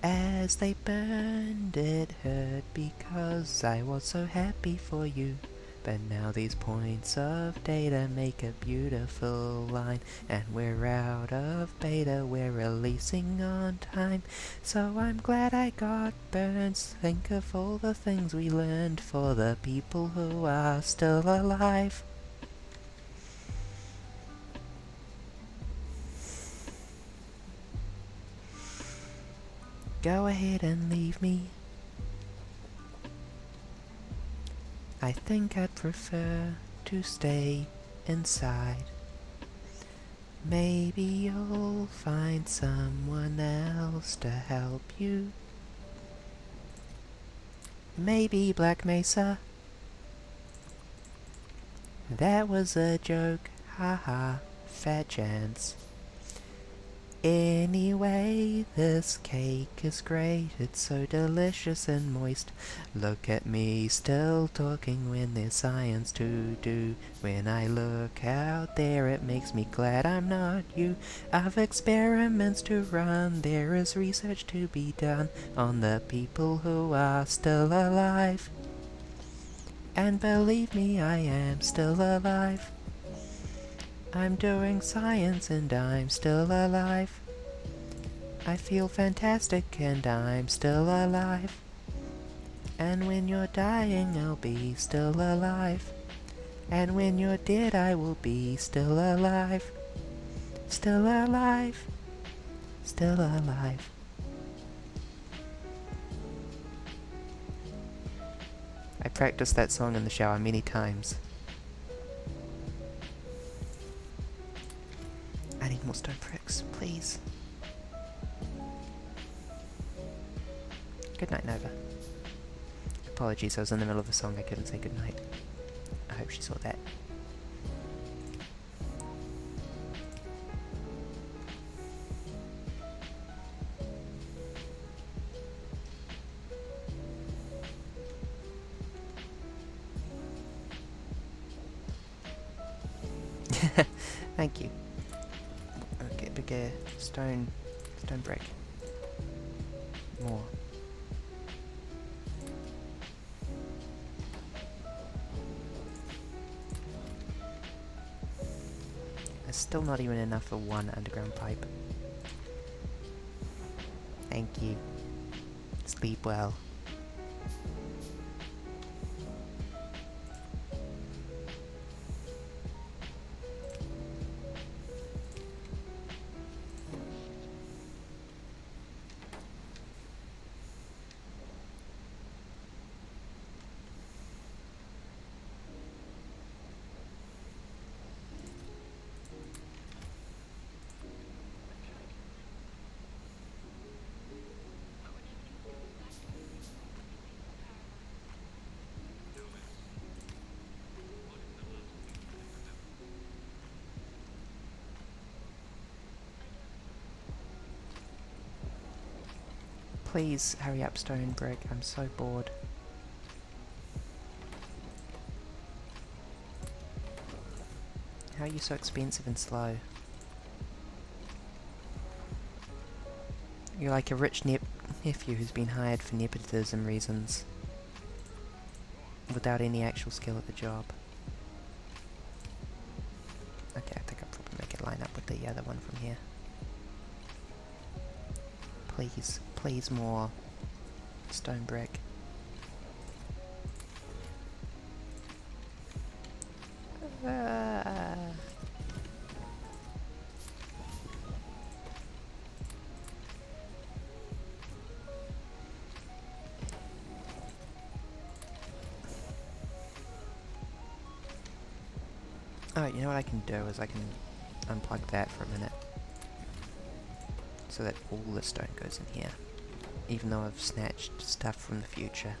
As they burned, it hurt because I was so happy for you. But now these points of data make a beautiful line, and we're out of beta, we're releasing on time. So I'm glad I got burns. Think of all the things we learned for the people who are still alive. Go ahead and leave me. I think I'd prefer to stay inside. Maybe you'll find someone else to help you. Maybe Black Mesa. That was a joke, haha, fat chance. Anyway, this cake is great, it's so delicious and moist. Look at me still talking when there's science to do. When I look out there it makes me glad I'm not you. I've experiments to run, there is research to be done on the people who are still alive. And believe me, I am still alive. I'm doing science and I'm still alive. I feel fantastic and I'm still alive. And when you're dying I'll be still alive. And when you're dead I will be still alive. Still alive. Still alive. I practiced that song in the shower many times. I need more stone bricks, please. Good night, Nova. Apologies, I was in the middle of a song, I couldn't say good night. I hope she saw that. Thank you. Okay, bigger stone brick. More. There's still not even enough for one underground pipe. Thank you. Sleep well. Please hurry up, stone brick. I'm so bored. How are you so expensive and slow? You're like a rich nephew who's been hired for nepotism reasons, without any actual skill at the job. Okay, I think I'll probably make it line up with the other one from here. Please, please more stone brick. Oh, you know what I can do is I can unplug that for a minute, so that all the stone goes in here, even though I've snatched stuff from the future.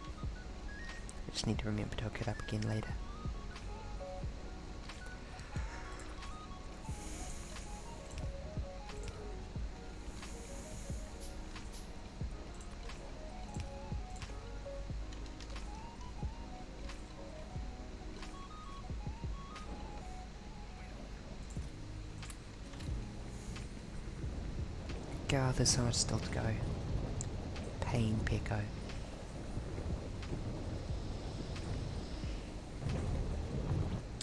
I just need to remember to hook it up again later. God, there's so much still to go. Pain Pecco.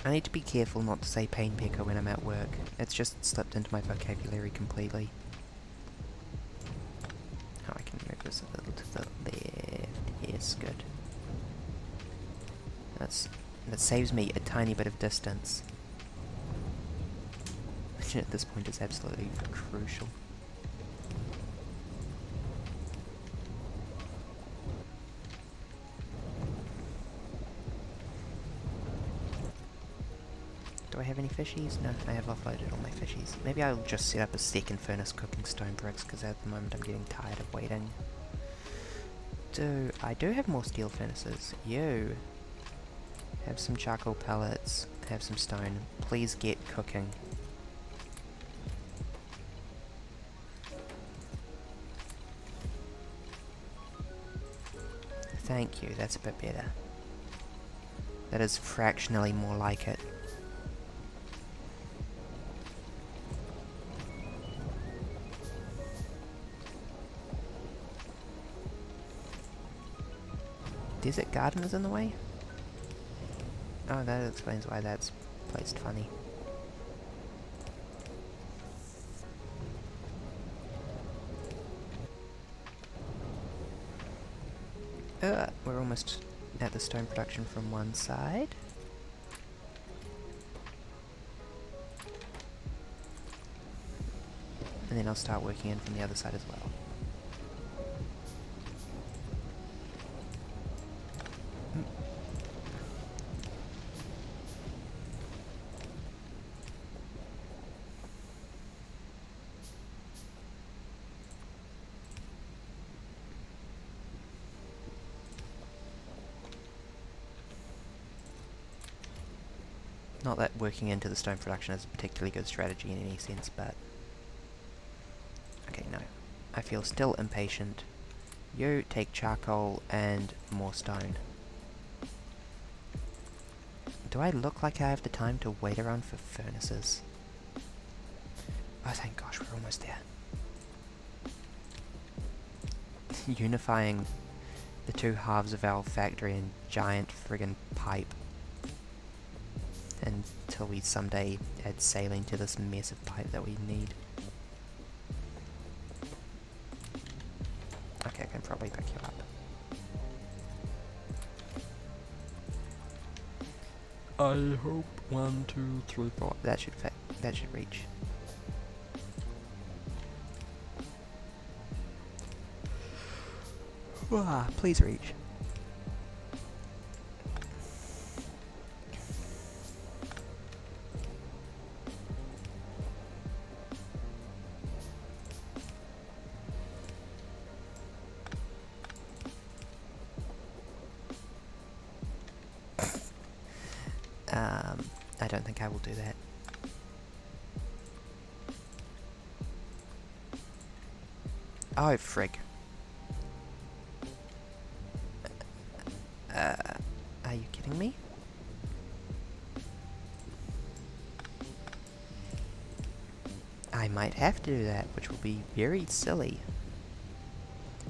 I need to be careful not to say Pain Pecco when I'm at work. It's just slipped into my vocabulary completely. Oh, I can move this a little to the left. Yes, good. That saves me a tiny bit of distance. Which at this point is absolutely crucial. Do I have any fishies? No, I have offloaded all my fishies. Maybe I'll just set up a second furnace cooking stone bricks, because at the moment I'm getting tired of waiting. I do have more steel furnaces. You have some charcoal pellets, have some stone. Please get cooking. Thank you, that's a bit better. That is fractionally more like it. Desert garden is in the way? Oh, that explains why that's placed funny. We're almost at the stone production from one side. And then I'll start working in from the other side as well. Not that working into the stone production is a particularly good strategy in any sense, but... Okay, no. I feel still impatient. You take charcoal and more stone. Do I look like I have the time to wait around for furnaces? Oh, thank gosh, we're almost there. Unifying the two halves of our factory in giant friggin' pipe. Until we someday add saline to this mess of pipe that we need. Okay, I can probably pick you up. I hope 1, 2, 3, 4. That should fit. That should reach. Ah, please reach. I don't think I will do that. Oh, frig. Are you kidding me? might have to do that, which will be very silly.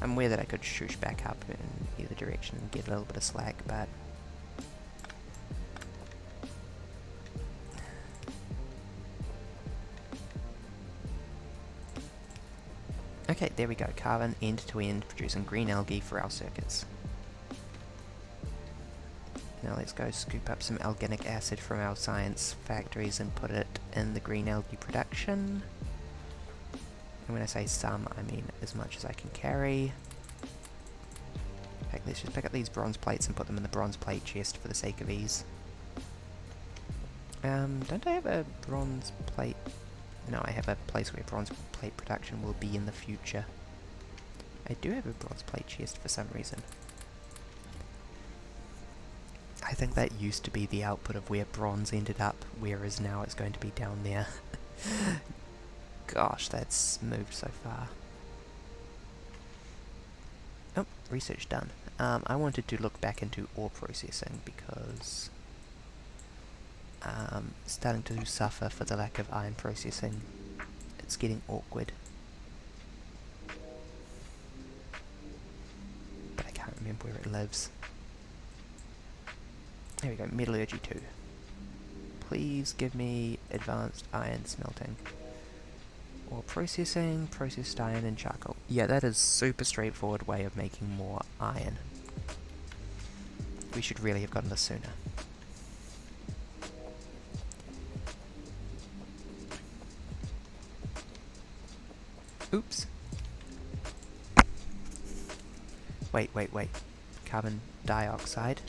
I'm aware that I could shoosh back up in either direction and get a little bit of slack, but... Okay, there we go. Carbon end to end, producing green algae for our circuits. Now let's go scoop up some organic acid from our science factories and put it in the green algae production. And when I say some, I mean as much as I can carry. Okay, let's just pick up these bronze plates and put them in the bronze plate chest for the sake of ease. Don't I have a bronze plate? No, I have a place where bronze plate production will be in the future. I do have a bronze plate chest for some reason. I think that used to be the output of where bronze ended up, whereas now it's going to be down there. Gosh, that's moved so far. Oh, research done. I wanted to look back into ore processing because starting to suffer for the lack of iron processing. It's getting awkward. But I can't remember where it lives. There we go, metallurgy 2. Please give me advanced iron smelting. Or processing, processed iron and charcoal. Yeah, that is super straightforward way of making more iron. We should really have gotten this sooner. Oops. Wait. Carbon dioxide.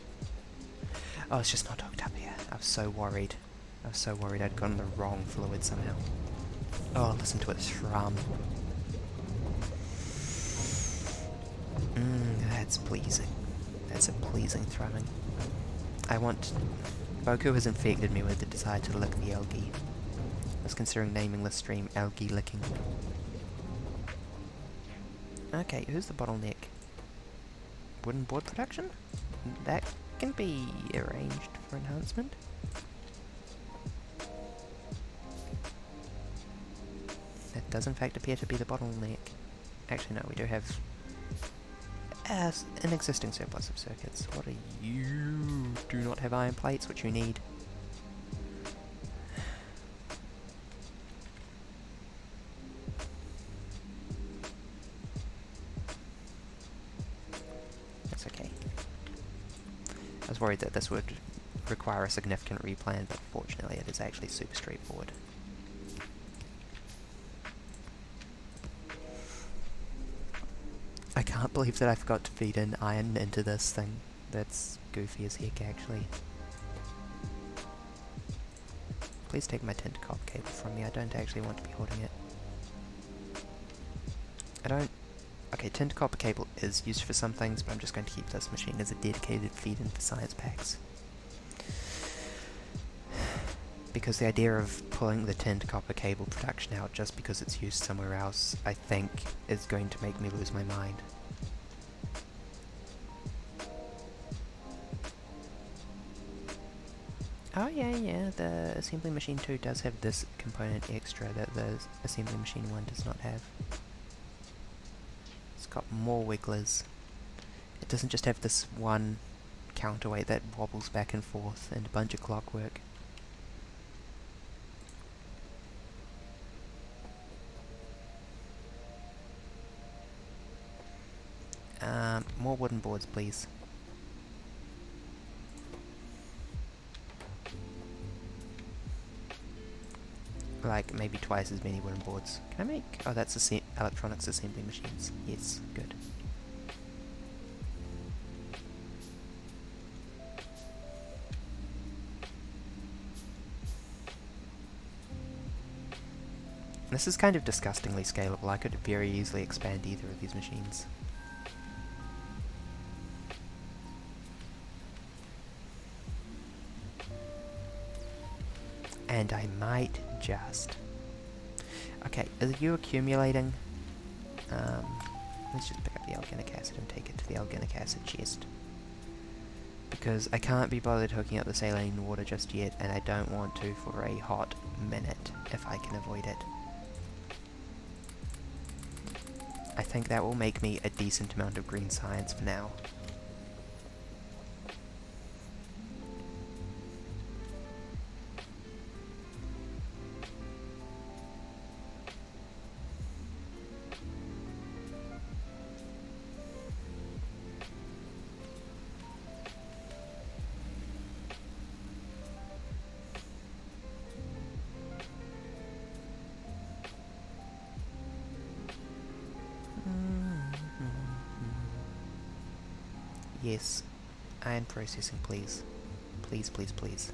Oh, it's just not hooked up here. I was so worried. I'd gotten the wrong fluid somehow. Oh, listen to it thrum. That's pleasing. That's a pleasing thrumming. Boku has infected me with the desire to lick the algae. I was considering naming this stream Algae Licking. Okay, who's the bottleneck? Wooden board production? That can be arranged for enhancement. That does in fact appear to be the bottleneck. Actually no, we do have an existing surplus of circuits. What are you? Do not have iron plates, which you need. That's okay. I was worried that this would require a significant replan, but fortunately it is actually super straightforward. I can't believe that I forgot to feed in iron into this thing. That's goofy as heck, actually. Please take my tinted copper cable from me. I don't actually want to be holding it. Okay, tinted copper cable is used for some things, but I'm just going to keep this machine as a dedicated feed-in for science packs. Because the idea of pulling the tinted copper cable production out just because it's used somewhere else, I think, is going to make me lose my mind. Oh yeah, the assembly machine 2 does have this component extra that the assembly machine 1 does not have. It's got more wigglers. It doesn't just have this one counterweight that wobbles back and forth and a bunch of clockwork. More wooden boards, please. Like, maybe twice as many wooden boards. Can I make... Oh, that's electronics assembly machines. Yes, good. This is kind of disgustingly scalable. I could very easily expand either of these machines. And I might just... Okay, are you accumulating? Let's just pick up the organic acid and take it to the organic acid chest. Because I can't be bothered hooking up the saline water just yet, and I don't want to for a hot minute, if I can avoid it. think that will make me a decent amount of green science for now. Yes, iron processing, please. Please, please, please.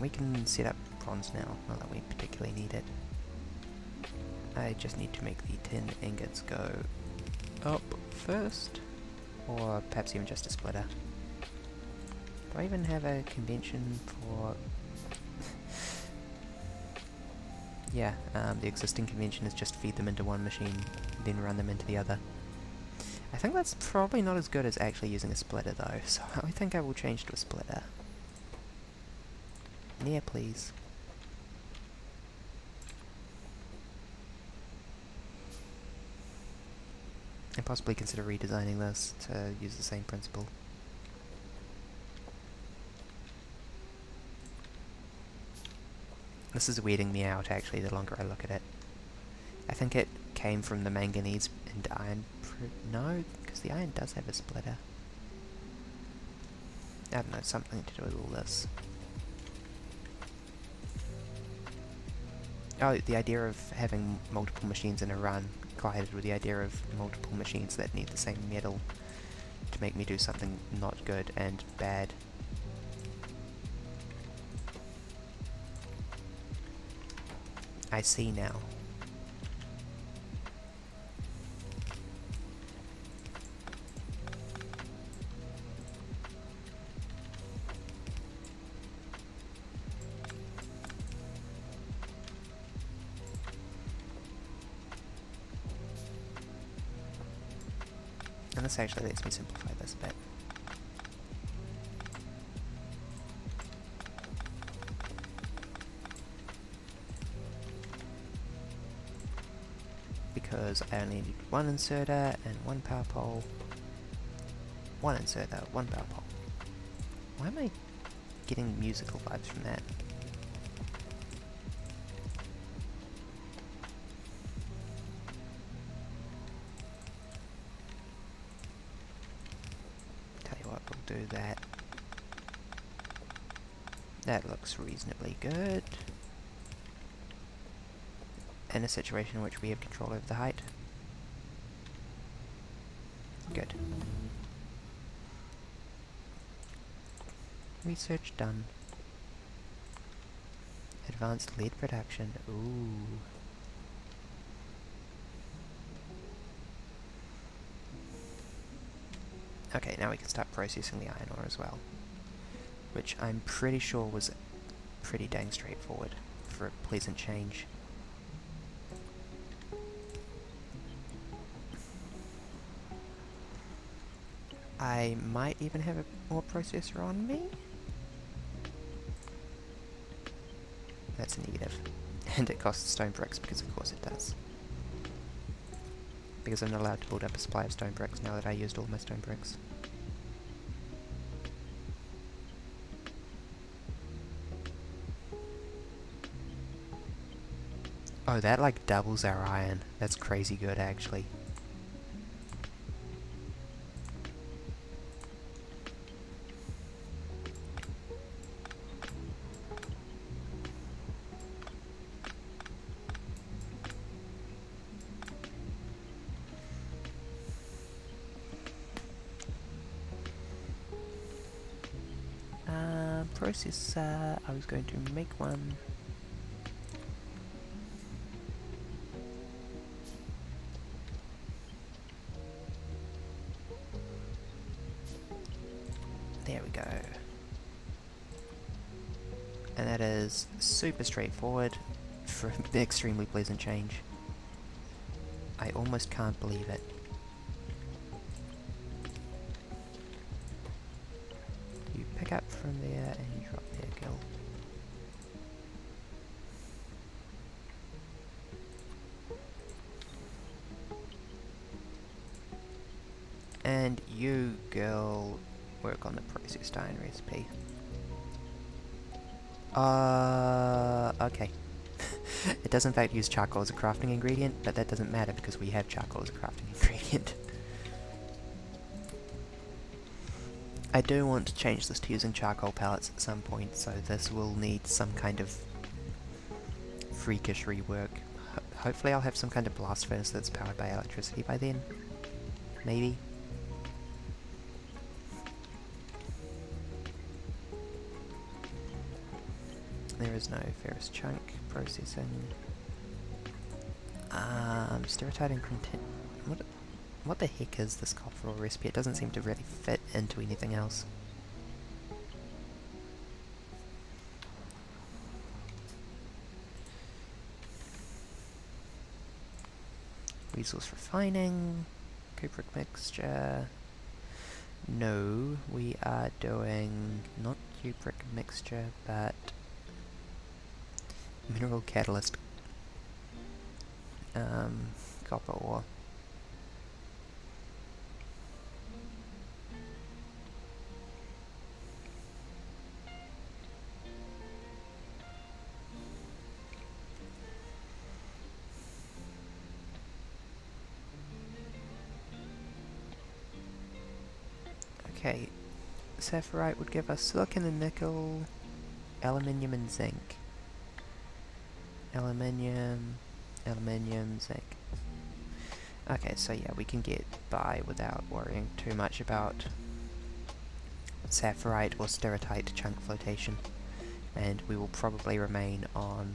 We can set up bronze now, not that we particularly need it. I just need to make the tin ingots go up first, or perhaps even just a splitter. Do I even have a convention for... yeah, the existing convention is just feed them into one machine, then run them into the other. I think that's probably not as good as actually using a splitter though, so I think I will change to a splitter. Yeah, please. And possibly consider redesigning this to use the same principle. This is weirding me out actually the longer I look at it. I think it came from the manganese and iron... no, because the iron does have a splitter. I don't know, something to do with all this. Oh, the idea of having multiple machines in a run collided with the idea of multiple machines that need the same metal to make me do something not good and bad. I see now. And this actually lets me simplify this a bit. Because I only need one inserter and one power pole. One inserter, one power pole. Why am I getting musical vibes from that? Tell you what, we'll do that. That looks reasonably good. In a situation in which we have control over the height. Good. Research done. Advanced lead production. Ooh. Okay, now we can start processing the iron ore as well. Which I'm pretty sure was pretty dang straightforward for a pleasant change. I might even have a ore processor on me? That's a negative. And it costs stone bricks, because of course it does. Because I'm not allowed to build up a supply of stone bricks now that I used all my stone bricks. Oh, that like doubles our iron. That's crazy good actually. Processor, I was going to make one. There we go. And that is super straightforward for an extremely pleasant change. I almost can't believe it. You pick up from there and you drop there, Gil. And you, girl, work on the processed iron recipe. Okay. It does in fact use charcoal as a crafting ingredient, but that doesn't matter because we have charcoal as a crafting ingredient. I do want to change this to using charcoal pellets at some point, so this will need some kind of freakish rework. Hopefully I'll have some kind of blast furnace that's powered by electricity by then. Maybe. There is no ferrous chunk processing. Stereotype and content. What the heck is this copper ore recipe? It doesn't seem to really fit into anything else. Resource refining, cupric mixture. No, we are doing not cupric mixture, but mineral catalyst. Copper ore. Okay, Saphirite would give us silicon and nickel, aluminium and zinc. Aluminium, zinc. Okay, so yeah, we can get by without worrying too much about Saphirite or Steratite chunk flotation, and we will probably remain on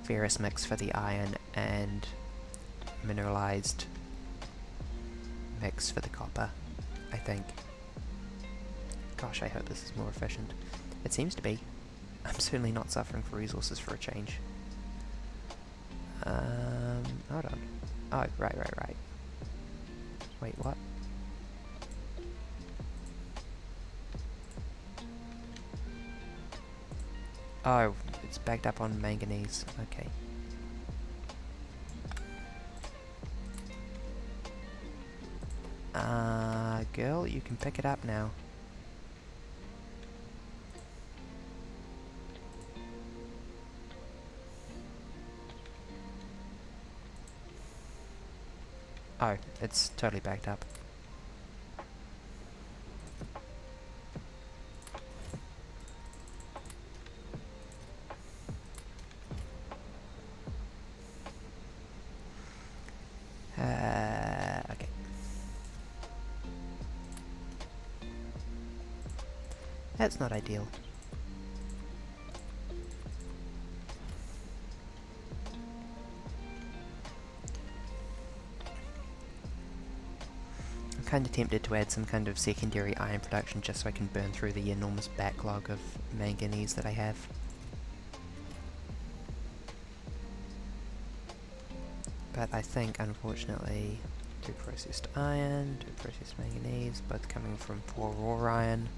ferrous mix for the iron and mineralized mix for the copper, I think. Gosh, I hope this is more efficient. It seems to be. I'm certainly not suffering for resources for a change. Hold on. Oh, right. Wait, what? Oh, it's backed up on manganese. Okay. Girl, you can pick it up now. Oh, it's totally backed up. Okay. That's not ideal. I'm kind of tempted to add some kind of secondary iron production just so I can burn through the enormous backlog of manganese that I have. But I think, unfortunately, 2 processed iron, 2 processed manganese, both coming from 4 raw iron.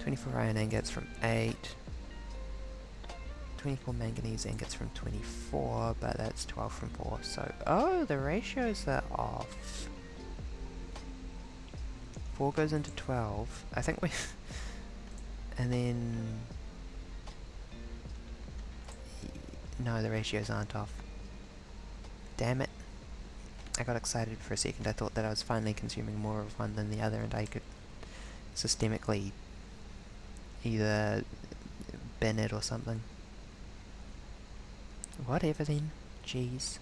24 iron ingots from 8. 24 manganese ingots from 24, but that's 12 from 4, so... Oh, the ratios are off. 4 goes into 12. I think we... and then... No, the ratios aren't off. Damn it. I got excited for a second. I thought that I was finally consuming more of one than the other and I could systemically either bin it or something. Whatever then. Jeez.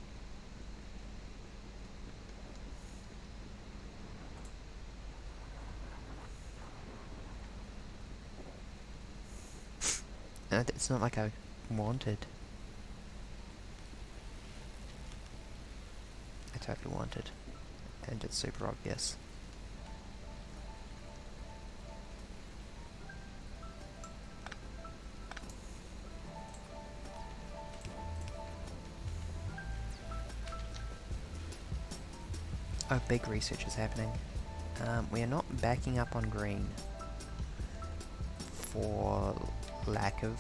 It's not like I wanted. I totally wanted. And it's super obvious. Oh, big research is happening. We are not backing up on green for lack of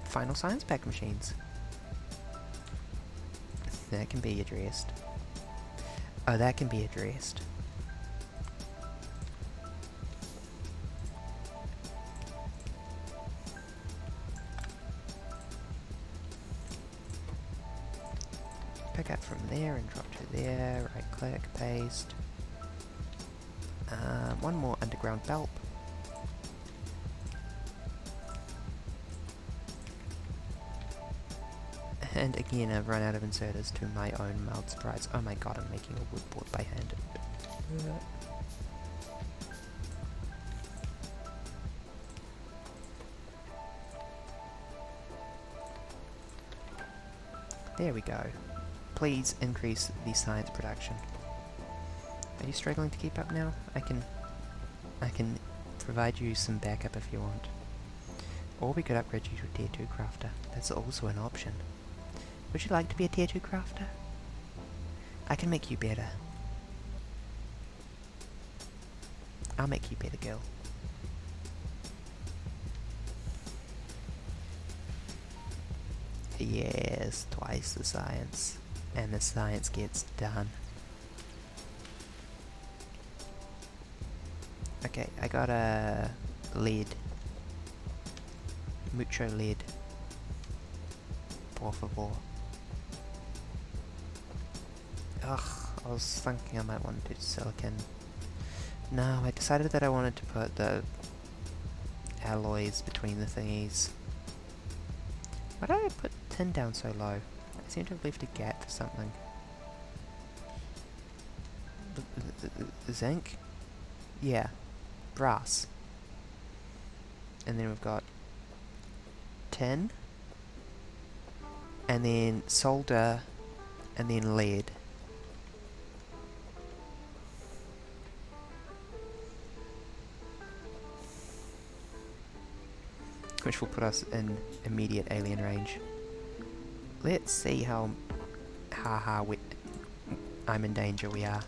final science pack machines. That can be addressed. Oh, that can be addressed. there and drop 2 there. Right click, paste. One more underground belt. And again, I've run out of inserters to my own mild surprise. Oh my god, I'm making a wood board by hand. There we go. Please increase the science production. Are you struggling to keep up now? I can provide you some backup if you want. Or we could upgrade you to a tier 2 crafter. That's also an option. Would you like to be a tier 2 crafter? I can make you better. I'll make you better, girl. Yes, twice the science. And the science gets done. Okay, I got a lead. Mucho lead. Por favor. Ugh, I was thinking I might want to do silicon. No, I decided that I wanted to put the alloys between the thingies. Why did I put tin down so low? I seem to have left a gap for something. Zinc? Yeah. Brass. And then we've got tin. And then solder. And then lead. Which will put us in immediate alien range. Let's see how I'm in danger we are.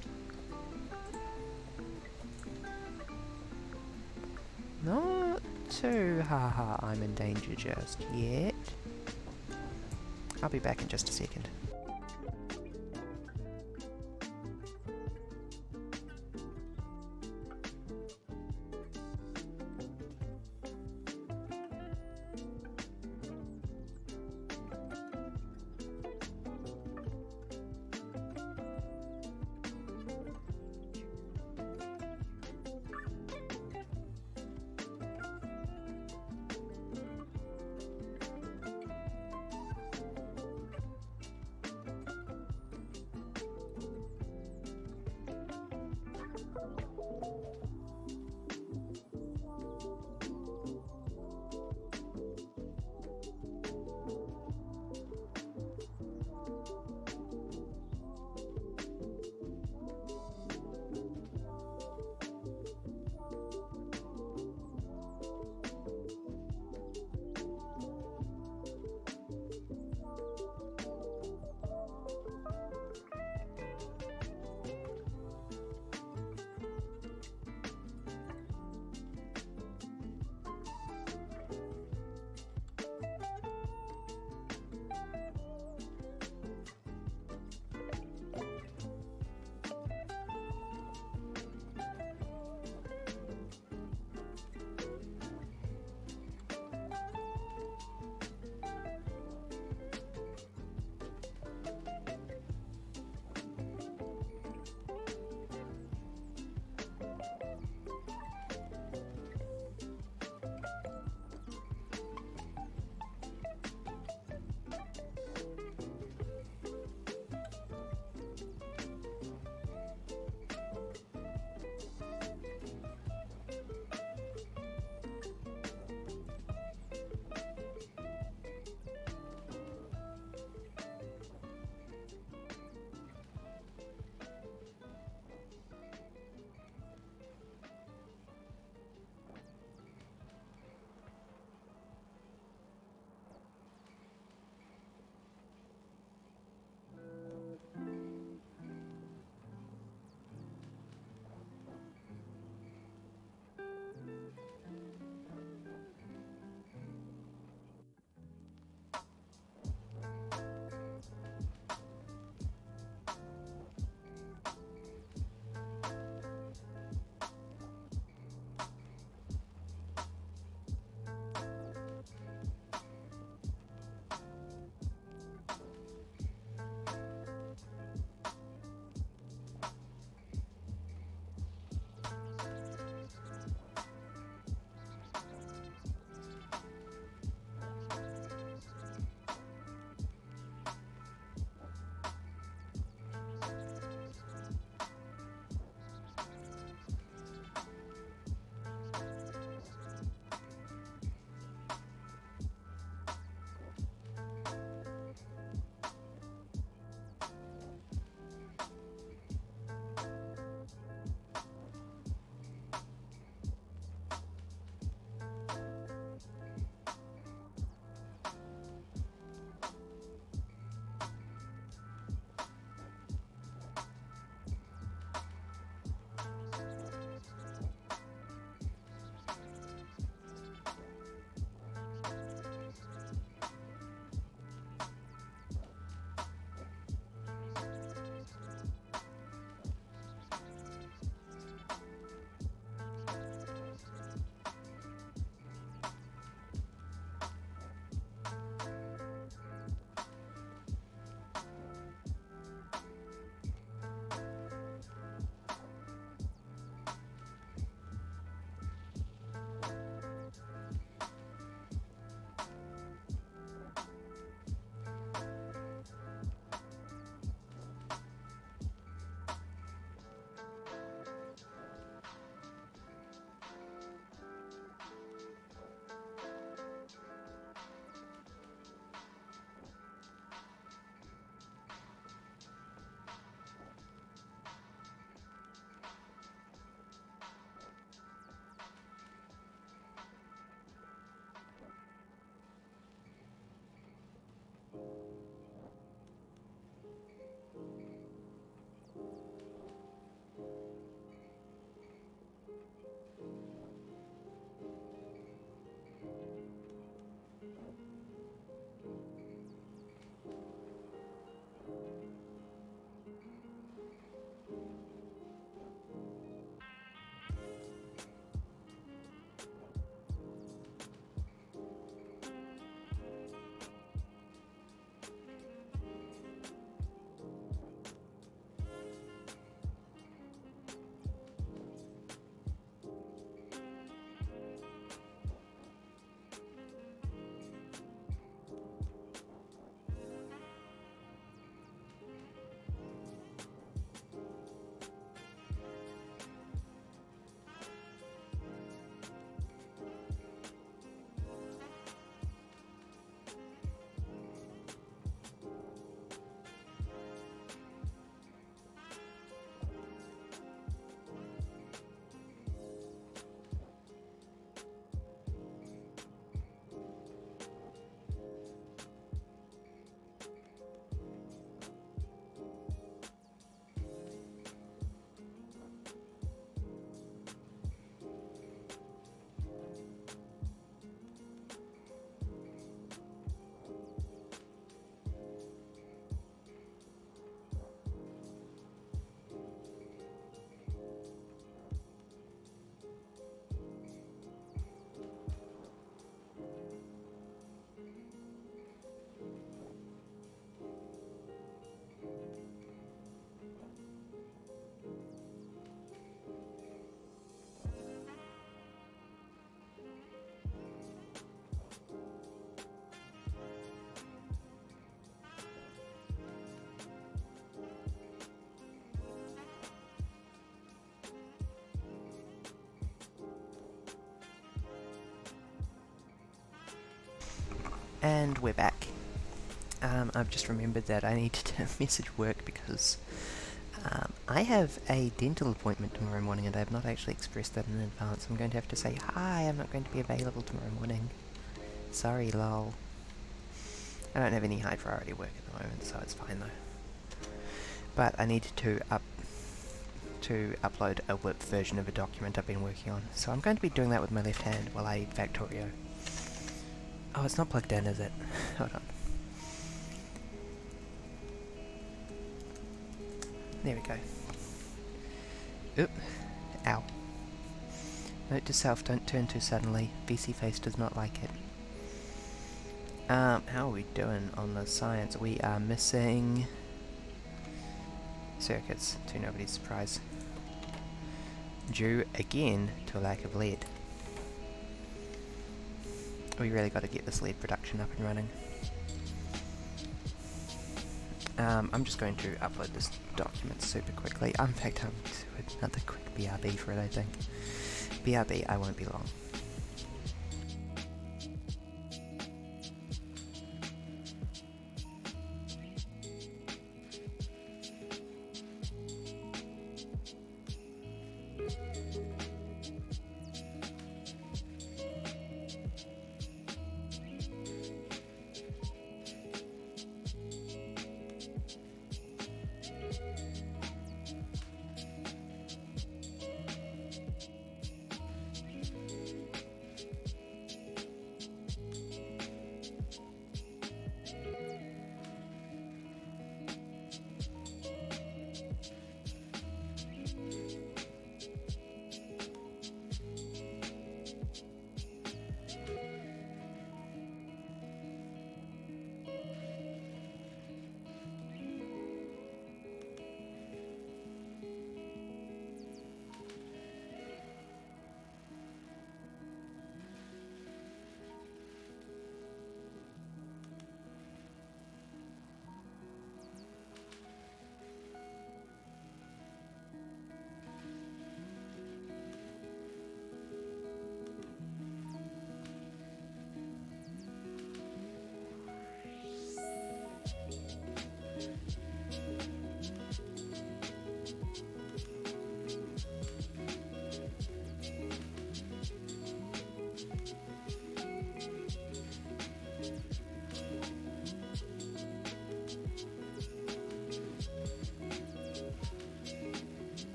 Not too I'm in danger just yet. I'll be back in just a second. And we're back. I've just remembered that I need to message work because I have a dental appointment tomorrow morning and I have not actually expressed that in advance. I'm going to have to say, hi, I'm not going to be available tomorrow morning. Sorry, lol. I don't have any high priority work at the moment, so it's fine though. But I need to upload a WIP version of a document I've been working on, so I'm going to be doing that with my left hand while I Factorio. Oh, it's not plugged in, is it? Hold on. There we go. Oop. Ow. Note to self, don't turn too suddenly. BC Face does not like it. How are we doing on the science? We are missing circuits, to nobody's surprise. Due again to a lack of lead. We really got to get this lead production up and running. I'm just going to upload this document super quickly. In fact, I'll do another quick BRB for it, I think. BRB, I won't be long.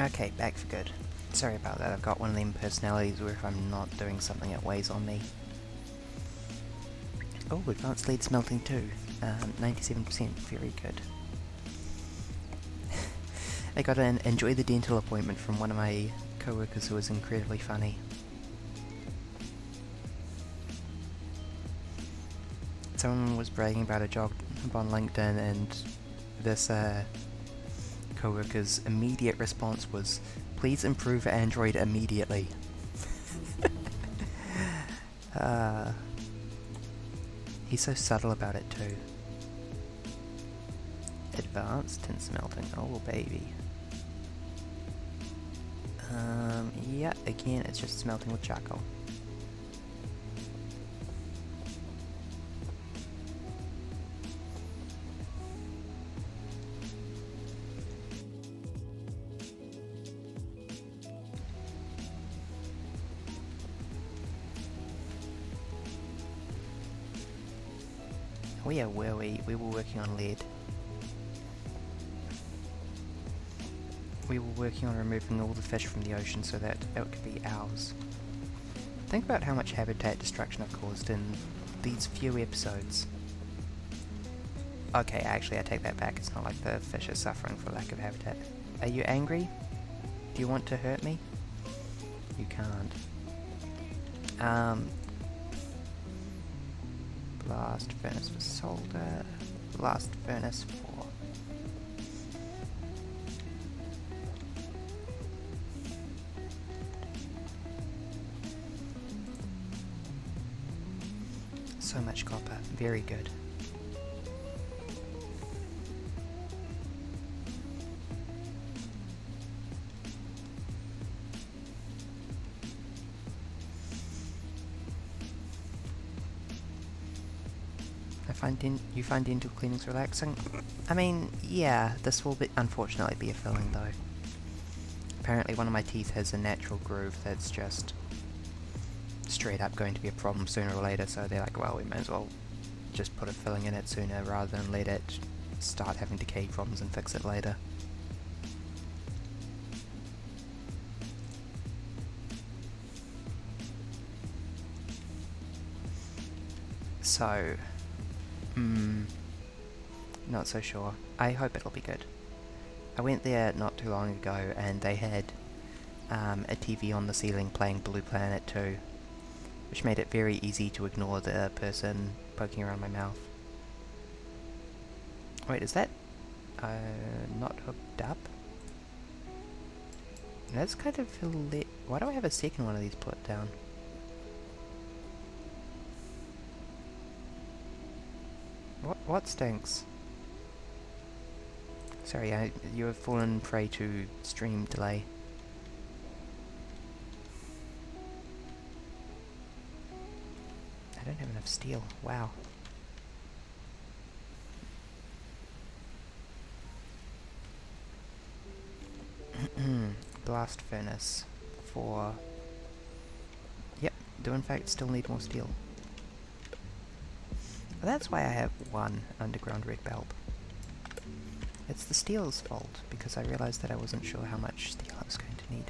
Okay, back for good. Sorry about that, I've got one of them personalities where if I'm not doing something it weighs on me. Oh, advanced lead smelting too. 97%, very good. I got an enjoy the dental appointment from one of my co-workers who was incredibly funny. Someone was bragging about a job on LinkedIn and this co-worker's immediate response was, "Please improve Android immediately." He's so subtle about it too. Advanced tin smelting, oh baby. Yeah, again, it's just smelting with charcoal. Where were we? We were working on lead. We were working on removing all the fish from the ocean so that it could be ours. Think about how much habitat destruction I've caused in these few episodes. Okay, actually I take that back, it's not like the fish are suffering for lack of habitat. Are you angry? Do you want to hurt me? You can't. Blast furnace for solder. Blast furnace for... So much copper, very good. You find dental cleanings relaxing? I mean, yeah, this will unfortunately be a filling though. Apparently one of my teeth has a natural groove that's just straight up going to be a problem sooner or later, so they're like, well, we may as well just put a filling in it sooner rather than let it start having decay problems and fix it later. So, not so sure. I hope it'll be good. I went there not too long ago and they had a TV on the ceiling playing Blue Planet 2, which made it very easy to ignore the person poking around my mouth. Wait, is that not hooked up? That's kind of why do I have a second one of these put down? What stinks? Sorry, you have fallen prey to stream delay. I don't have enough steel, wow. Blast furnace for... Yep, do in fact still need more steel. Well, that's why I have one underground red bulb. It's the steel's fault, because I realized that I wasn't sure how much steel I was going to need.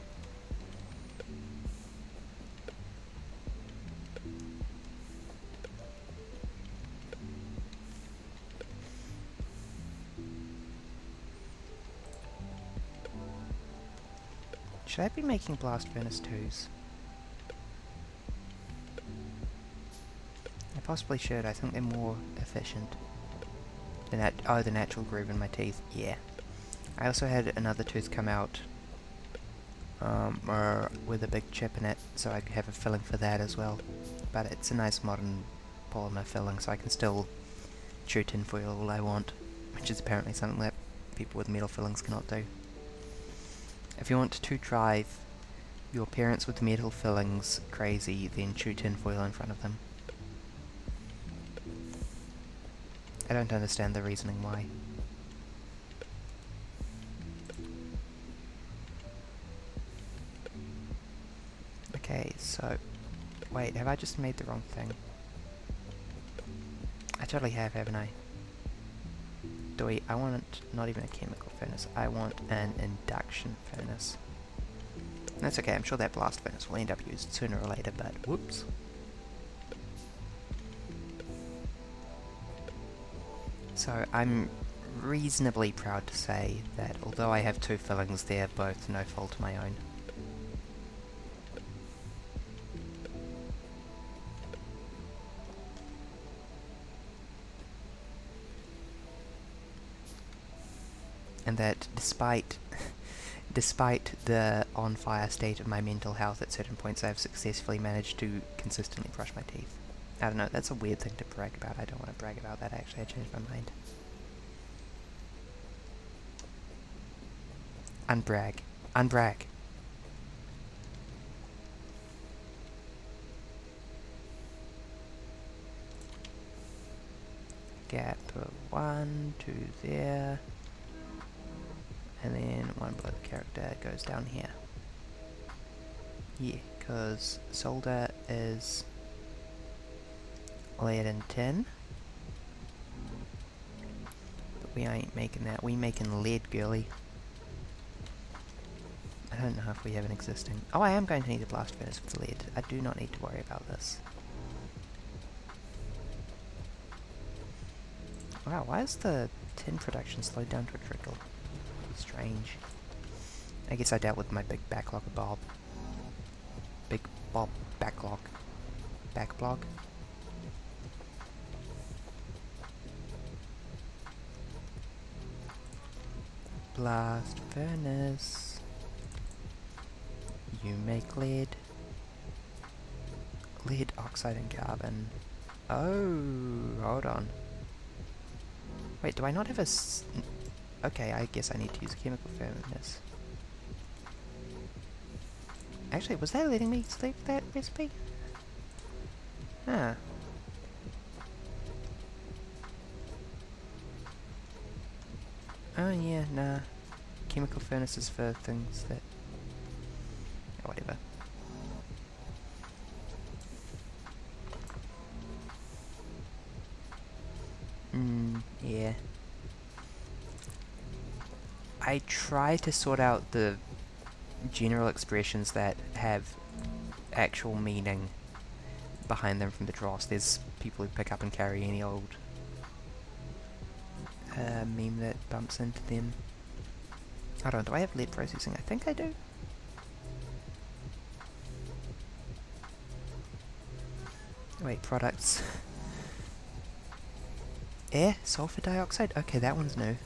Should I be making blast furnace 2s? I possibly should, I think they're more efficient. The natural groove in my teeth, yeah. I also had another tooth come out with a big chip in it, so I could have a filling for that as well. But it's a nice modern polymer filling, so I can still chew tinfoil all I want, which is apparently something that people with metal fillings cannot do. If you want to drive your parents with metal fillings crazy, then chew tinfoil in front of them. I don't understand the reasoning why. Okay, so... Wait, have I just made the wrong thing? I totally have, haven't I? I want not even a chemical furnace, I want an induction furnace. That's okay, I'm sure that blast furnace will end up used sooner or later, but whoops. So I'm reasonably proud to say that although I have 2 fillings, they're both no fault of my own. And that despite the on-fire state of my mental health at certain points, I have successfully managed to consistently brush my teeth. I don't know, that's a weird thing to brag about. I don't want to brag about that, actually. I changed my mind. Unbrag. Unbrag. Gap 1 to there. And then one below the character goes down here. Yeah, because solder is lead and tin. But we ain't making that. We making lead, girly. I don't know if we have an existing... Oh, I am going to need a blast furnace for the lead. I do not need to worry about this. Wow, why is the tin production slowed down to a trickle? Strange. I guess I dealt with my big backlog of Bob. Big Bob backlog. Backlog? Blast furnace. You make lead. Lead, oxide, and carbon. Oh, hold on. Wait, do I not have a... Okay, I guess I need to use a chemical furnace. Actually, was that letting me select that recipe? Huh. Oh yeah, nah. Chemical furnaces for things that... Oh, whatever. Yeah. I try to sort out the general expressions that have actual meaning behind them from the dross. There's people who pick up and carry any old meme that bumps into them. Hold on, do I have lead processing? I think I do. Wait, products. Air? Sulfur dioxide? Okay, that one's new.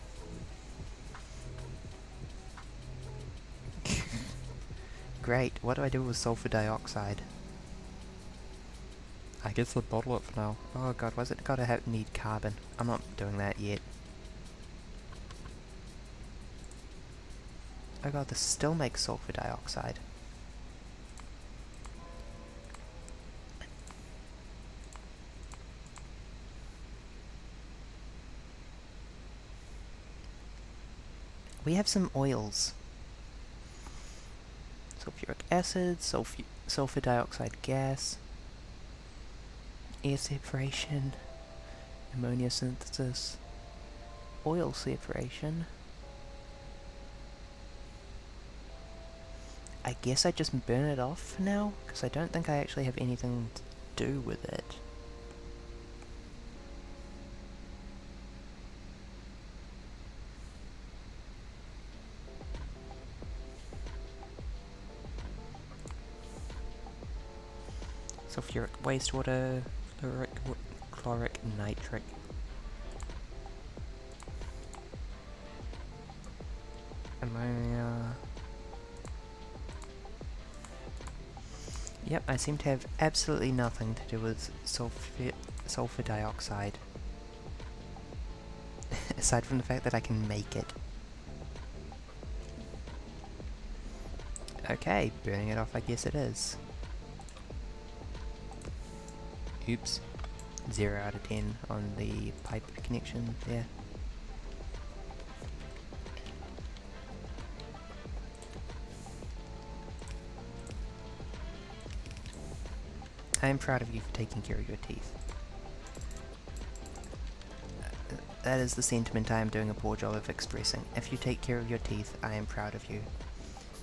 Great, what do I do with sulfur dioxide? I guess I'll bottle it for now. Oh god, why's it gotta need carbon? I'm not doing that yet. Oh god, this still makes sulfur dioxide. We have some oils. Sulfuric acid, sulfur dioxide gas, air separation, ammonia synthesis, oil separation. I guess I just burn it off for now, because I don't think I actually have anything to do with it. Sulfuric wastewater, chloric, nitric. Ammonia. Yep, I seem to have absolutely nothing to do with sulfur dioxide. Aside from the fact that I can make it. Okay, burning it off I guess it is. Oops. 0 out of 10 on the pipe connection there. I am proud of you for taking care of your teeth. that is the sentiment I am doing a poor job of expressing. If you take care of your teeth, I am proud of you.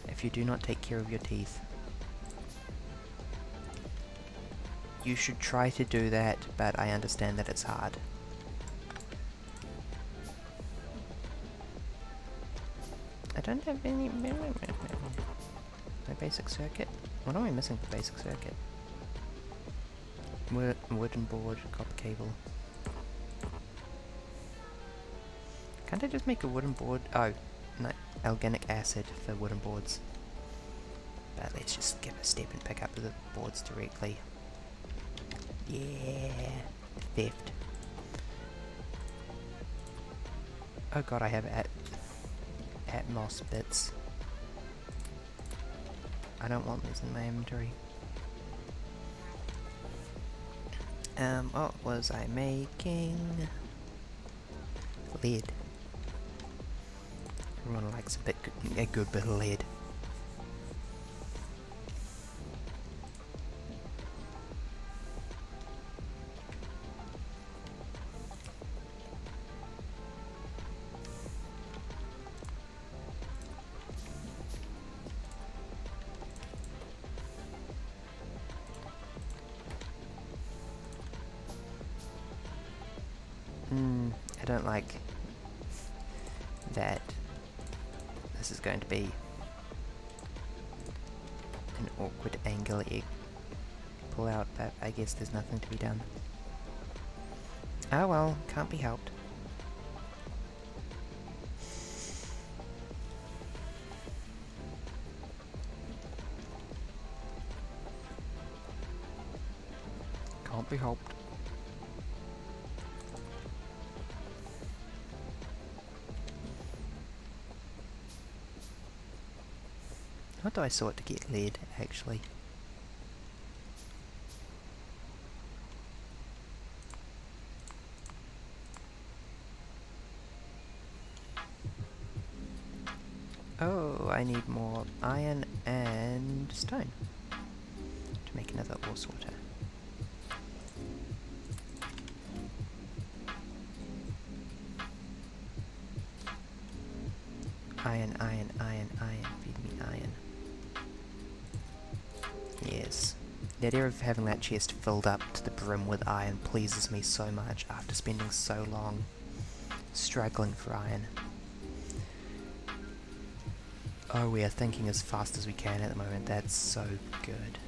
If you do not take care of your teeth, you should try to do that, but I understand that it's hard. I don't have any... my basic circuit? What am I missing for basic circuit? Wooden board, copper cable. Can't I just make a wooden board? Oh, no, organic acid for wooden boards. But let's just skip a step and pick up the boards directly. Yeah, theft. Oh god, I have Atmos bits. I don't want these in my inventory. What was I making? Lead. Everyone likes a good bit of lead. I don't like that this is going to be an awkward angle egg pull out, but I guess there's nothing to be done. Oh well, can't be helped. Can't be helped. What do I sort to get lead, actually? Oh, I need more iron and stone to make another ore sorter. Iron, iron, iron, iron, feed me iron. Yes. The idea of having that chest filled up to the brim with iron pleases me so much after spending so long struggling for iron. Oh, we are thinking as fast as we can at the moment. That's so good.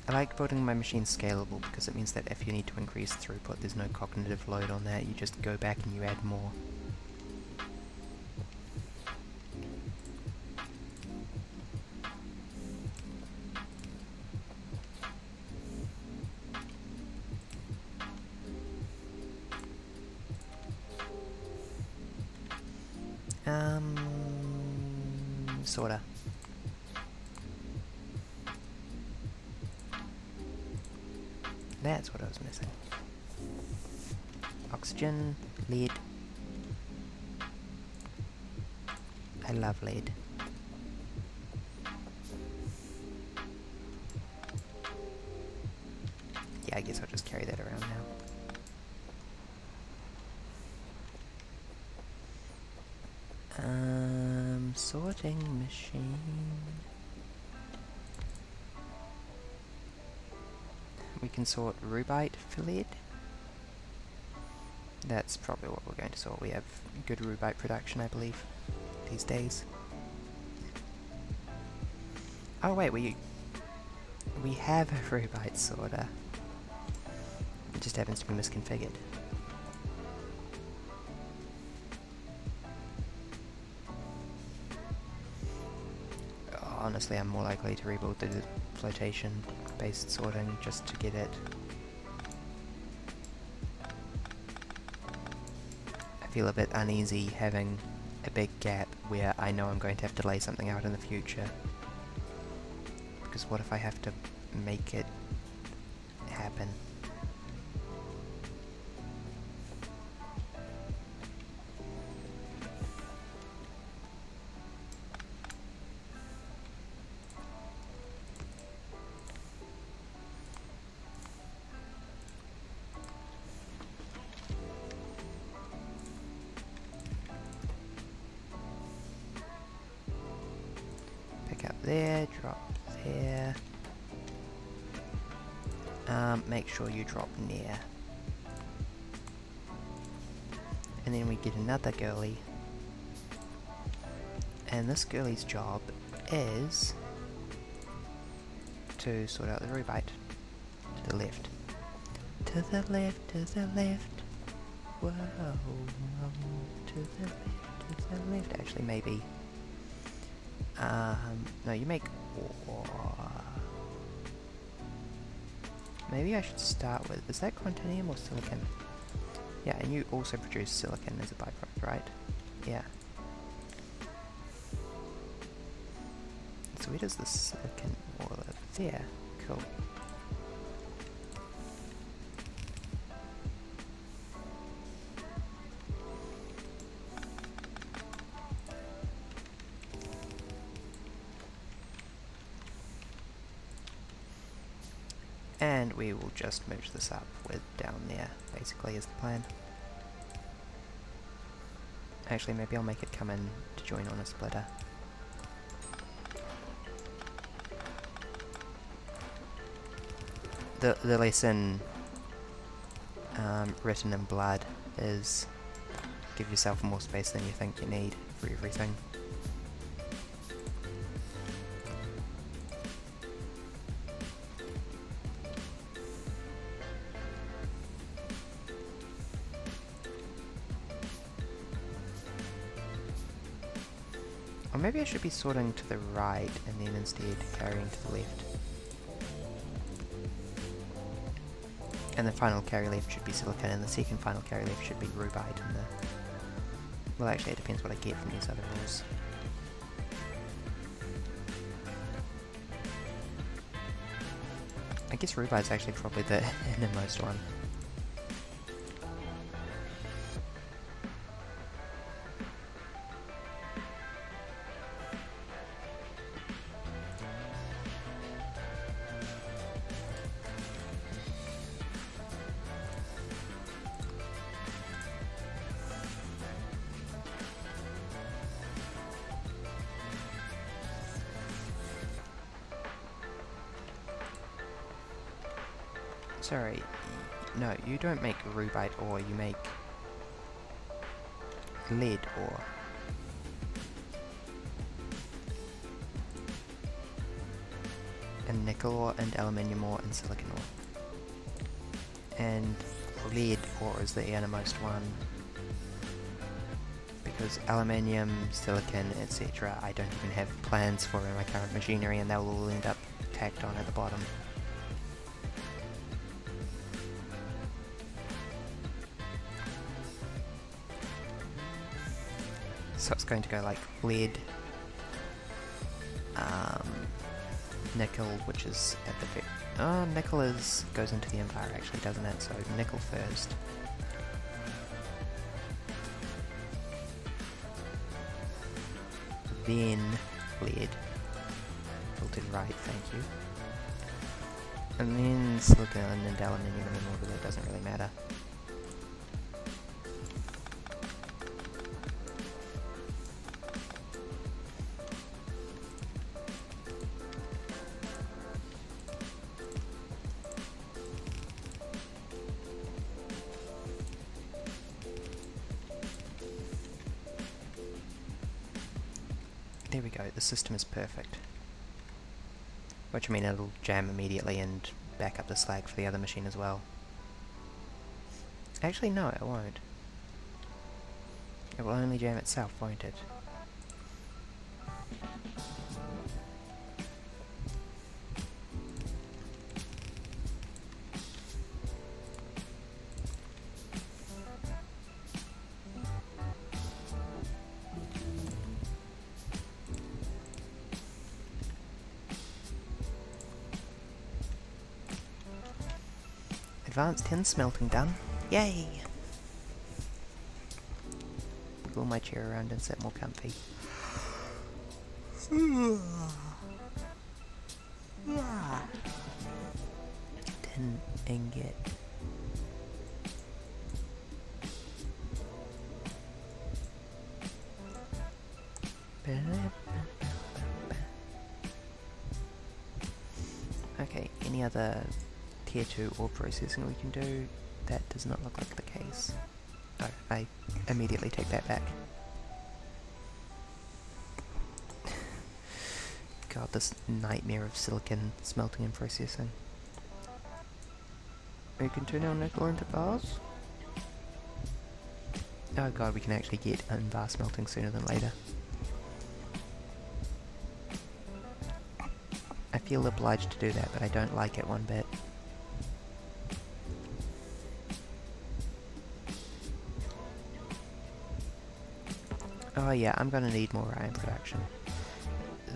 I like building my machine scalable because it means that if you need to increase throughput, there's no cognitive load on that. You just go back and you add more. Sorta. That's what I was missing. Oxygen, lead. I love lead. Yeah, I guess I'll just carry that around now. Sorting machine. We can sort rubite for lead. That's probably what we're going to sort. We have good rubite production, I believe, these days. Oh wait, we have a rubite sorter. It just happens to be misconfigured. Honestly, I'm more likely to rebuild the flotation-based sorting just to get it. I feel a bit uneasy having a big gap where I know I'm going to have to lay something out in the future. Because what if I have to make it happen? there, drop there. Make sure you drop near. And then we get another girly. And this girly's job is to sort out the rubite. To the left. To the left, to the left. Whoa, whoa. To the left, to the left. Actually, maybe. No, you make ore. Maybe I should start with, is that quantinium or silicon? Yeah, and you also produce silicon as a byproduct, right? Yeah. So where does the silicon ore live? There. Cool. And we will just merge this up with down there, basically, is the plan. Actually, maybe I'll make it come in to join on a splitter. The lesson written in blood is give yourself more space than you think you need for everything. Or maybe I should be sorting to the right and then instead carrying to the left. And the final carry left should be silicon, and the second final carry left should be rubite, and the... Well, actually, it depends what I get from these other rules. I guess rubite's actually probably the innermost one. Sorry, no, you don't make rubite ore, you make lead ore. And nickel ore, and aluminium ore, and silicon ore. And lead ore is the innermost one. Because aluminium, silicon, etc. I don't even have plans for in my current machinery, and they'll all end up tacked on at the bottom. So it's going to go like lead, nickel, which is at the bit. Oh, nickel goes into the empire actually, doesn't it? So nickel first. Then lead. Filtered right, thank you. And then silicon and aluminium in order, that doesn't really matter. There we go, the system is perfect. Which I mean it'll jam immediately and back up the slag for the other machine as well. Actually no, it won't. It will only jam itself, won't it? Advanced tin smelting done. Yay! Wiggle my chair around and sit more comfy. Tin ingot. any other tier 2 ore processing we can do, that does not look like the case. Oh, I immediately take that back. God, this nightmare of silicon smelting and processing. We can turn our nickel into bars? Oh god, we can actually get bar smelting sooner than later. I feel obliged to do that, but I don't like it one bit. Oh yeah, I'm gonna need more iron production.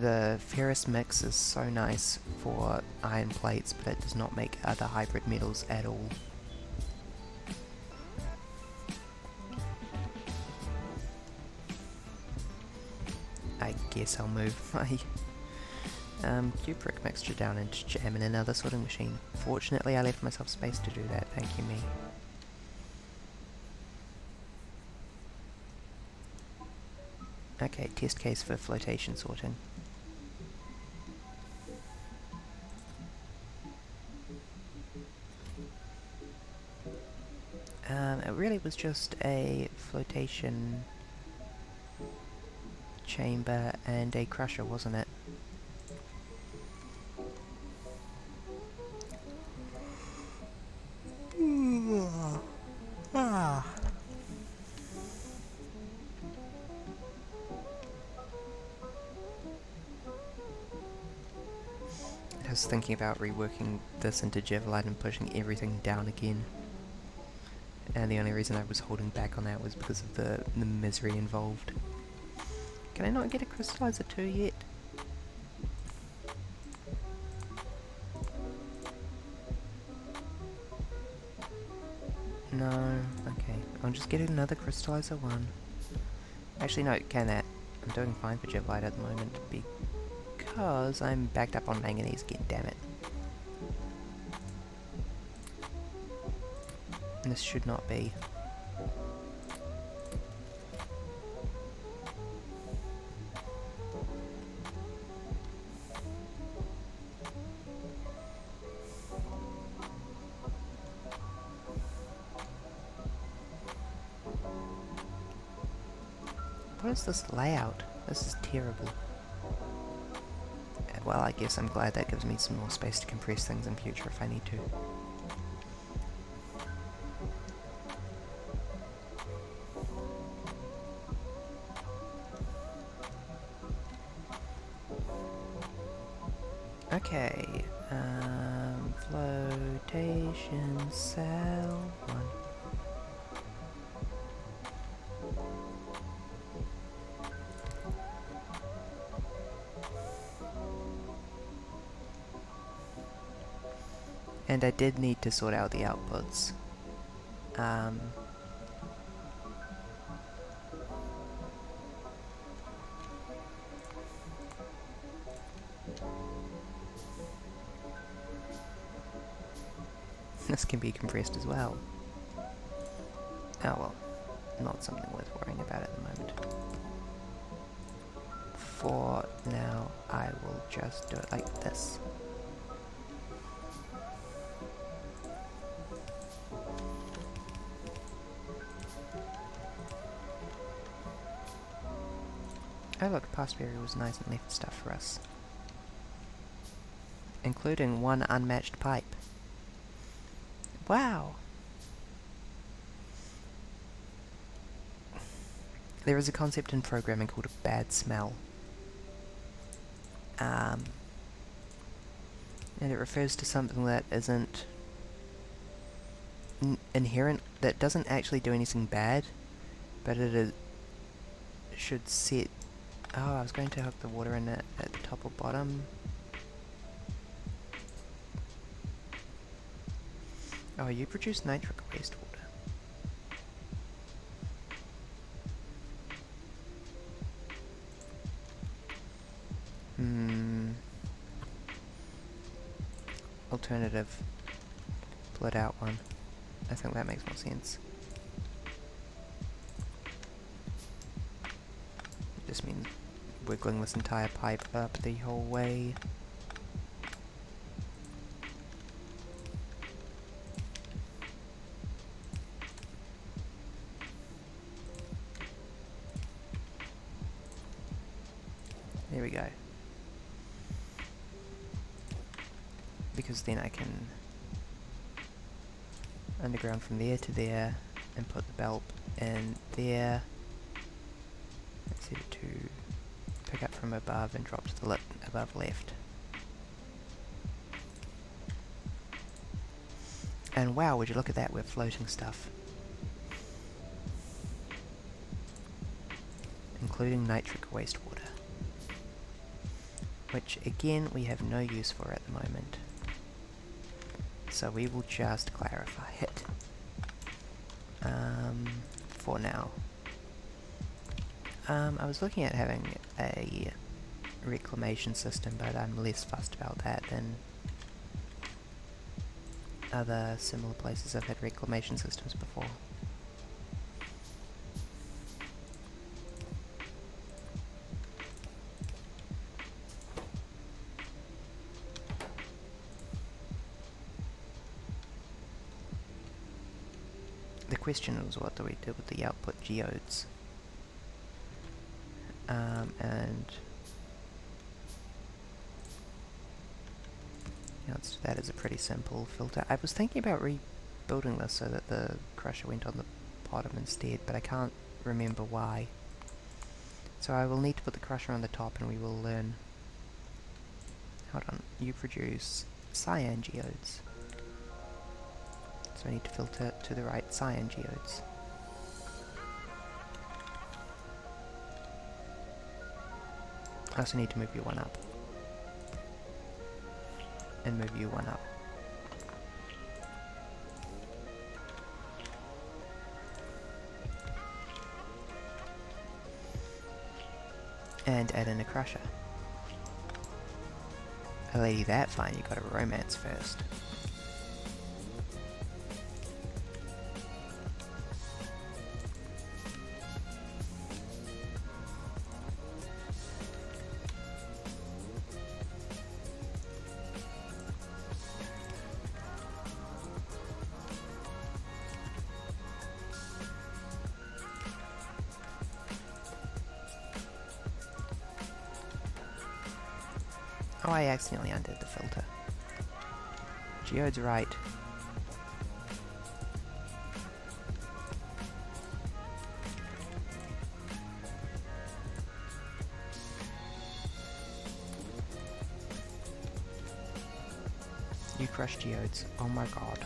The ferrous mix is so nice for iron plates, but it does not make other hybrid metals at all. I guess I'll move my cupric mixture down into jam in another sorting machine. Fortunately I left myself space to do that, thank you me. Okay, test case for flotation sorting. It really was just a flotation chamber and a crusher, wasn't it? I was thinking about reworking this into Javelite and pushing everything down again. And the only reason I was holding back on that was because of the misery involved. Can I not get a crystallizer 2 yet? No, okay. I'll just get another crystallizer 1. Actually no, can that. I'm doing fine for Javelite at the moment because I'm backed up on manganese again, damn it. And this should not be. What is this layout? This is terrible. Well, I guess I'm glad that gives me some more space to compress things in future if I need to. Okay, flotation cell 1. And I did need to sort out the outputs. This can be compressed as well. Oh well, not something worth worrying about at the moment. For now, I will just do it like this. Oh look, Pastberry was nice and left stuff for us. Including one unmatched pipe. Wow! There is a concept in programming called a bad smell. And it refers to something that isn't inherent, that doesn't actually do anything bad, but it should set... Oh, I was going to hook the water in at the top or bottom. Oh, you produce nitric wastewater. Alternative. Pull it out one. I think that makes more sense. It just means wiggling this entire pipe up the whole way. There we go. Because then I can underground from there to there and put the belt in there. Let's set it to pick up from above and drop to the above left. And wow, would you look at that, we're floating stuff. Including nitric wastewater. Which again, we have no use for at the moment. So we will just clarify it. For now. I was looking at having a reclamation system, but I'm less fussed about that than other similar places I've had reclamation systems before. The question was, what do we do with the output geodes? And the answer to that is a pretty simple filter. I was thinking about rebuilding this so that the crusher went on the bottom instead, but I can't remember why. So I will need to put the crusher on the top and we will learn. Hold on, you produce cyan geodes. So I need to filter to the right cyan geodes. I also need to move you one up. And move you one up. And add in a crusher. A lady that fine, you got a romance first. Oh, I accidentally undid the filter. Geode's right. You crushed geodes. Oh my god.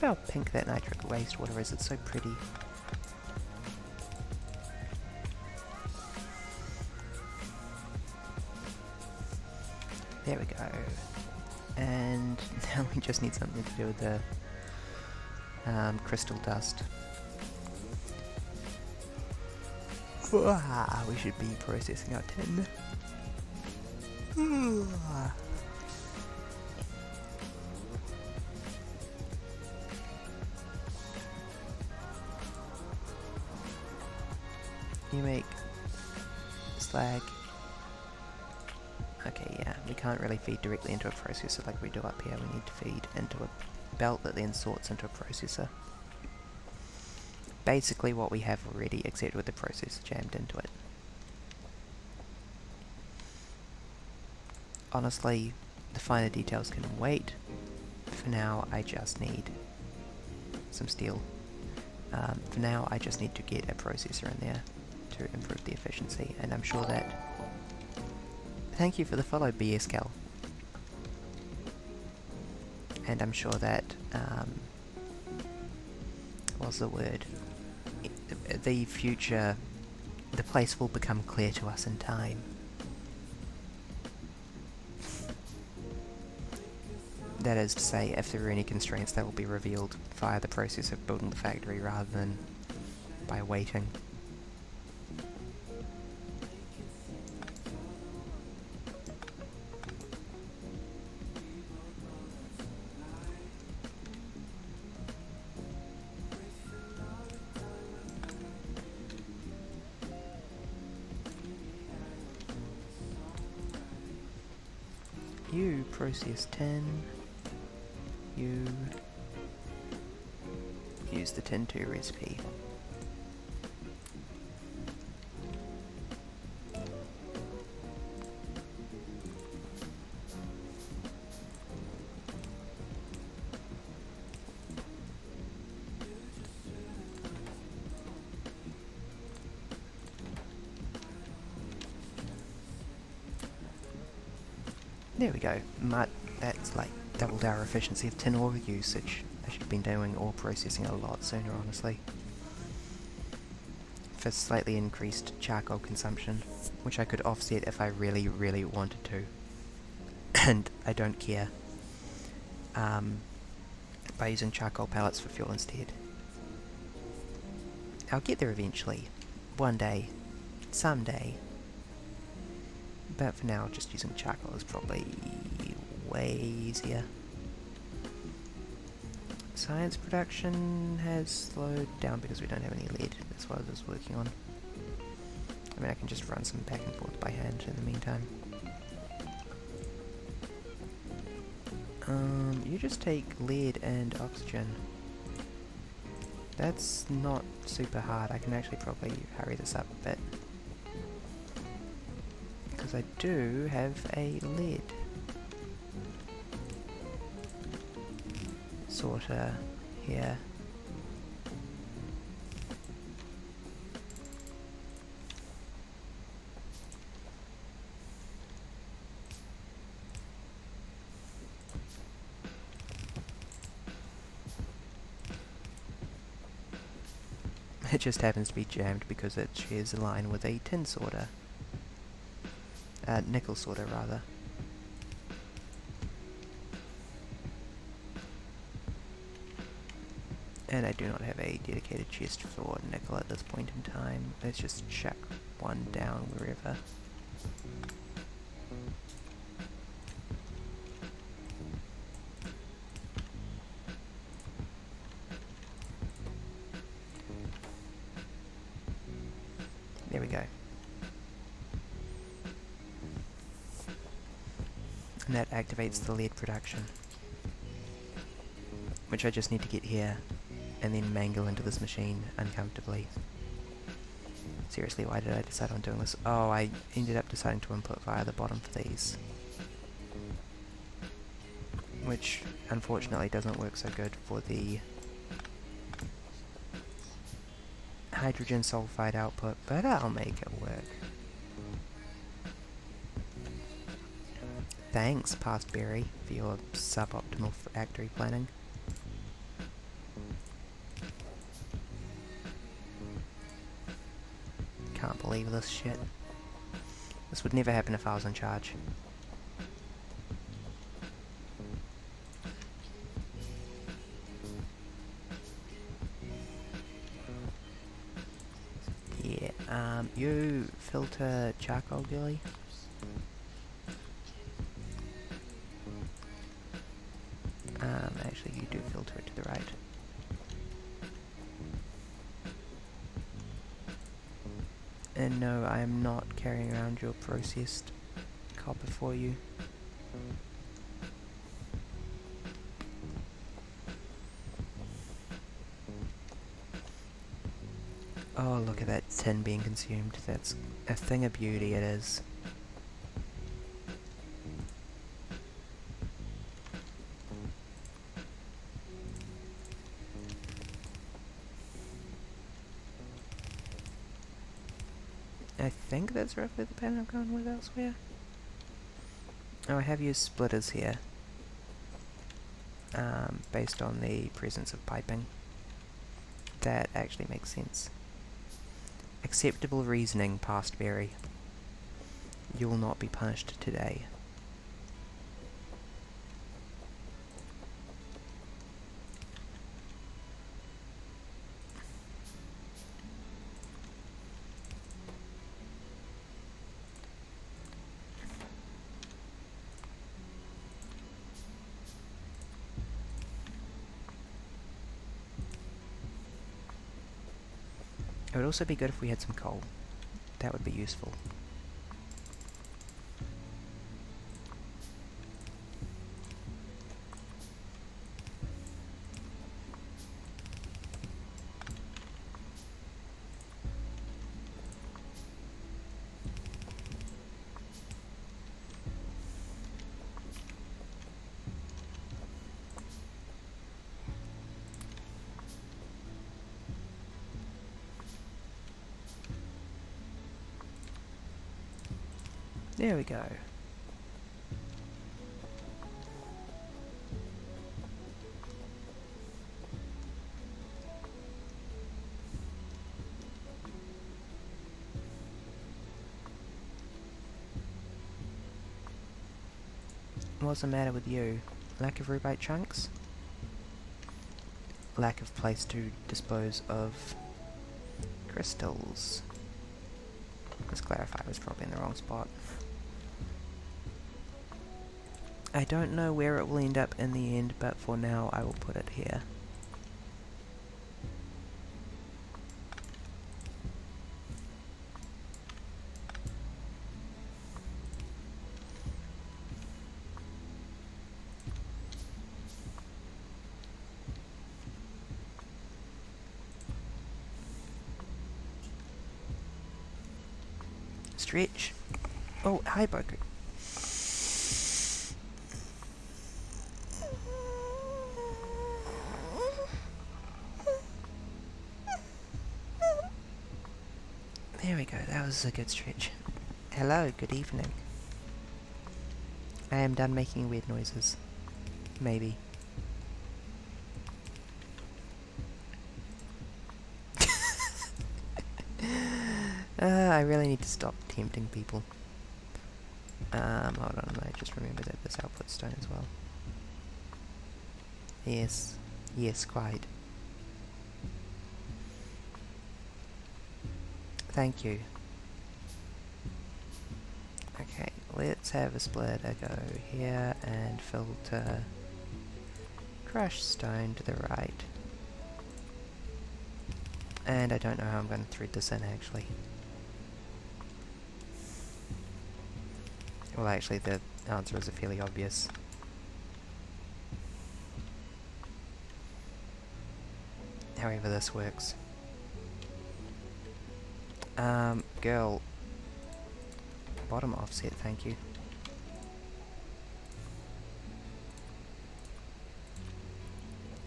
Look how pink that nitric wastewater is, it's so pretty. There we go. And now we just need something to do with the crystal dust. We should be processing our tin. You make slag. Okay, yeah, we can't really feed directly into a processor like we do up here. We need to feed into a belt that then sorts into a processor. Basically what we have already, except with the processor jammed into it. Honestly, the finer details can wait. For now, I just need some steel. For now, I just need to get a processor in there to improve the efficiency, and I'm sure that... Thank you for the follow, BSCal. And I'm sure that, what's the word? The future, the place will become clear to us in time. That is to say, if there are any constraints, they will be revealed via the process of building the factory rather than by waiting. you process tin. You use the tin 2 recipe. There we go. That's like doubled our efficiency of tin ore usage. I should have been doing ore processing a lot sooner, honestly. For slightly increased charcoal consumption, which I could offset if I really, really wanted to. And I don't care. By using charcoal pellets for fuel instead. I'll get there eventually. One day. Someday. But for now, just using charcoal is probably way easier. Science production has slowed down because we don't have any lead. That's what I was working on. I mean, I can just run some back and forth by hand in the meantime. You just take lead and oxygen. That's not super hard. I can actually probably hurry this up a bit. Because I do have a lead sorter here. It just happens to be jammed because it shares a line with a tin sorter. Nickel sorter, rather. And I do not have a dedicated chest for nickel at this point in time. Let's just chuck one down wherever. There we go. And that activates the lead production, which I just need to get here and then mangle into this machine uncomfortably. Seriously, why did I decide on doing this? Oh, I ended up deciding to input via the bottom for these, which unfortunately doesn't work so good for the hydrogen sulfide output, but I'll make it work. Thanks, Past Berry, for your suboptimal factory planning. Can't believe this shit. This would never happen if I was in charge. Yeah, you filter charcoal, Gilly? Actually, you do filter it to the right. And no, I am not carrying around your processed copper for you. Oh, look at that tin being consumed. That's a thing of beauty, it is. I think that's roughly the pattern I'm going with elsewhere. Oh, I have used splitters here, based on the presence of piping. That actually makes sense. Acceptable reasoning, Past Berry. You will not be punished today. It would also be good if we had some coal. That would be useful. There we go. What's the matter with you? Lack of rubite chunks? Lack of place to dispose of crystals. Let's clarify, I was probably in the wrong spot. I don't know where it will end up in the end, but for now I will put it here. Stretch. Oh, hi, Boku. There we go, that was a good stretch. Hello, good evening. I am done making weird noises. Maybe. I really need to stop tempting people. Hold on, I just remembered that this output stone as well. Yes. Yes, quite. Thank you. Okay, let's have a splitter go here and filter crushed stone to the right. And I don't know how I'm going to thread this in actually. Well, actually the answer is fairly obvious. However this works. Girl. Bottom offset, thank you.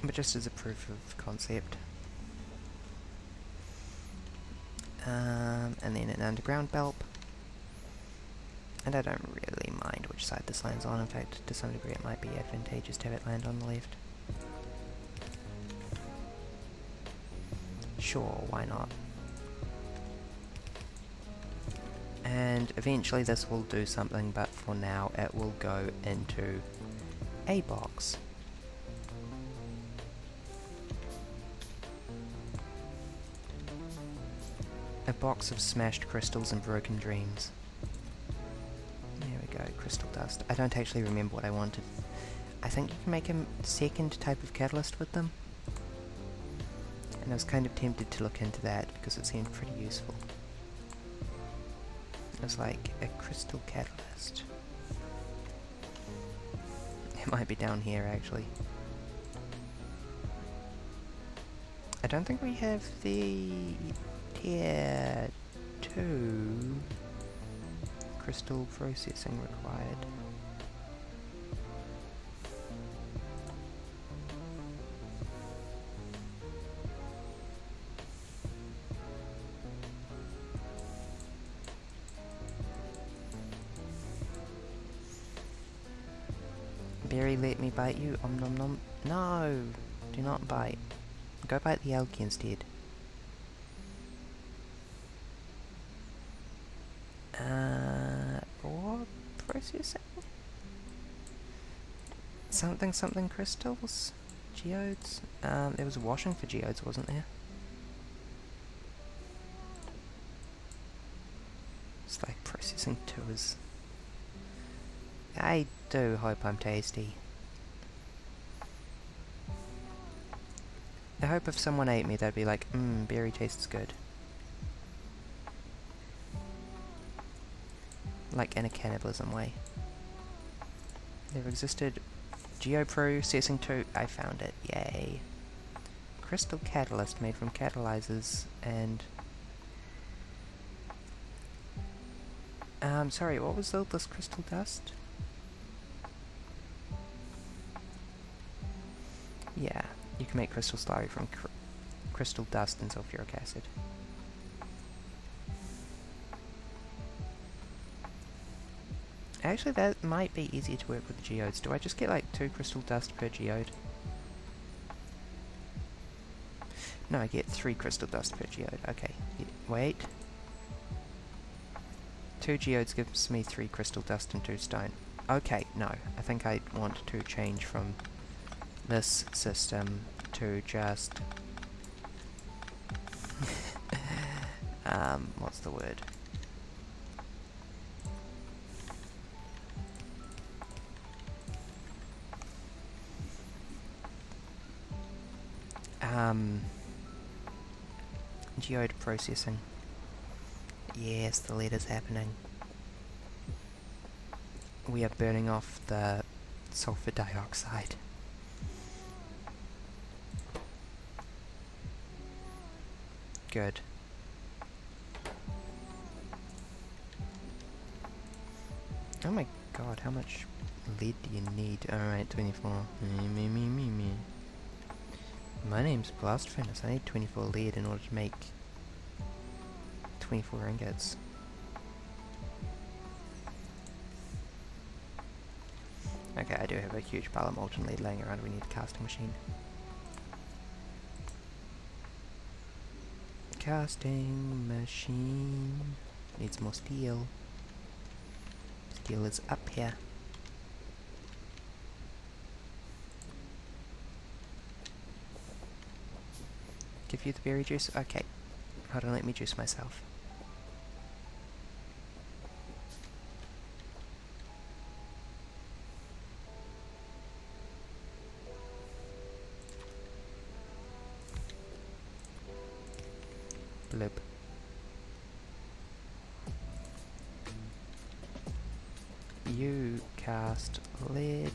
But just as a proof of concept. And then an underground belt. And I don't really mind which side this lands on. In fact, to some degree it might be advantageous to have it land on the left. Sure, why not? And eventually this will do something, but for now it will go into a box. A box of smashed crystals and broken dreams. There we go, crystal dust. I don't actually remember what I wanted. I think you can make a second type of catalyst with them. And I was kind of tempted to look into that because it seemed pretty useful. It was like a crystal catalyst. It might be down here actually. I don't think we have the tier 2 crystal processing required. Berry, let me bite you. Om nom nom. No! Do not bite. Go bite the algae instead. Ore processing? Something something crystals? Geodes? There was a washing for geodes, wasn't there? It's like processing tours. I do hope I'm tasty. I hope if someone ate me they'd be like, berry tastes good. Like in a cannibalism way. There existed geoprocessing too. I found it, yay. Crystal catalyst made from catalyzers and... sorry, what was all this crystal dust? Yeah, you can make crystal slurry from crystal dust and sulfuric acid. Actually, that might be easier to work with geodes. Do I just get like 2 crystal dust per geode? No, I get 3 crystal dust per geode. Okay, wait. 2 geodes gives me 3 crystal dust and 2 stone. Okay, no. I think I want to change from this system to just... what's the word? Geode processing. Yes, the lead is happening. We are burning off the sulfur dioxide. Good. Oh my god, how much lead do you need? Alright, 24. Me. My name's Blast Furnace. I need 24 lead in order to make 24 ingots. Okay, I do have a huge pile of molten lead laying around. We need a casting machine. Casting machine needs more steel. Steel is up here. Give you the berry juice? Okay. Hold on, let me juice myself. Bloop. You cast lead.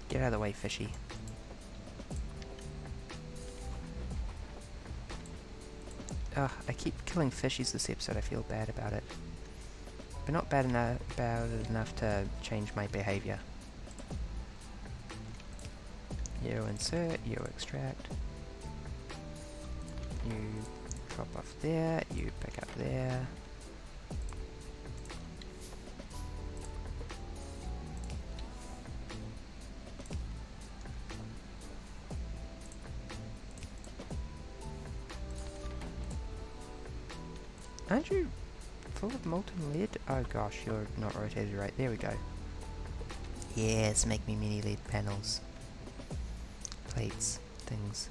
Get out of the way, fishy. Ugh, I keep killing fishies this episode. I feel bad about it. But not bad about it enough to change my behavior. You insert, you extract. You drop off there, you pick up there. Aren't you full of molten lead? Oh gosh, you're not rotated right. There we go. Yes, make me mini lead panels. Plates, things.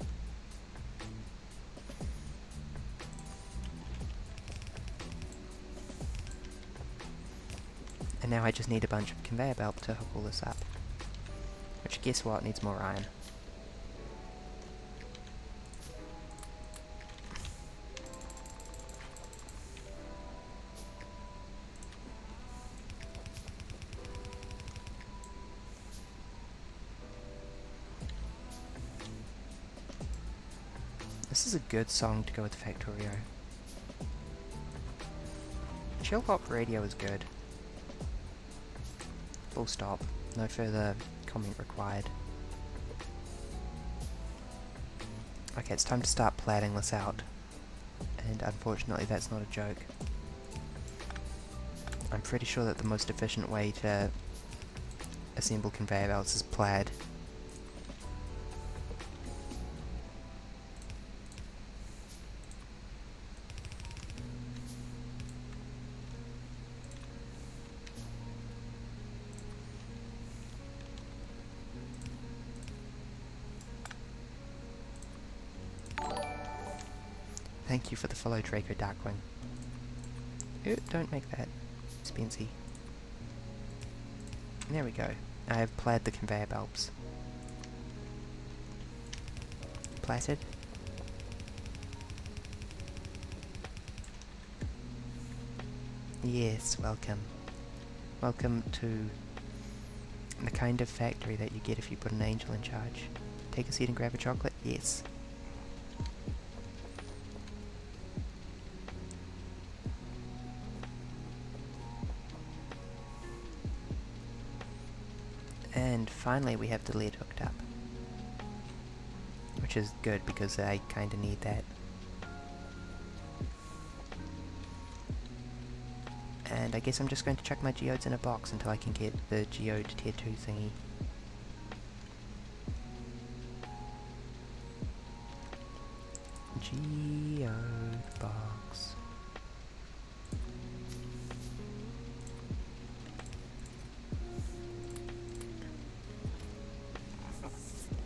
And now I just need a bunch of conveyor belt to hook all this up. Which, guess what, needs more iron. This is a good song to go with Factorio. Chill Hop Radio is good. Full stop. No further comment required. Okay, it's time to start planning this out. And unfortunately that's not a joke. I'm pretty sure that the most efficient way to assemble conveyor belts is plaid. Thank you for the follow, Draco Darkwing. Don't make that expensive. There we go. I have plaid the conveyor belts. Platted. Yes, welcome. Welcome to the kind of factory that you get if you put an angel in charge. Take a seat and grab a chocolate? Yes. And finally we have the lead hooked up. Which is good because I kinda need that. And I guess I'm just going to chuck my geodes in a box until I can get the geode tier 2 thingy. Geode box.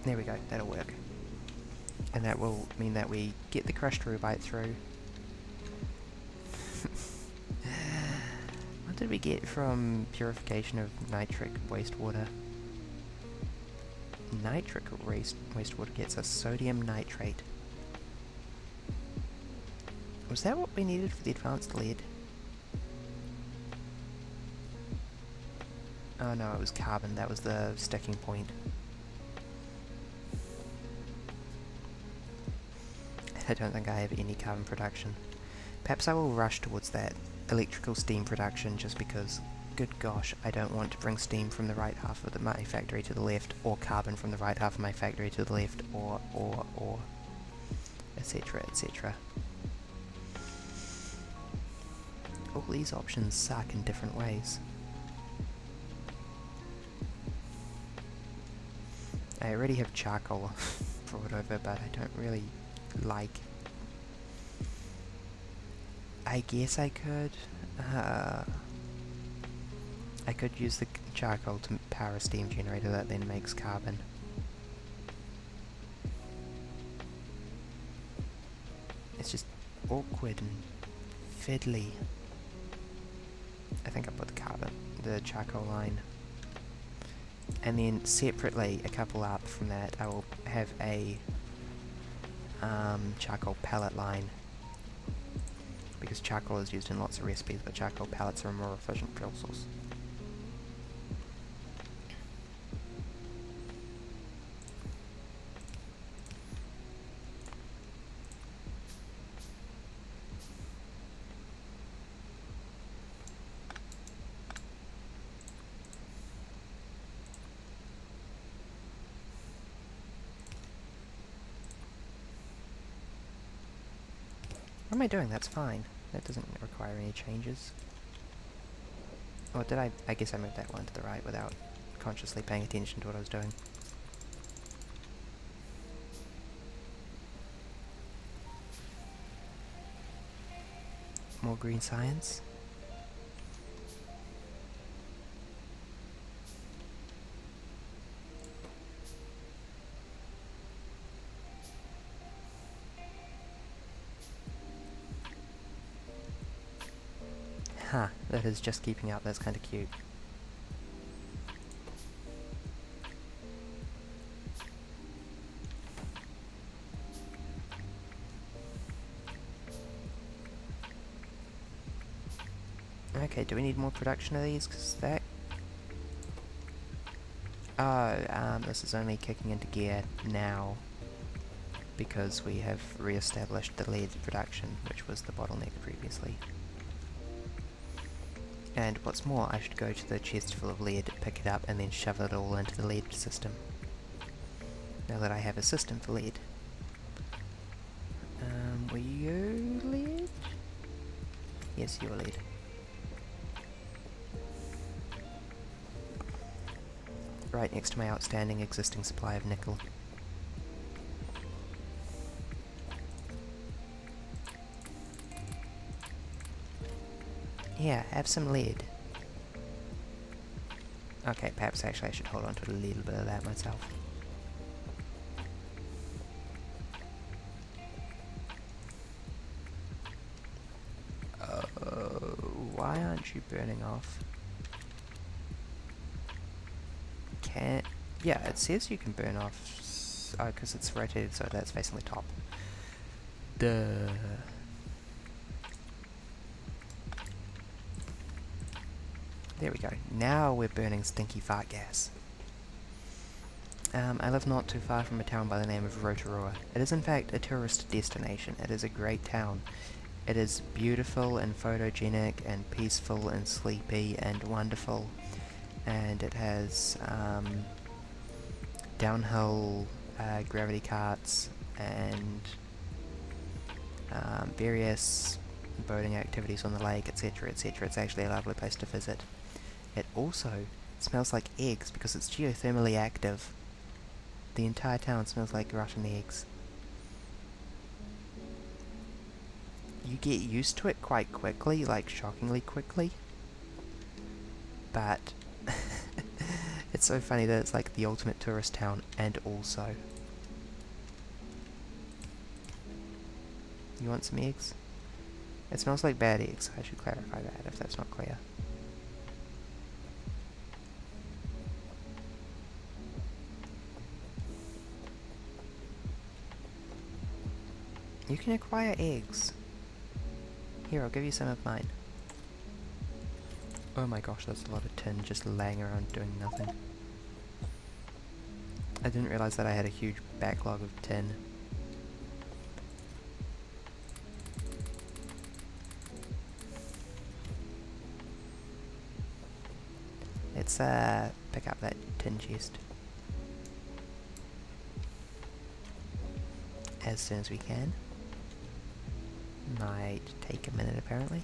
There we go, that'll work. And that will mean that we get the crushed rubite through. What did we get from purification of nitric wastewater? Nitric wastewater gets us sodium nitrate. Was that what we needed for the advanced lead? Oh no, it was carbon, that was the sticking point. I don't think I have any carbon production. Perhaps I will rush towards that electrical steam production just because, good gosh, I don't want to bring steam from the right half of my factory to the left, or carbon from the right half of my factory to the left, or, etc, etc. All these options suck in different ways. I already have charcoal brought over, but I don't really like... I guess I could use the charcoal to power a steam generator that then makes carbon. It's just awkward and fiddly. I think I put the charcoal line. And then separately, a couple up from that, I will have a charcoal pellet line. Because charcoal is used in lots of recipes, but charcoal pellets are a more efficient fuel source. What am I doing? That's fine. That doesn't require any changes. Or did I guess I moved that one to the right without consciously paying attention to what I was doing. More green science. Huh, that is just keeping up, that's kind of cute. Okay, do we need more production of these? Cause that... Oh, this is only kicking into gear now because we have re-established the lead production, which was the bottleneck previously. And what's more, I should go to the chest full of lead, pick it up, and then shove it all into the lead system. Now that I have a system for lead. Were you lead? Yes, you were lead. Right next to my outstanding existing supply of nickel. Yeah, have some lead. Okay, perhaps actually I should hold on to a little bit of that myself. Why aren't you burning off? Yeah, it says you can burn off. Oh, because it's rotated so that's facing the top. Duh. There we go. Now we're burning stinky fart gas. I live not too far from a town by the name of Rotorua. It is in fact a tourist destination. It is a great town. It is beautiful and photogenic and peaceful and sleepy and wonderful. And it has downhill gravity carts and various boating activities on the lake, etc, etc. It's actually a lovely place to visit. It also smells like eggs because it's geothermally active. The entire town smells like rotten eggs. You get used to it quite quickly, like shockingly quickly. But it's so funny that it's like the ultimate tourist town, and also... You want some eggs? It smells like bad eggs, I should clarify that if that's not clear. You can acquire eggs. Here, I'll give you some of mine. Oh my gosh, that's a lot of tin just laying around doing nothing. I didn't realise that I had a huge backlog of tin. Let's pick up that tin chest as soon as we can. Might take a minute apparently.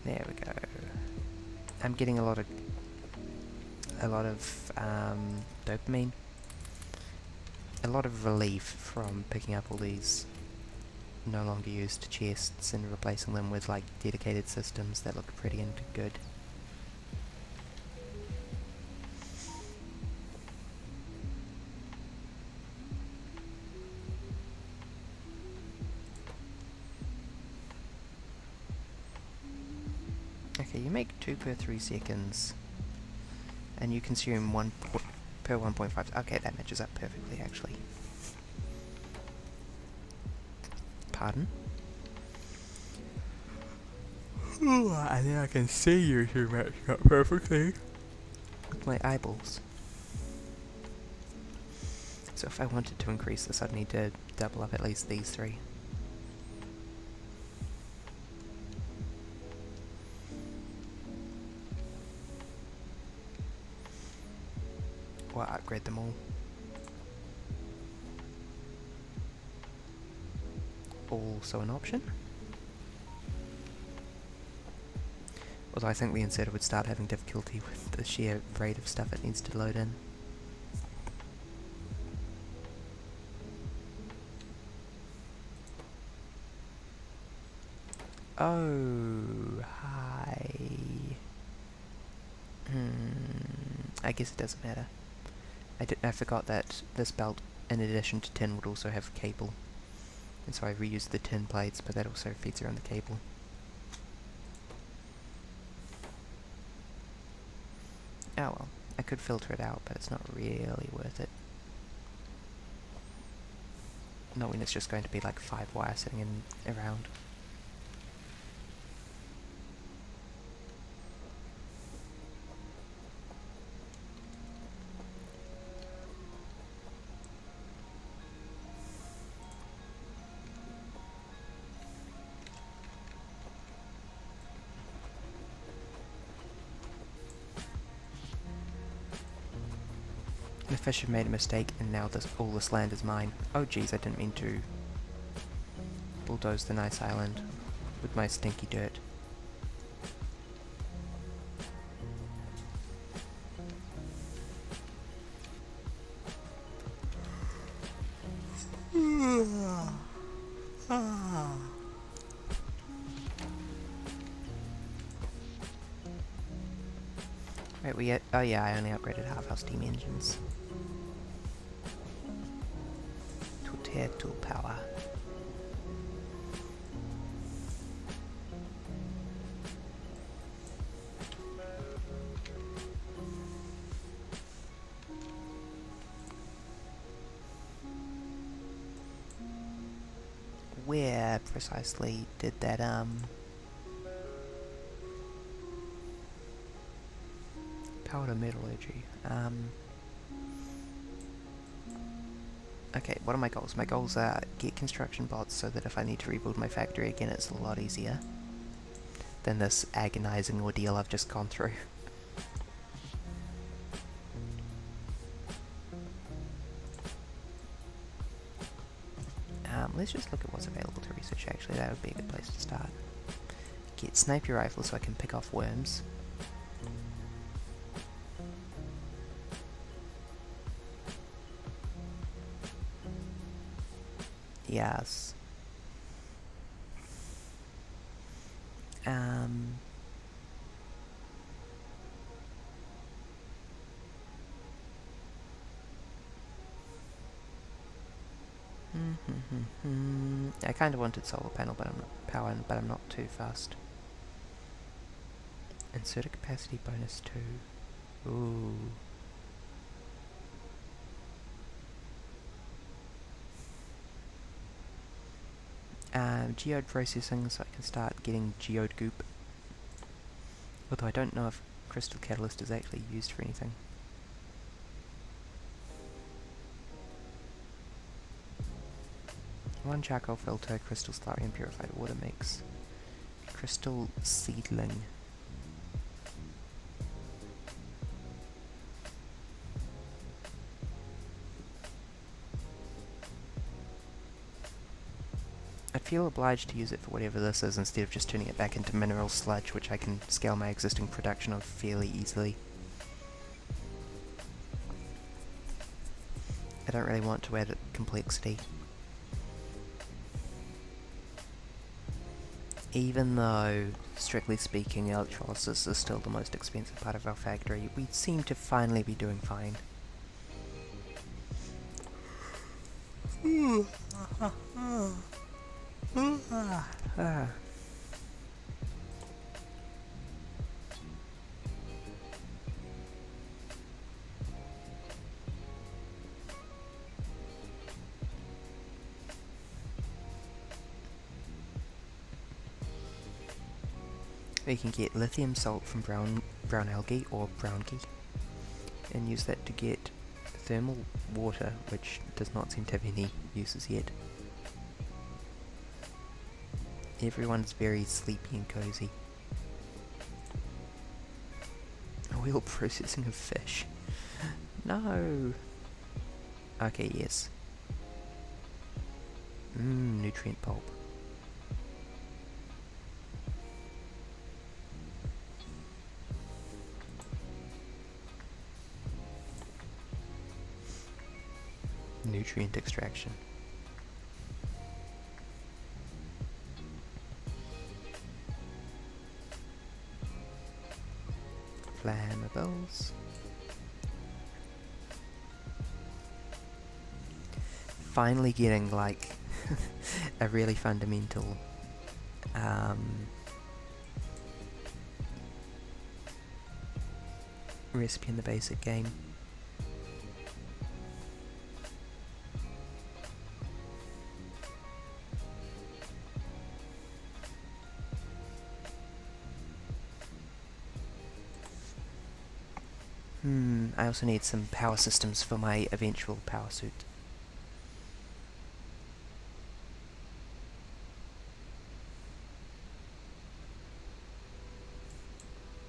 There we go. I'm getting a lot of dopamine. A lot of relief from picking up all these no longer used chests and replacing them with like dedicated systems that look pretty and good. Okay, you make 2 per 3 seconds, and you consume 1 per 1.5. Okay, that matches up perfectly, actually. Pardon? Ooh, I think I can see you two matching up perfectly with my eyeballs. So if I wanted to increase this, I'd need to double up at least these 3. Or upgrade them all. Also an option. Although I think the inserter would start having difficulty with the sheer rate of stuff it needs to load in. Oh, hi. I guess it doesn't matter. I forgot that this belt, in addition to tin, would also have cable. And so I reused the tin plates, but that also feeds around the cable. Oh well, I could filter it out, but it's not really worth it. Not when it's just going to be like 5 wires sitting around. The fish have made a mistake, and now all this land is mine. Oh jeez, I didn't mean to bulldoze the nice island with my stinky dirt. Right, oh yeah, I only upgraded half our steam engines. To power. Where precisely did that power to metallurgy? Okay, what are my goals? My goals are get construction bots so that if I need to rebuild my factory again, it's a lot easier than this agonizing ordeal I've just gone through. Let's just look at what's available to research actually, that would be a good place to start. Get sniper rifle so I can pick off worms. Yes. I kind of wanted solar panel, but I'm not too fast. Insert a capacity bonus too. Ooh. Geode processing so I can start getting geode goop. Although I don't know if crystal catalyst is actually used for anything. One charcoal filter, crystal slurry and purified water mix. Crystal seedling. I'd feel obliged to use it for whatever this is instead of just turning it back into mineral sludge, which I can scale my existing production of fairly easily. I don't really want to add complexity. Even though, strictly speaking, electrolysis is still the most expensive part of our factory, we seem to finally be doing fine. We can get lithium salt from brown algae or browngie and use that to get thermal water, which does not seem to have any uses yet. Everyone's very sleepy and cozy. Oil processing of fish. No! Okay, yes. Nutrient pulp. Nutrient extraction. Flammables. Finally getting like a really fundamental recipe in the basic game. I also need some power systems for my eventual power suit.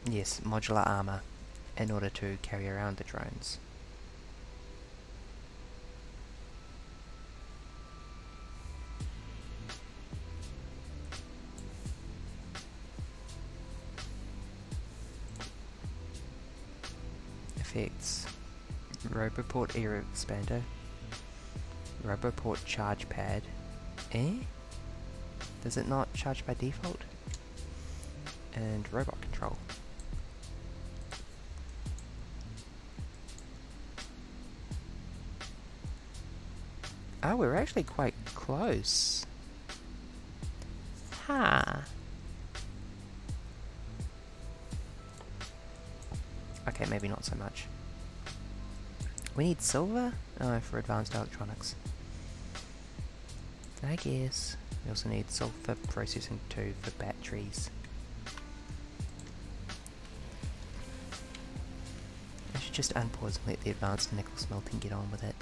Yes, modular armor in order to carry around the drones. Effects. Roboport air expander. Roboport charge pad. Does it not charge by default? And robot control. Oh, we're actually quite close. Okay, maybe not so much. We need silver? Oh, for advanced electronics. I guess. We also need sulfur processing too for batteries. I should just unpause and let the advanced nickel smelting get on with it.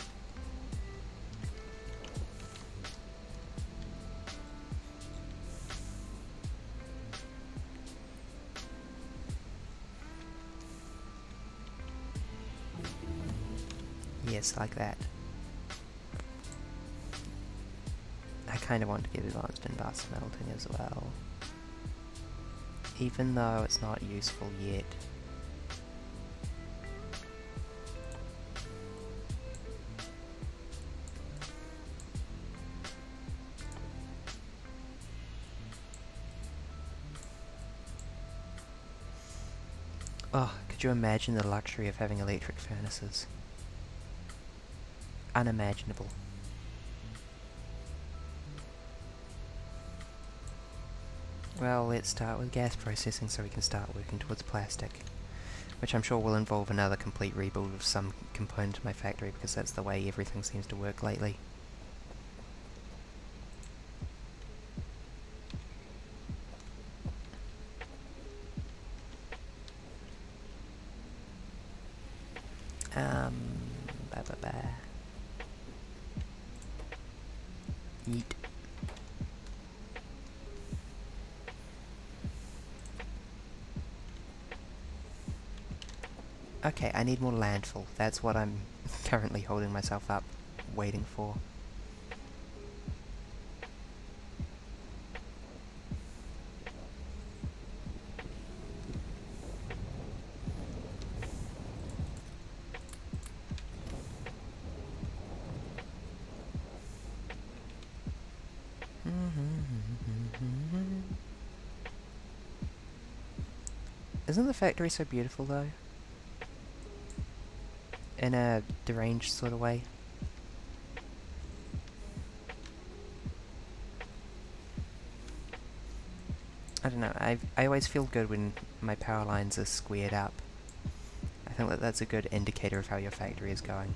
Yes, like that. I kind of want to get advanced in bar smelting as well. Even though it's not useful yet. Oh, could you imagine the luxury of having electric furnaces? Unimaginable. Well, let's start with gas processing so we can start working towards plastic. Which I'm sure will involve another complete rebuild of some component of my factory, because that's the way everything seems to work lately. Bye. Yeet. Okay, I need more landfill. That's what I'm currently holding myself up, waiting for. Isn't the factory so beautiful, though? In a deranged sort of way. I don't know, I always feel good when my power lines are squared up. I think that that's a good indicator of how your factory is going.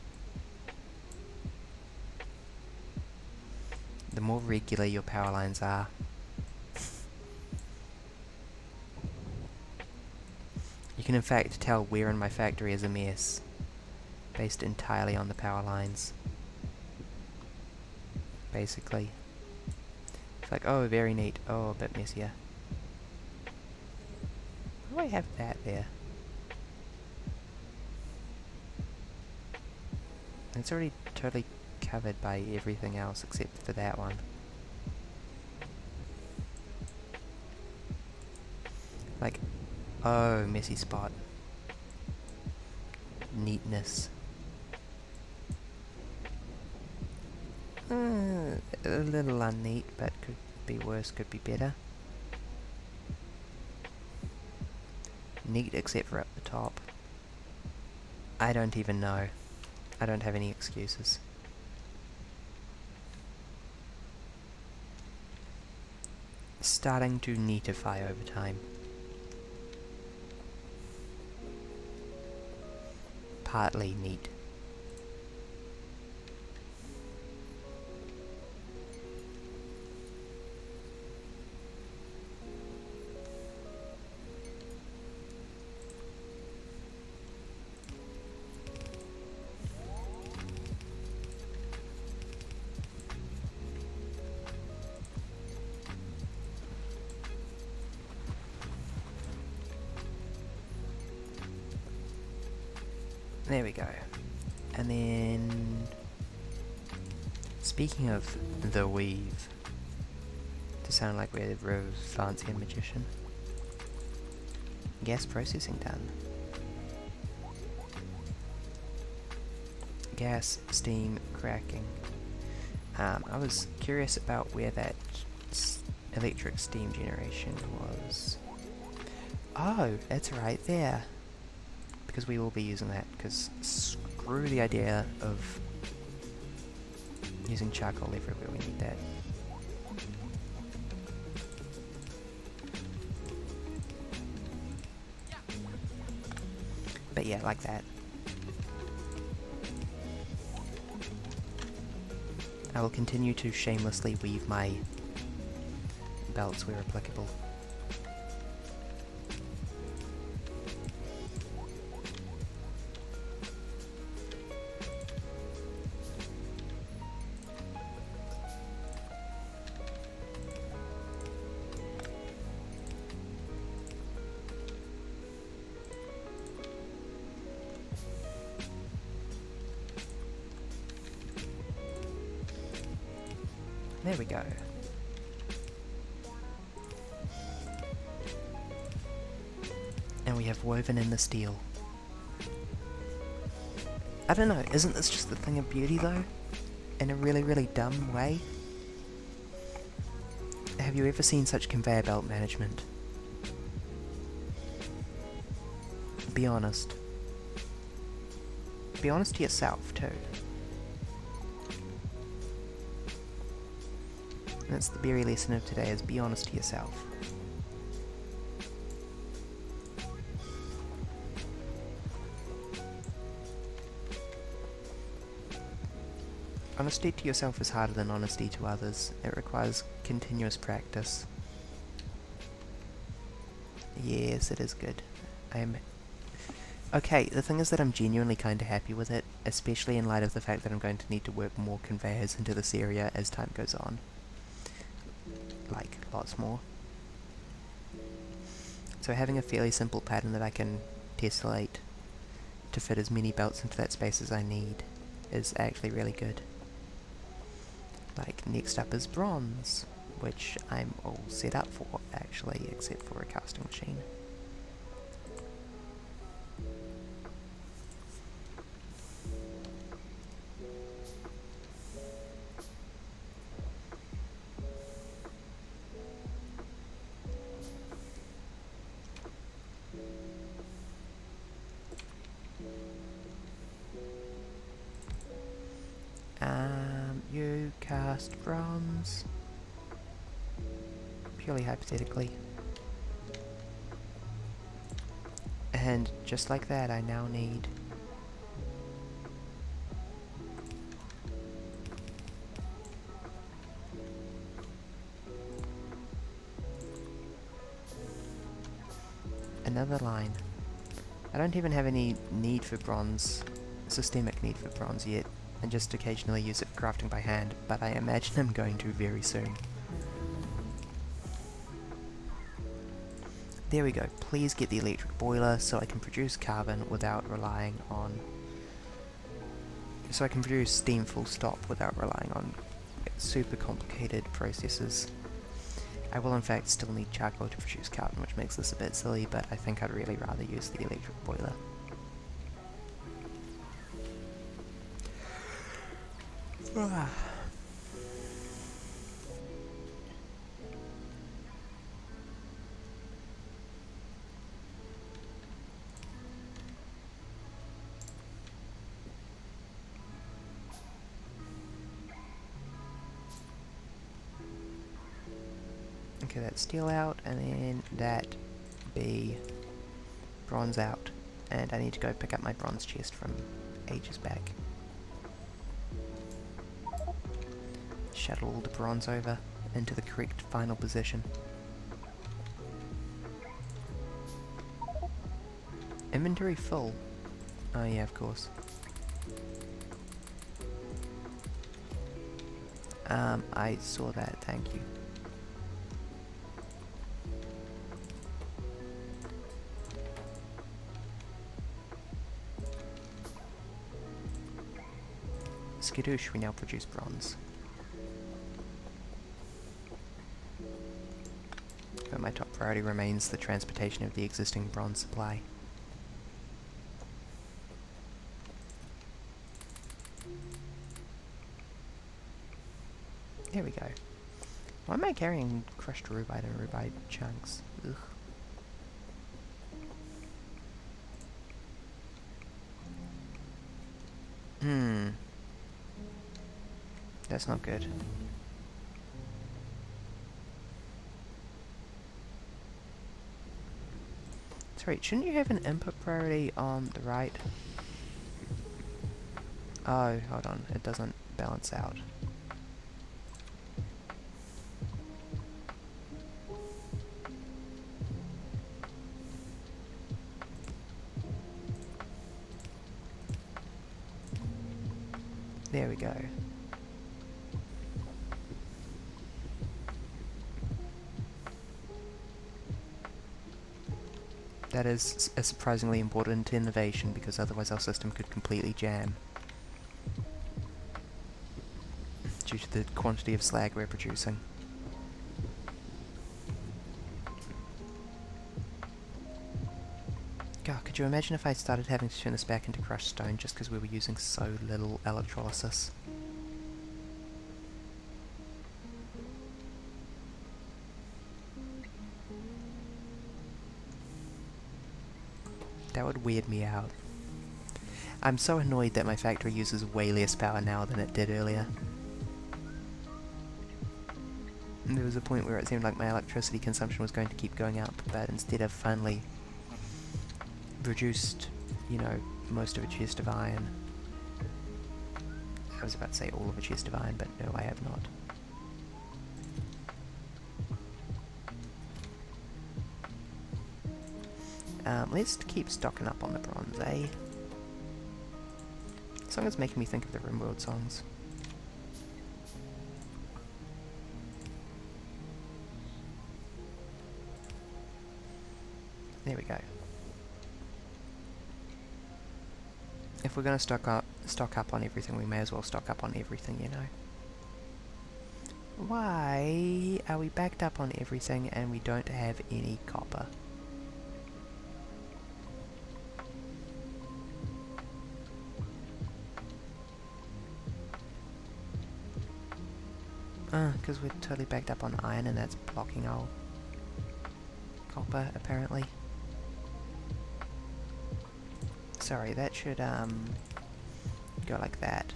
The more regular your power lines are. You can in fact tell where in my factory is a mess, based entirely on the power lines. Basically. It's like, oh, very neat, oh, a bit messier. Why do I have that there? It's already totally covered by everything else except for that one. Like, oh, messy spot. Neatness. A little unneat, but could be worse, could be better. Neat except for up the top. I don't even know. I don't have any excuses. Starting to neatify over time. Partly neat. There we go. And then, speaking of the weave, to sound like we're real fancy and magician, gas processing done. Gas, steam, cracking. I was curious about where that electric steam generation was. Oh, that's right there. Because we will be using that, because screw the idea of using charcoal everywhere, we need that. But yeah, like that. I will continue to shamelessly weave my belts where applicable. There we go. And we have woven in the steel. I don't know, isn't this just the thing of beauty though? In a really, really dumb way? Have you ever seen such conveyor belt management? Be honest. Be honest to yourself too. That's the berry lesson of today, is be honest to yourself. Honesty to yourself is harder than honesty to others. It requires continuous practice. Yes, it is good. Okay, the thing is that I'm genuinely kinda happy with it, especially in light of the fact that I'm going to need to work more conveyors into this area as time goes on. Like, lots more. So having a fairly simple pattern that I can tessellate to fit as many belts into that space as I need is actually really good. Like, next up is bronze, which I'm all set up for, actually, except for a casting machine. You cast bronze. Purely hypothetically. And just like that, I now need another line. I don't even have any need for bronze, systemic need for bronze yet, and just occasionally use it for crafting by hand, but I imagine I'm going to very soon. There we go, please get the electric boiler so I can produce carbon without relying on... so I can produce steam full stop without relying on super complicated processes. I will in fact still need charcoal to produce carbon, which makes this a bit silly, but I think I'd really rather use the electric boiler. Okay, that's steel out, and then that be bronze out. And I need to go pick up my bronze chest from ages back. Shuttle all the bronze over into the correct final position. Inventory full. Oh yeah, of course. I saw that, thank you. Skadoosh, we now produce bronze. But my top priority remains the transportation of the existing bronze supply. There we go. Why am I carrying crushed rubite and rubite chunks? Ugh. That's not good. Sorry, shouldn't you have an input priority on the right? Oh, hold on, it doesn't balance out. There we go. That is a surprisingly important innovation, because otherwise our system could completely jam. due to the quantity of slag we're producing. God, could you imagine if I started having to turn this back into crushed stone just because we were using so little electrolysis? That would weird me out. I'm so annoyed that my factory uses way less power now than it did earlier. And there was a point where it seemed like my electricity consumption was going to keep going up, but instead I've finally reduced, you know, most of a chest of iron. I was about to say all of a chest of iron, but no, I have not. Let's keep stocking up on the bronze, eh? This song is making me think of the RimWorld songs. There we go. If we're going to stock up on everything, we may as well stock up on everything, you know. Why are we backed up on everything and we don't have any copper? Because we're totally backed up on iron and that's blocking our copper, apparently. Sorry, that should, go like that.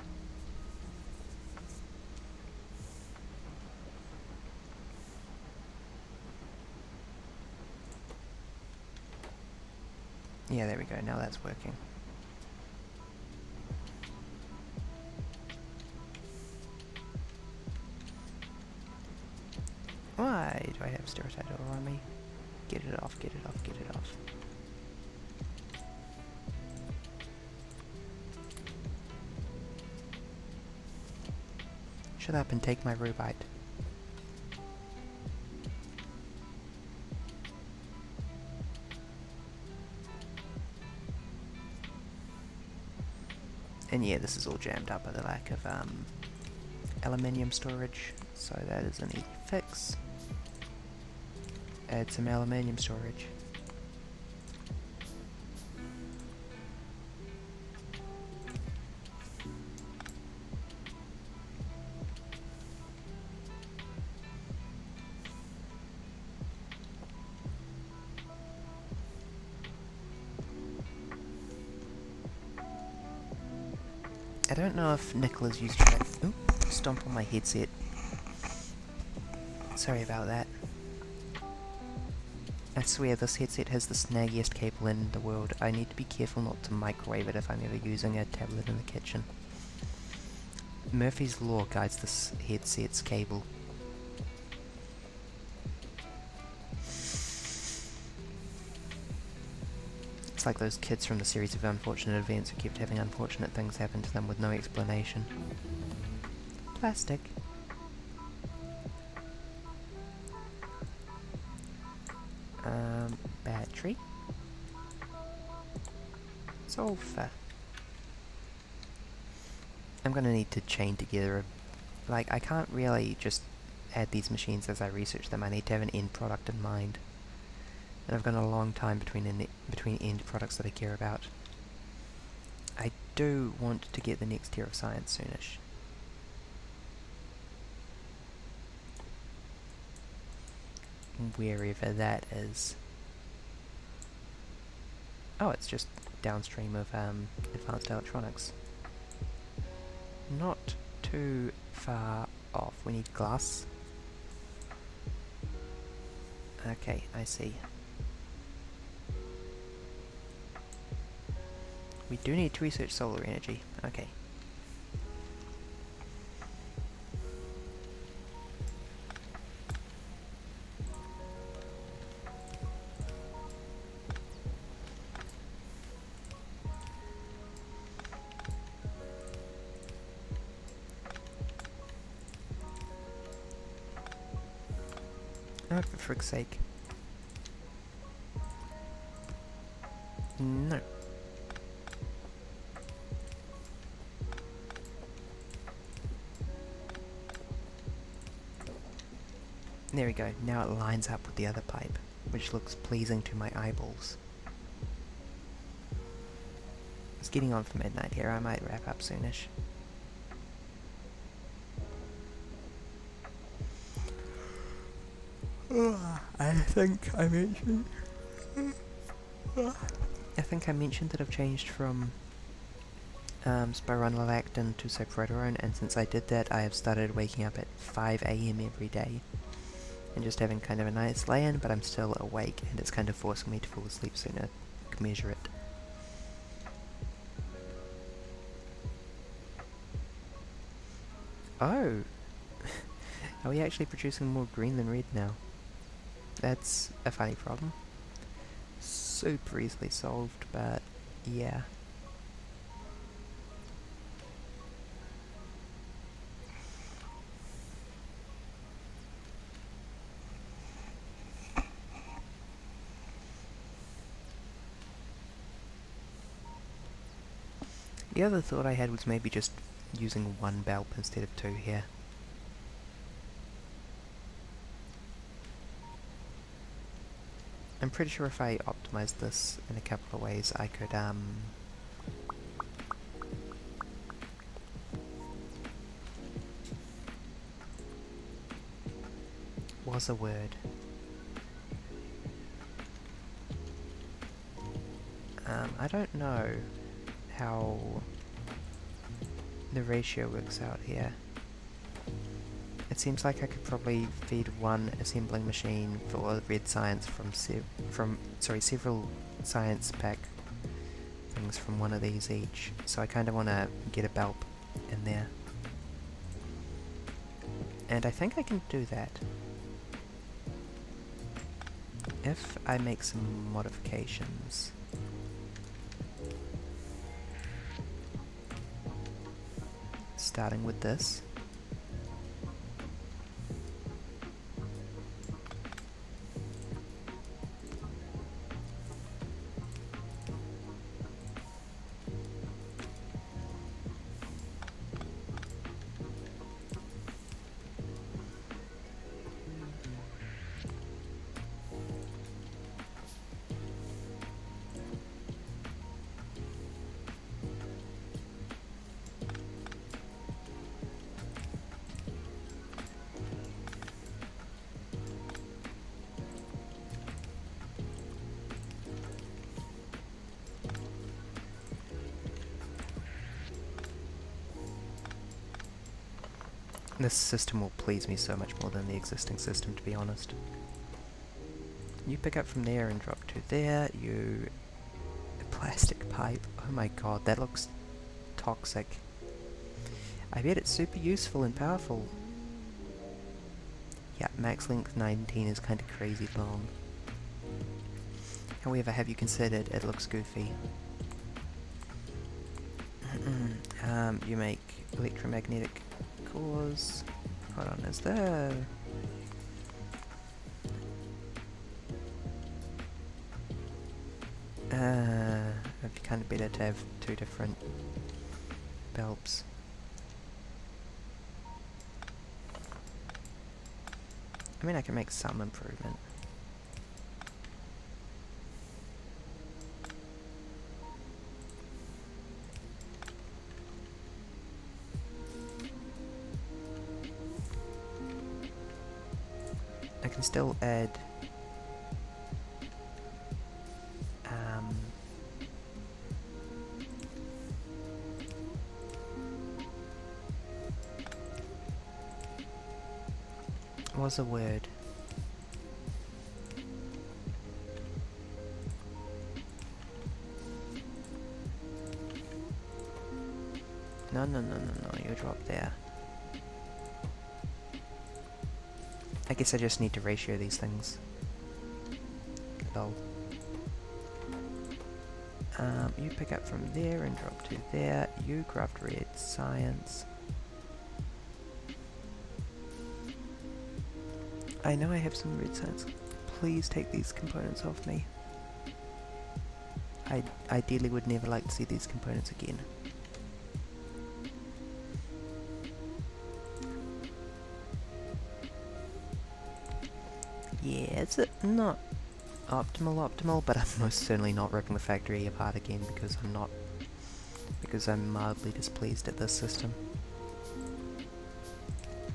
Yeah, there we go, now that's working. Why do I have Stereotype on me? Get it off, get it off, get it off. Shut up and take my rubite. And yeah, this is all jammed up by the lack of aluminium storage, so that is an easy fix. Add some aluminium storage. I don't know if Nicola's used that. Oop, stomp on my headset. Sorry about that. I swear this headset has the snaggiest cable in the world. I need to be careful not to microwave it if I'm ever using a tablet in the kitchen. Murphy's Law guides this headset's cable. It's like those kids from the series of unfortunate events who kept having unfortunate things happen to them with no explanation. Plastic. Battery. Sulfur. I'm gonna need to chain together like, I can't really just add these machines as I research them. I need to have an end product in mind. And I've got a long time between end products that I care about. I do want to get the next tier of science soonish. Wherever that is. Oh, it's just downstream of advanced electronics. Not too far off. We need glass. Okay, I see. We do need to research solar energy. Okay. Oh, for frick's sake. No. There we go, now it lines up with the other pipe, which looks pleasing to my eyeballs. It's getting on for midnight here, I might wrap up soonish. I think I mentioned that I've changed from spironolactone to cyproterone, and since I did that I have started waking up at 5 AM every day and just having kind of a nice lay-in, but I'm still awake and it's kind of forcing me to fall asleep sooner. I can measure it. Oh! Are we actually producing more green than red now? That's a funny problem. Super easily solved, but yeah. The other thought I had was maybe just using one bulb instead of two here. I'm pretty sure if I optimized this in a couple of ways I could was a word. I don't know how the ratio works out here. It seems like I could probably feed one assembling machine for red science from several science pack things from one of these each. So I kind of want to get a bulb in there. And I think I can do that. If I make some modifications. Starting with this. This system will please me so much more than the existing system, to be honest. You pick up from there and drop to there, you... a plastic pipe. Oh my god, that looks toxic. I bet it's super useful and powerful. Yeah, max length 19 is kind of crazy long. However, have you considered it looks goofy? You make electromagnetic cores. Hold on, is there... it'd be kind of better to have two different bulbs. I mean, I can make some improvement. I can still add was a word. No, you drop there. I guess I just need to ratio these things. Lol. You pick up from there and drop to there. You craft red science. I know I have some red science. Please take these components off me. I ideally would never like to see these components again. Yeah, it's not optimal, but I'm most certainly not ripping the factory apart again because I'm mildly displeased at this system.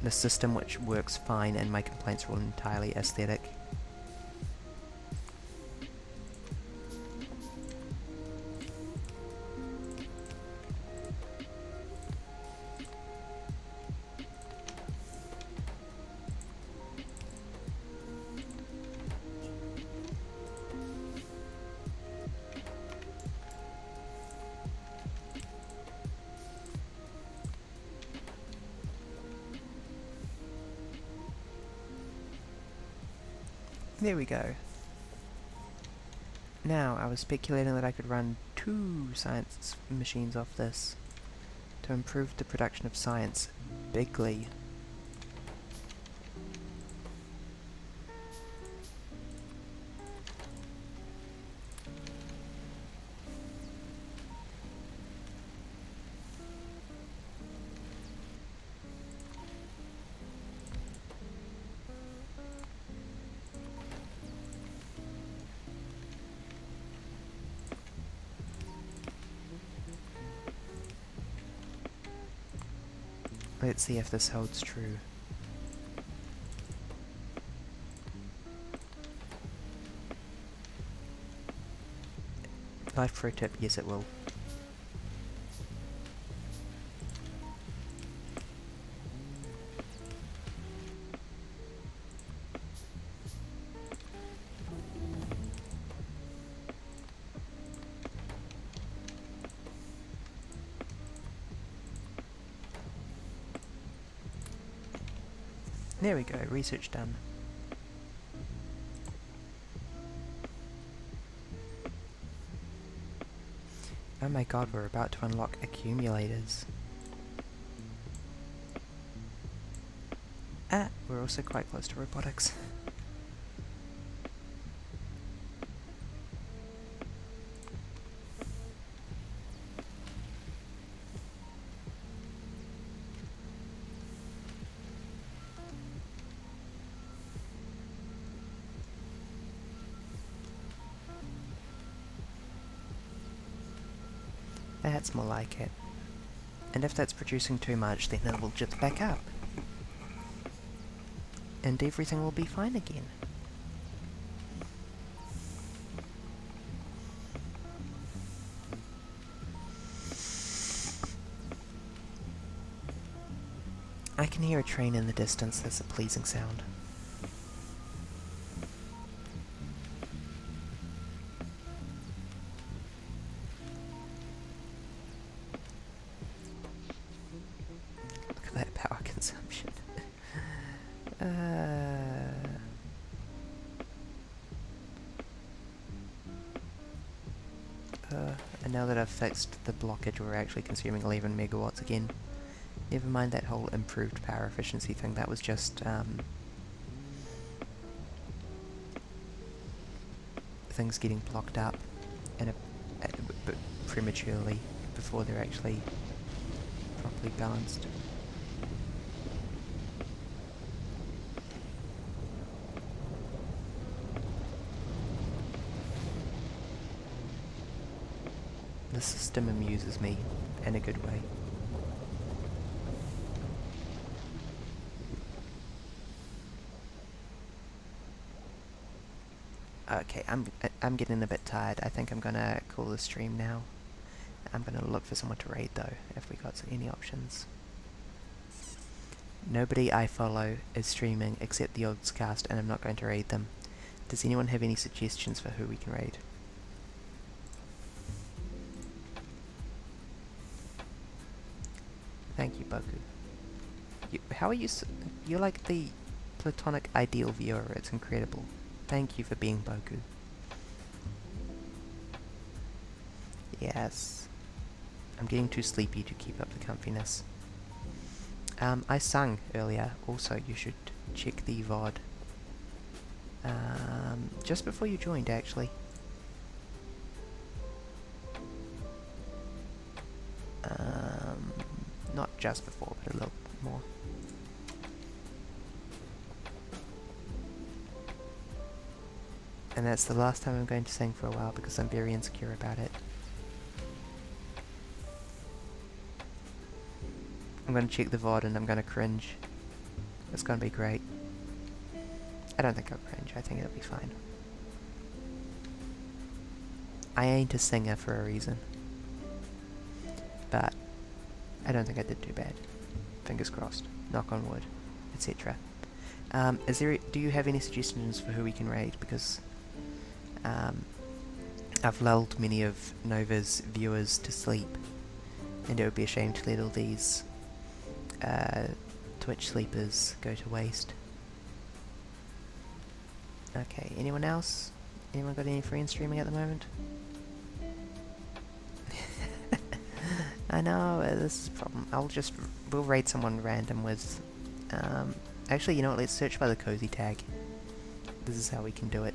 The system which works fine, and my complaints are all entirely aesthetic. There we go. Now, I was speculating that I could run 2 science machines off this to improve the production of science bigly. Let's see if this holds true. Life pro tip, yes it will. There we go, research done. Oh my god, we're about to unlock accumulators. Ah, we're also quite close to robotics. That's more like it. And if that's producing too much, then it will just back up. And everything will be fine again. I can hear a train in the distance. That's a pleasing sound. Look at that power consumption. And now that I've fixed the blockage, we're actually consuming 11 megawatts again. Never mind that whole improved power efficiency thing, that was just things getting blocked up in prematurely before they're actually properly balanced. The system amuses me in a good way. Okay, I'm getting a bit tired. I think I'm gonna call the stream now. I'm gonna look for someone to raid though, if we got any options. Nobody I follow is streaming except the Oddscast, and I'm not going to raid them. Does anyone have any suggestions for who we can raid? Thank you, Boku. How are you? You're like the platonic ideal viewer. It's incredible. Thank you for being Boku. Yes. I'm getting too sleepy to keep up the comfiness. I sung earlier. Also, you should check the VOD. Just before you joined, actually. Not just before, but a little more. And that's the last time I'm going to sing for a while because I'm very insecure about it. I'm going to check the VOD and I'm going to cringe. It's going to be great. I don't think I'll cringe, I think it'll be fine. I ain't a singer for a reason. But I don't think I did too bad. Fingers crossed. Knock on wood. Etc. Do you have any suggestions for who we can raid? Because I've lulled many of Nova's viewers to sleep, and it would be a shame to let all these Twitch sleepers go to waste. Okay, anyone else? Anyone got any friends streaming at the moment? I know, this is a problem. We'll raid someone random with, actually, you know what, let's search by the cozy tag. This is how we can do it.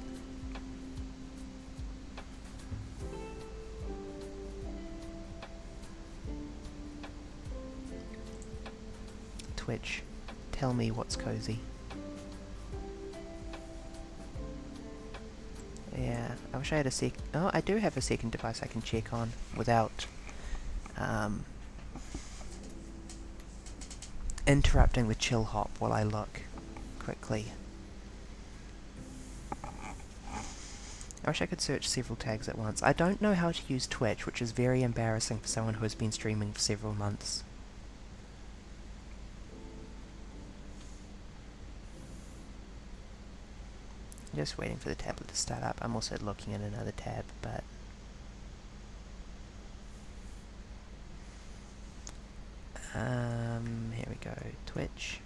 Twitch, tell me what's cozy. Yeah, I wish I had a oh, I do have a second device I can check on without interrupting the chill hop while I look quickly. I wish I could search several tags at once. I don't know how to use Twitch, which is very embarrassing for someone who has been streaming for several months. Just waiting for the tablet to start up. I'm also looking at another tab, but here we go. Twitch.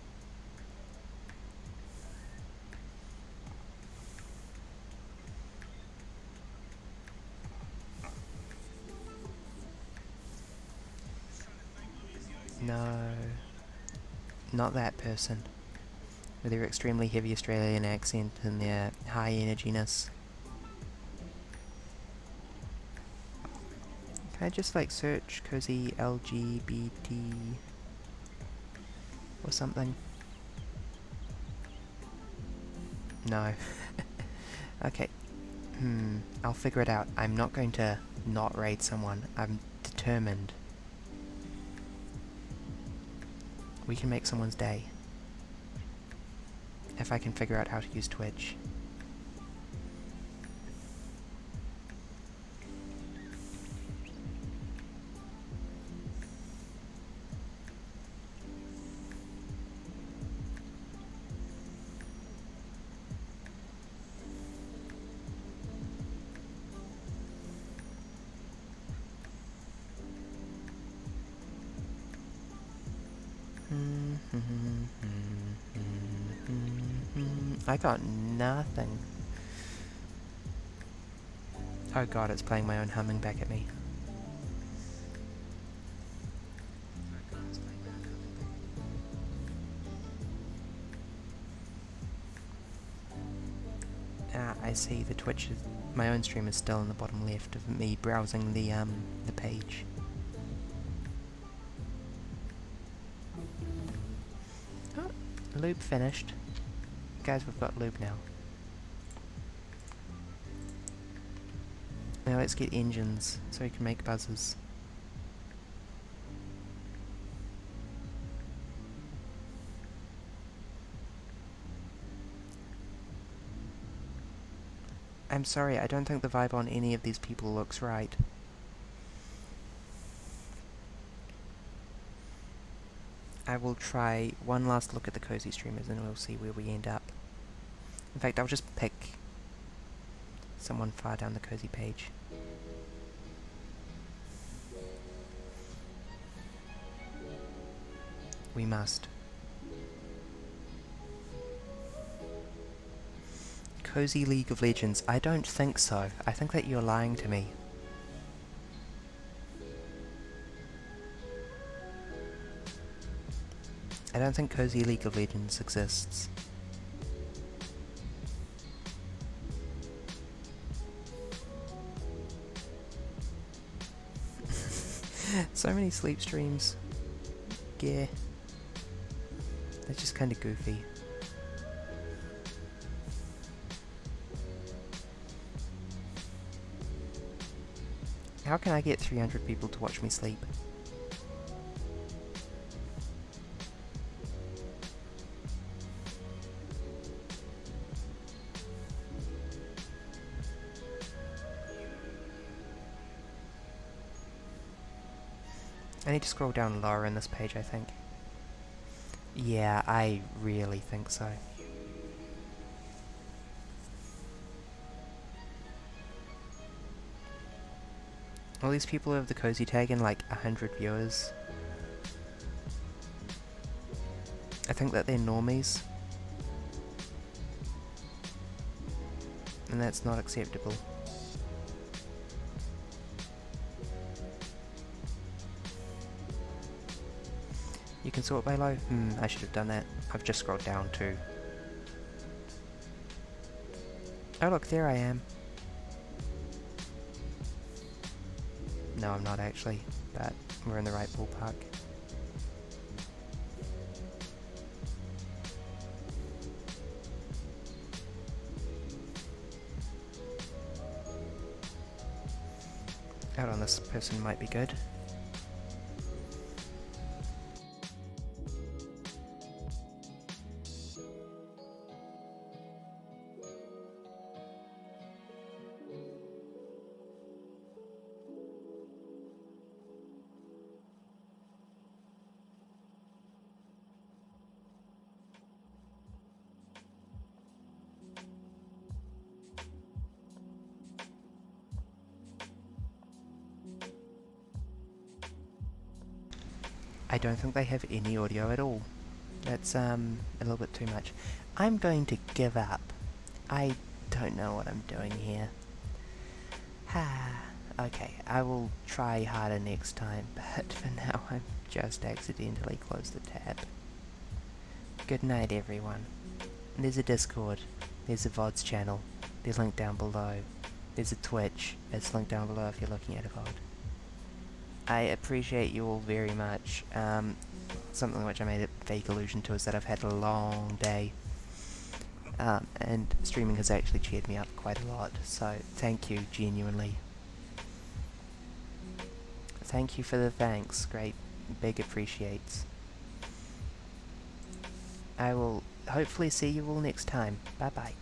No, not that person. With their extremely heavy Australian accent and their high energiness. Can I just like search cozy LGBT or something? No. Okay. I'll figure it out. I'm not going to not raid someone. I'm determined. We can make someone's day. If I can figure out how to use Twitch. I got nothing. Oh god, it's playing my own humming back at me. Ah, I see. The Twitch is... my own stream is still in the bottom left of me browsing the page. Oh, loop finished. Guys, we've got loop now. Now let's get engines so we can make buzzers. I'm sorry, I don't think the vibe on any of these people looks right. I will try one last look at the cozy streamers and we'll see where we end up. In fact, I'll just pick someone far down the cozy page. We must. Cozy League of Legends. I don't think so. I think that you're lying to me. I don't think Cozy League of Legends exists. So many sleep streams. Yeah. They're just kind of goofy. How can I get 300 people to watch me sleep? I need to scroll down lower in this page, I think. Yeah, I really think so. All these people have the cozy tag and like 100 viewers. I think that they're normies. And that's not acceptable. You can sort by low? I should have done that. I've just scrolled down too. Oh look, there I am. No, I'm not actually, but we're in the right ballpark. Out on this person might be good. I don't think they have any audio at all. That's a little bit too much. I'm going to give up. I don't know what I'm doing here. Okay, I will try harder next time, but for now I've just accidentally closed the tab. Good night, everyone. There's a Discord, there's a VODs channel, there's a link down below. There's a Twitch, it's linked down below if you're looking at a VOD. I appreciate you all very much. Something which I made a vague allusion to is that I've had a long day. And streaming has actually cheered me up quite a lot, so thank you, genuinely. Thank you for the thanks, great, big appreciates. I will hopefully see you all next time. Bye bye.